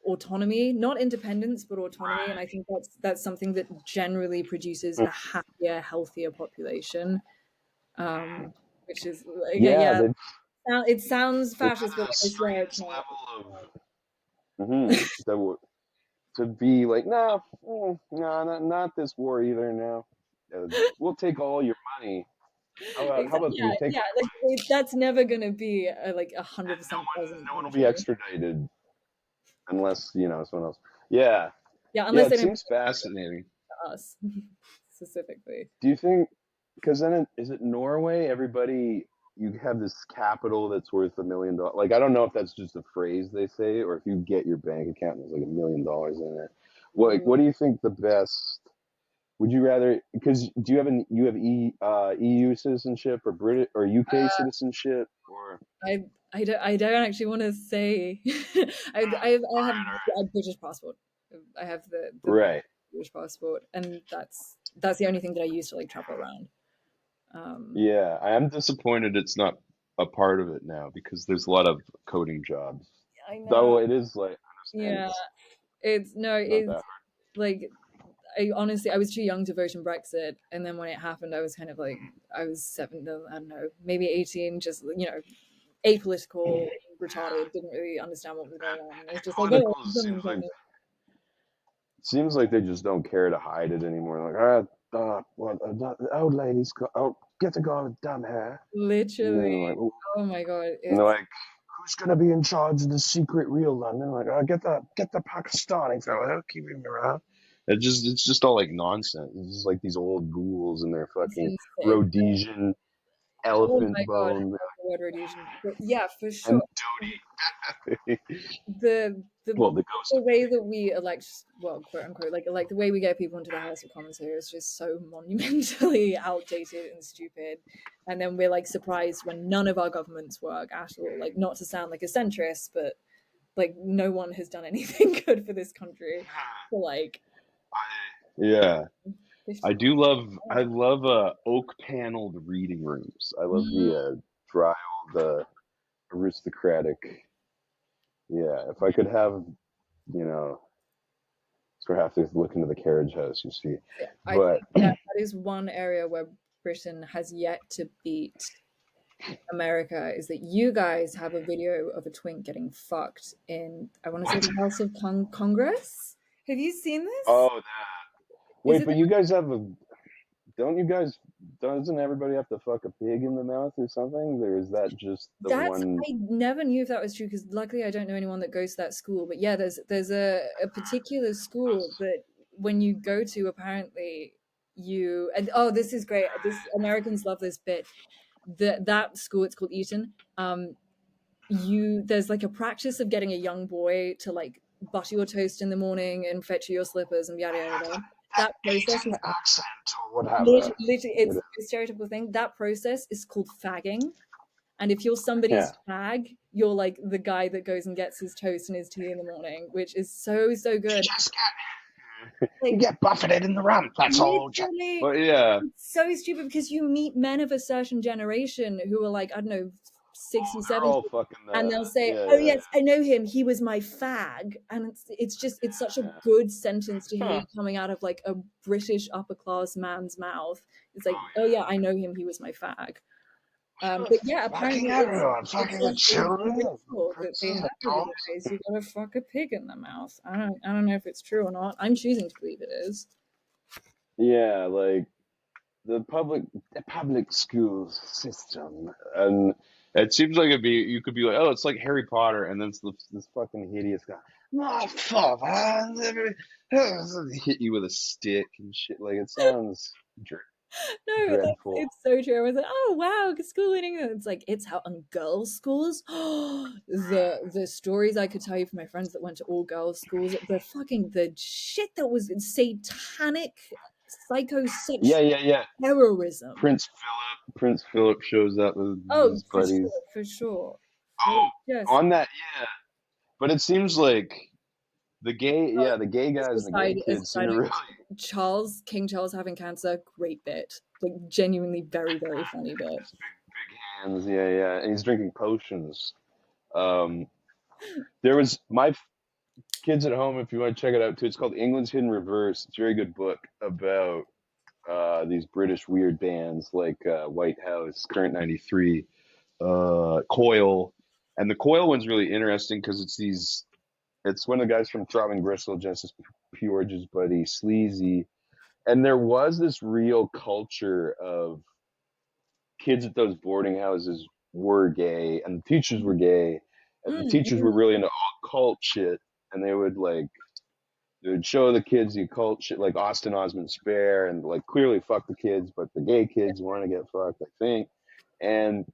autonomy, not independence, but autonomy. And I think that's something that generally produces a happier, healthier population. Which is it sounds fascist, but I swear it's not. To be like, no, not this war either. Now, we'll take all your money. How about we take? Yeah, like that's never gonna be like 100% pleasant. No one will be extradited. unless someone else. Yeah, Yeah, yeah. unless they It don't seems fascinating. to us specifically. Do you think? Because then is it Norway? Everybody, you have this capital that's worth $1 million. Like I don't know if that's just a phrase they say, or if you get your bank account and there's like $1 million in it. What do you think the best? Would you rather? Because do you have EU citizenship or British or UK citizenship or? I I don't actually want to say. I have a British passport. I have the Right. British passport, and that's the only thing that I use to like travel around. Um, Yeah, I am disappointed it's not a part of it now because there's a lot of coding jobs. I know. Though it is like I understand Yeah, it's it's no, not that it's like I honestly I was too young to vote in Brexit, and then when it happened, I was kind of like I was seven, I don't know, maybe 18, just apolitical, retarded, didn't really understand what was going on. It was just like, oh, political. Seems like they just don't care to hide it anymore. Like, well, the old lady's got, oh, get the guy with dumb hair. And literally. then like, oh, Oh my god, and they're it's like, who's gonna be in charge of the secret real London? Like, oh, get the Pakistani fella. He'll keep him around. It's just all like nonsense. It's just like these old ghouls and their it's fucking insane. Rhodesian Oh elephant my god, bone the word radiation. But yeah, for and sure. Dodie. The the Well, the ghost the of way that we elect, well, quote unquote, like the way we get people into the House of Commons here is just so monumentally outdated and stupid. And then we're like surprised when none of our governments work at all. Like, not to sound like a centrist, but like no one has done anything good for this country for like yeah. 50. I love oak paneled reading rooms. I love Mm, the dry old aristocratic. Yeah, if I could have, you know, sort of have to look into the carriage house, you see. I But think that is one area where Britain has yet to beat America, is that you guys have a video of a twink getting fucked in, I want to say, what? the House of Congress. Have you seen this? Oh, that. Is Wait, it but you guys have a. Don't you guys? Doesn't everybody have to fuck a pig in the mouth or something? Or is that just the that's one? I never knew if that was true, because luckily I don't know anyone that goes to that school. But yeah, there's a particular school that when you go to, apparently you, and oh, this is great. This Americans love this bit. That school, it's called Eton. You There's like a practice of getting a young boy to like butter your toast in the morning and fetch you your slippers and yada yada yada. That process Asian is accent or whatever. literally, it's a stereotypical thing. That process is called fagging. And if you're somebody's Yeah. fag, you're like the guy that goes and gets his toast and his tea in the morning, which is so, so good. You Like, get buffeted in the rump. That's all. literally, But yeah, it's so stupid, because you meet men of a certain generation who are like, I don't know, 60, they're 70, all fucking and they'll say, yeah, oh yeah. yes, I know him, he was my fag. And it's such a good sentence to hear Huh. coming out of like a British upper class man's mouth. It's like, oh yeah, I know him, he was my fag. But yeah, Fucking apparently everyone, it's fucking the like a children, ritual that they princes, have the for the dogs. guys. You gotta fuck a pig in the mouth. I don't know if it's true or not. I'm choosing to believe it is. Yeah, like the public school system, and it seems like you could be like, oh, it's like Harry Potter, and then it's this fucking hideous guy. No, fuck, man. Hit you with a stick and shit. Like it sounds No, dreadful. it's so true. I was like, oh wow, school in England. It's like it's how on girls' schools. The stories I could tell you from my friends that went to all girls' schools, the shit that was satanic, Yeah, psychosexual yeah, yeah. terrorism. Prince Philip shows up with Oh, his for sure, buddies. for sure. Oh, Just on that, yeah. But it seems like the gay guys and the gay as a kids seem side to note, really King Charles having cancer, great bit. Like genuinely very, very funny bit. his big hands. Yeah, yeah. And he's drinking potions. Um, there was kids at home. If you want to check it out too, it's called England's Hidden Reverse. It's a very good book about these British weird bands like White House, Current 93, Coil, and the Coil one's really interesting because it's one of the guys from Throbbing Gristle, Genesis George's buddy, Sleazy, and there was this real culture of kids at those boarding houses were gay, and the teachers were gay, and the teachers Mm. were really into occult shit. and they would show the kids the occult shit, like Austin Osman Spare, and like clearly fuck the kids, but the gay kids want to get fucked, I think. And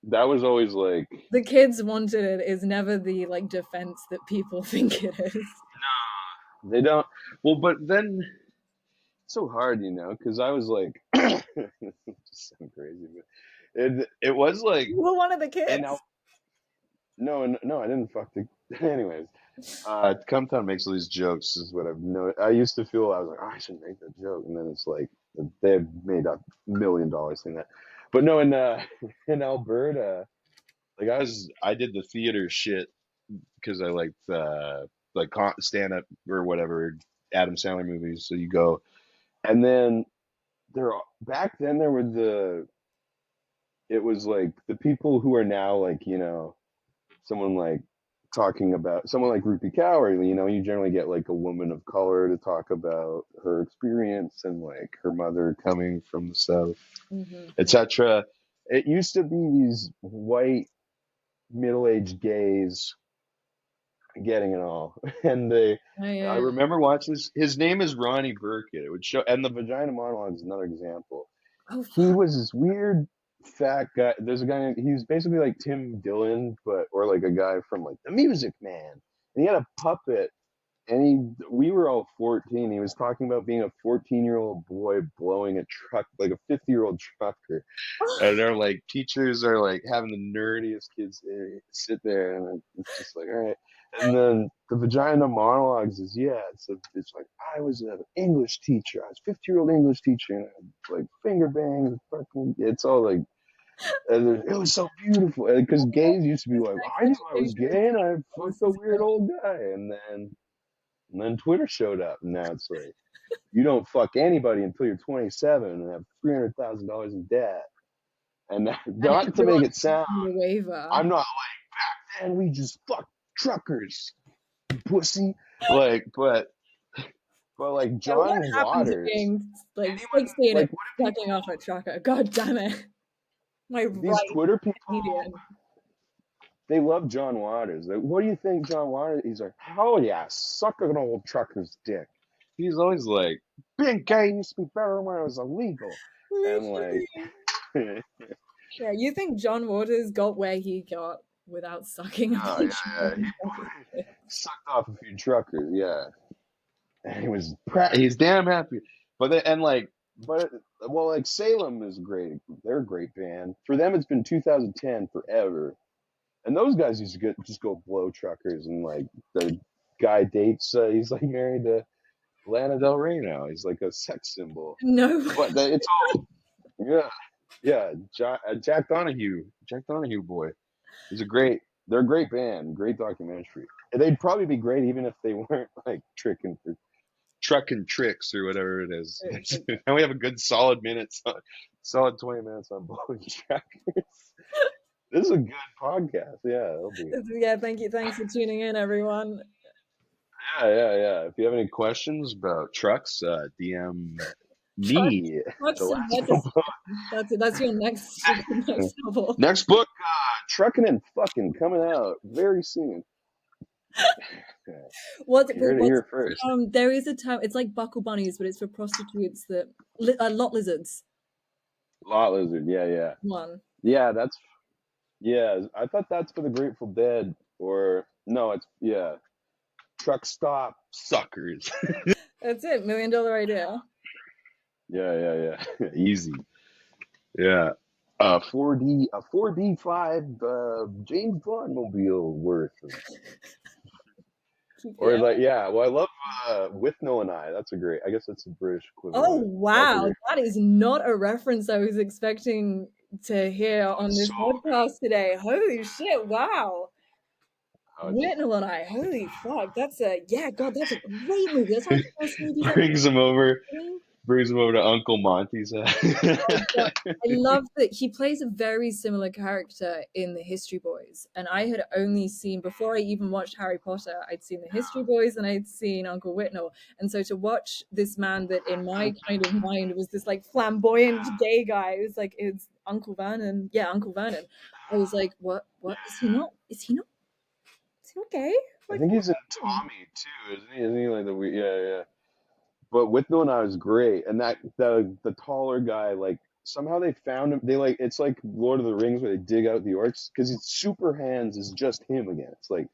that was always like, The kids wanted it is never the like defense that people think it is. no, they don't. Well, but then it's so hard, because I was like, just sound crazy, but it was like, You were one of the and kids. no, I didn't fuck the. Anyways, Compton makes all these jokes. Is what I've known. I used to feel I was like, oh, I shouldn't make that joke, and then it's like they've made up $1 million saying that. But no, in in Alberta, like I did the theater shit because I liked like stand up or whatever Adam Sandler movies. So you go, and then back then there were it was like the people who are now like someone like talking about someone like Rupi Kaur, you generally get like a woman of color to talk about her experience and like her mother coming from the South, etc. It used to be these white middle-aged gays getting it all, and I remember watching this. His name is Ronnie Burkett. It would show, and the Vagina Monologue is another example. Oh, he was this weird fat guy. There's a guy. He's basically like Tim Dillon, or like a guy from like The Music Man. And he had a puppet, and we were all 14. He was talking about being a 14-year-old boy blowing a truck, like a 50-year-old trucker. And they're like, teachers are like having the nerdiest kids sit there, and it's just like, all right. And then the Vagina Monologues is it's like I was an English teacher. I was a 50-year-old English teacher, and I like finger bangs. Fucking, it's all like, and it was so beautiful because gays used to be like, I knew I was gay and I fucked a weird old guy, and then Twitter showed up, and now it's like you don't fuck anybody until you're 27 and have $300,000 in debt. And not to make it sound, I'm not like back then we just fucked truckers, pussy. Like, but like John Waters, being like 16 and fucking off a trucker. God damn it! These Twitter people, they love John Waters. Like, what do you think, John Waters? He's like, hell yeah, suck an old trucker's dick. He's always like, being gay used to be better when it was illegal, and like. Yeah, you think John Waters got where he got without sucking a bunch of he sucked off a few truckers, yeah. And he's damn happy. But like Salem is great. They're a great band. For them, it's been 2010 forever. And those guys used to just go blow truckers, and like the guy dates. He's like married to Lana Del Rey now. He's like a sex symbol. No, but it's all yeah. Jack Donahue boy. They're a great band, great documentary. They'd probably be great even if they weren't like trucking tricks or whatever it is. And we have a good solid 20 minutes on blowing truckers. This is a good podcast. Yeah, it'll be. Yeah, thank you. Thanks for tuning in, everyone. Yeah. If you have any questions about trucks, DM me. That's your next novel. Next book, Trucking and Fucking, coming out very soon. Here first. There is a term. It's like buckle bunnies, but it's for prostitutes that lot lizards. Lot lizard, yeah. One. Yeah, I thought that's for the Grateful Dead, or no, it's truck stop suckers. That's it, $1 million idea. Yeah. Easy. Yeah. 4D5 James Bond mobile worth. Or like, I love With No and I. That's I guess that's a British equivalent. Oh wow, that is not a reference I was expecting to hear on this podcast today. Holy shit! Wow. With No and I. Holy fuck! That's a that's a great movie. That's one of the first movies. Brings him over to Uncle Monty's house. I love that he plays a very similar character in The History Boys. And I had only seen, before I even watched Harry Potter, I'd seen The History Boys and I'd seen Uncle Whitnell. And so to watch this man that in my kind of mind was this like flamboyant gay guy, it was like, it's Uncle Vernon. Yeah, Uncle Vernon. I was like, what? Is he not gay? I like, think what? he's in Tommy too, isn't he? Isn't he like the yeah. But with no I was great, and that the taller guy, like somehow they found him. They like it's like Lord of the Rings where they dig out the orcs because it's Super Hands is just him again. It's like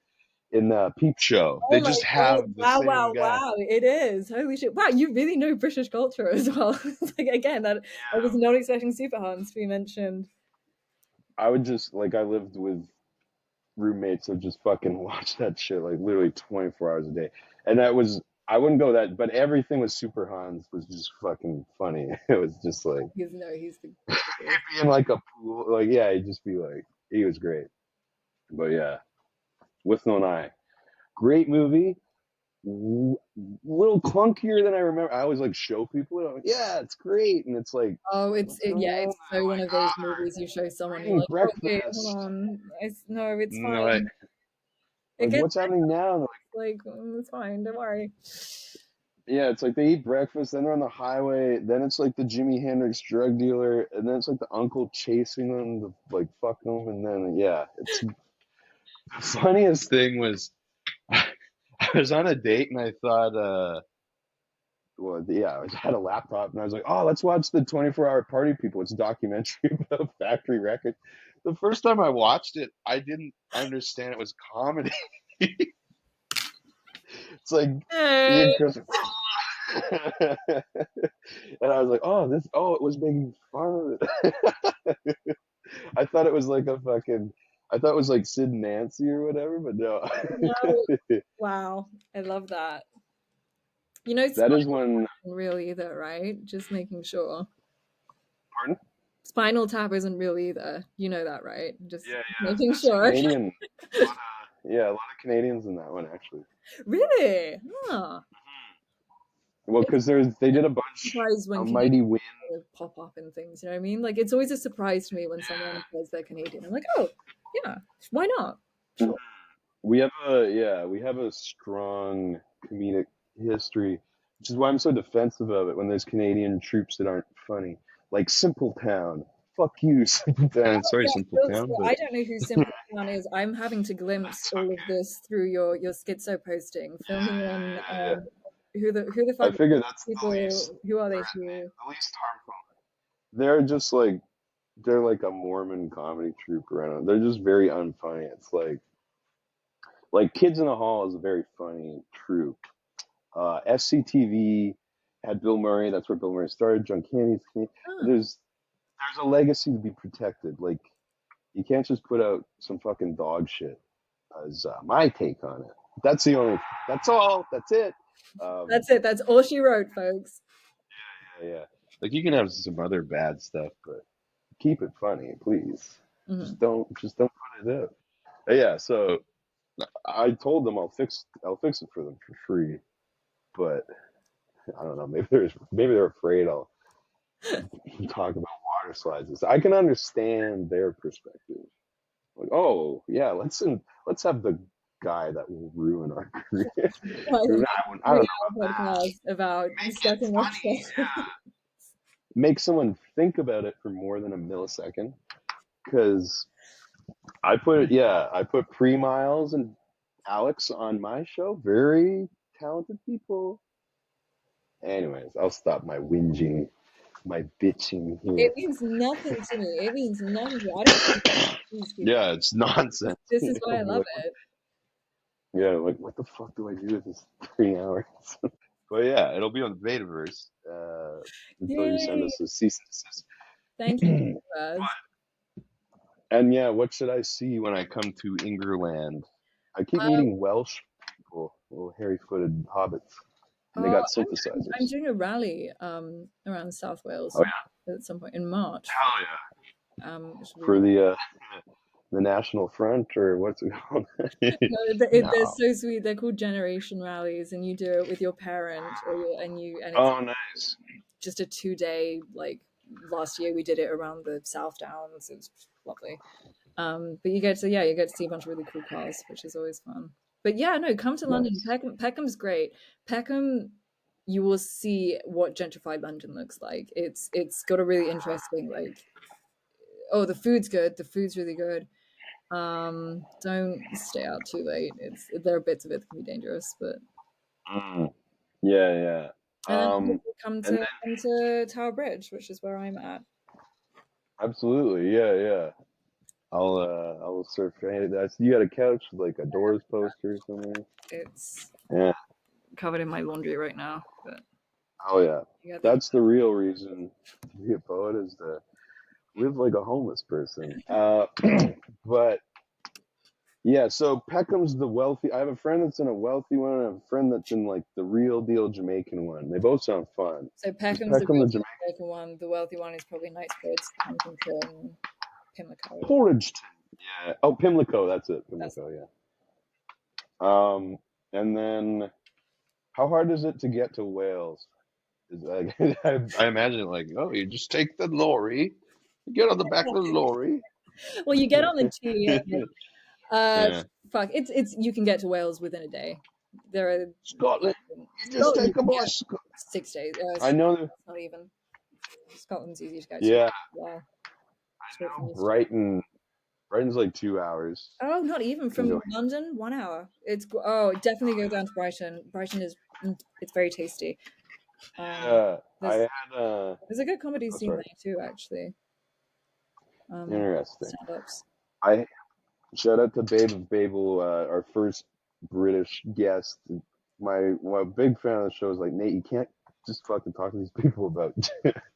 in the Peep Show, Oh they my just god! have the Wow, same wow, guy. wow! It is. Holy shit! Wow, you really know British culture as well. Like again, that I was not expecting Super Hans to be mentioned. I would just like I lived with roommates that just fucking watch that shit like literally 24 hours a day, and that was I wouldn't go that, but everything with Super Hans was just fucking funny. It was just like He's the he'd be in like a pool, like yeah, he'd just be like he was great. But yeah, with no eye, great movie. Little clunkier than I remember. I always like show people, like, yeah, it's great, and it's like, Oh, what's going yeah, on? it's so one Like, of those movies you show someone, they're you're eating like, oh wait, hold breakfast. on, no, it's And they're like, fine. It gets what's happening now? They're like it's fine, don't worry. yeah, it's like they eat breakfast, then they're on the highway, then it's like the Jimi Hendrix drug dealer, and then it's like the uncle chasing them to like fuck them, and then yeah, it's the funniest thing was I was on a date and I thought, well, yeah, I had a laptop and I was like, oh, let's watch the 24-hour party people. It's a documentary about factory records. The first time I watched it, I didn't understand it was comedy. It's like me and Chris. And I was like, oh, it was making fun of it. I thought it was like a fucking, I thought it was like Sid and Nancy or whatever, but no. No, wow, I love that. You know, That is Spinal when, Tap isn't real either, right? Just making sure. pardon? Spinal Tap isn't real either. You know that, right? Just Yeah. making That's sure. Canadian. Yeah, a lot of Canadians in that one actually. Really? Huh. Well, It's because they did a bunch, surprised a when Canadians mighty wind. pop up in things. You know what I mean? Like it's always a surprise to me when someone says they're Canadian. I'm like, oh, yeah, why not? Sure. We have a strong comedic history, which is why I'm so defensive of it when there's Canadian troops that aren't funny, like Simple Town. Fuck you, Simple Town. Sorry, Simple So Town, but I don't know who Simple Plan is. I'm having to glimpse that's all of this through your schizo posting. Fill me in. yeah. Who the I fuck are figure these that's the least people? Who are they to threatening, you? the least harmful. They're just like they're like a Mormon comedy troupe around. They're just very unfunny. It's like Kids in the Hall is a very funny troupe. SCTV had Bill Murray. That's where Bill Murray started. John Candy's. Ah, There's a legacy to be protected. Like you can't just put out some fucking dog shit. As my take on it. That's the only. That's all. That's it. Um, that's it. That's all she wrote, folks. yeah. Like you can have some other bad stuff, but keep it funny, please. Mhm. Just don't put it out. Yeah. So I told them I'll fix it for them for free, but I don't know. Maybe they're afraid I'll talk about water slides. I can understand their perspective. Like, oh yeah, let's have the guy that will ruin our career. Like I don't know. 3 hour podcast about Make it sucking off funny. stuff. Make someone think about it for more than a millisecond. Because I put Pre Miles and Alex on my show. Very talented people. Anyways, I'll stop my whinging, my bitching here. It means nothing to me. It means nothing to me. I don't know these people. Yeah, it's nonsense. This is why I love Like, it. yeah, like what the fuck do I do with this 3 hours? But yeah, it'll be on the Betaverse until you send Yay! us a cease and desist. Thank you, Buzz. And yeah, what should I see when I come to Ingerland? I keep Um, meeting Welsh people, little hairy-footed hobbits, and they oh, got I'm synthesizers. doing a rally around South Wales Oh yeah, at some point in March. hell yeah! It should be For the National Front or what's it called? no, they're No. so sweet. They're called generation rallies, and you do it with your parent, and it's Oh nice. just a 2 day like. Last year we did it around the South Downs. It was lovely. But you get to see a bunch of really cool cars, which is always fun. But yeah, no, come to London. Nice. Peckham's great. Peckham, you will see what gentrified London looks like. It's got a really interesting like. Oh, the food's good. The food's really good. Don't stay out too late. There are bits of it that can be dangerous, but Yeah. and then come and to Tower Bridge, which is where I'm at. Absolutely, yeah. I'll surf. You got a couch with like a Doors poster or something? It's covered in my laundry right now, but oh yeah, that's the real reason to be a poet, is to live like a homeless person. But yeah, so Peckham's the wealthy. I have a friend that's in a wealthy one, and I have a friend that's in like the real deal Jamaican one. They both sound fun. So Peckham's the Jamaican one. The wealthy one is probably Knightsbridge, Huntington, Pimlico. Porridge. Yeah. Oh, Pimlico. That's it. Pimlico. Yeah. And then, how hard is it to get to Wales? I imagine it like, oh, you just take the lorry, get on the back of the lorry. Well, you get on the T. Fuck, it's you can get to Wales within a day. There are Scotland. You just take a bus. 6 days. I know. Not even. Scotland's easy to get to. Yeah. Wow. I know. Brighton's like 2 hours. Oh, not even from London. 1 hour. Definitely go down to Brighton. Brighton it's very tasty. I had there's a good comedy scene there too, actually. Interesting. Stand-ups. Shout out to Babe of Babel, our first British guest. My big fan of the show is like, Nate, you can't just fucking talk to these people about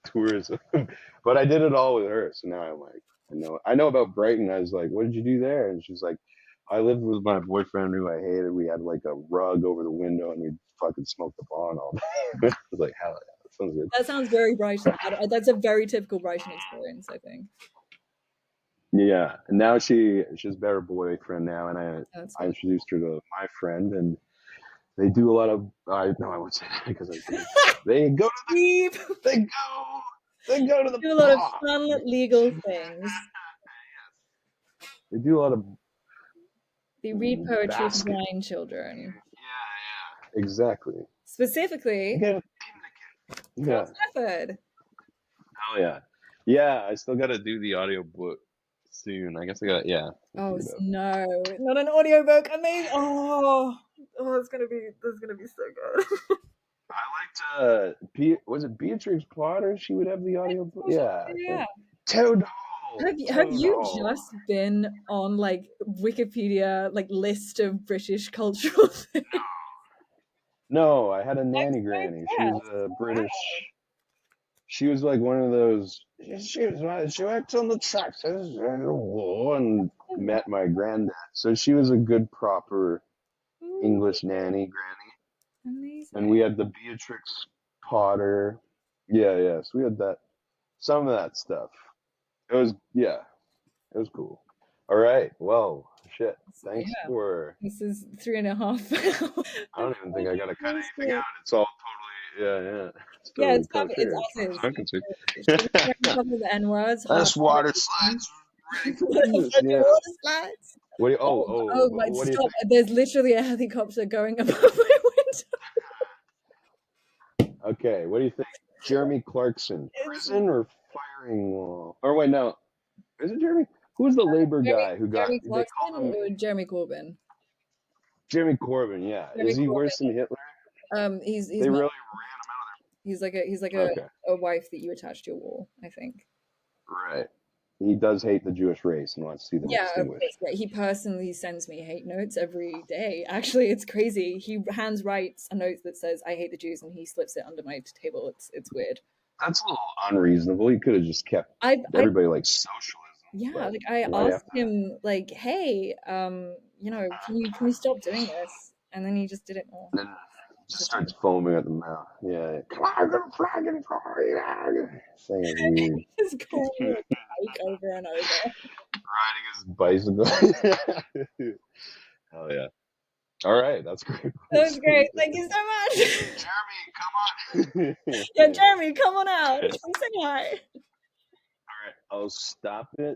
tourism. But I did it all with her, so now I'm like, I know about Brighton. I was like, what did you do there? And she's like, I lived with my boyfriend who I hated. We had like a rug over the window and we'd fucking smoke the bong all day. I was like, hell yeah, that sounds good. That sounds very Brighton. That's a very typical Brighton experience, I think. Yeah, and now she's a better boyfriend now, and I introduced her to my friend, and they do a lot of. I won't say that because they go to the they go to the do a lot of fun legal things. They do a lot of. They read poetry to blind children. Yeah, exactly. Specifically, Stafford. Oh yeah. I still got to do the audiobook soon. I guess I got Oh no, not an audiobook. Amazing. Oh, it's gonna be so good. I liked was it Beatrix Potter? She would have the audiobook. Yeah. Toad Hall. Have you just been on like Wikipedia list of British cultural things? No, I had a nanny granny. She was a British. She was like one of those. She worked on the tracks and met my granddad. So she was a good, proper English nanny granny. Amazing. And we had the Beatrix Potter. Yeah. So we had some of that stuff. It was cool. All right. Well, shit. Thanks for. This is 3.5. I don't even think I gotta cut anything out. It's all totally It's perfect. It's a couple of the N words. That's water slides. Water slides. What do you, my, stop. Do you There's literally a helicopter going above my window. Okay, what do you think? Jeremy Clarkson, prison or firing wall? Or wait, no. Is it Jeremy? Who's the Labor guy who got... Jeremy Clarkson or Jeremy Corbyn? Jeremy Corbyn, yeah. Is he worse than Hitler? He's they really ran him out of there. He's like a wife that you attach to your wall, I think. Right. He does hate the Jewish race and wants to see them extinguished. Yeah, he personally sends me hate notes every day. Actually, it's crazy. He writes a note that says, I hate the Jews, and he slips it under my table. It's weird. That's a little unreasonable. He could have just kept everybody like socialism. Yeah, I asked him, hey, can you stop doing this? And then he just did it more. And then just starts foaming at the mouth. Yeah. Saying it's weird. Just calling it bike over and over. Riding his bicycle. Hell yeah. All right, that's great. That was great. Thank you so much. Jeremy, come on. Yeah, Jeremy, come on out. Come say hi. All right, I'll stop it.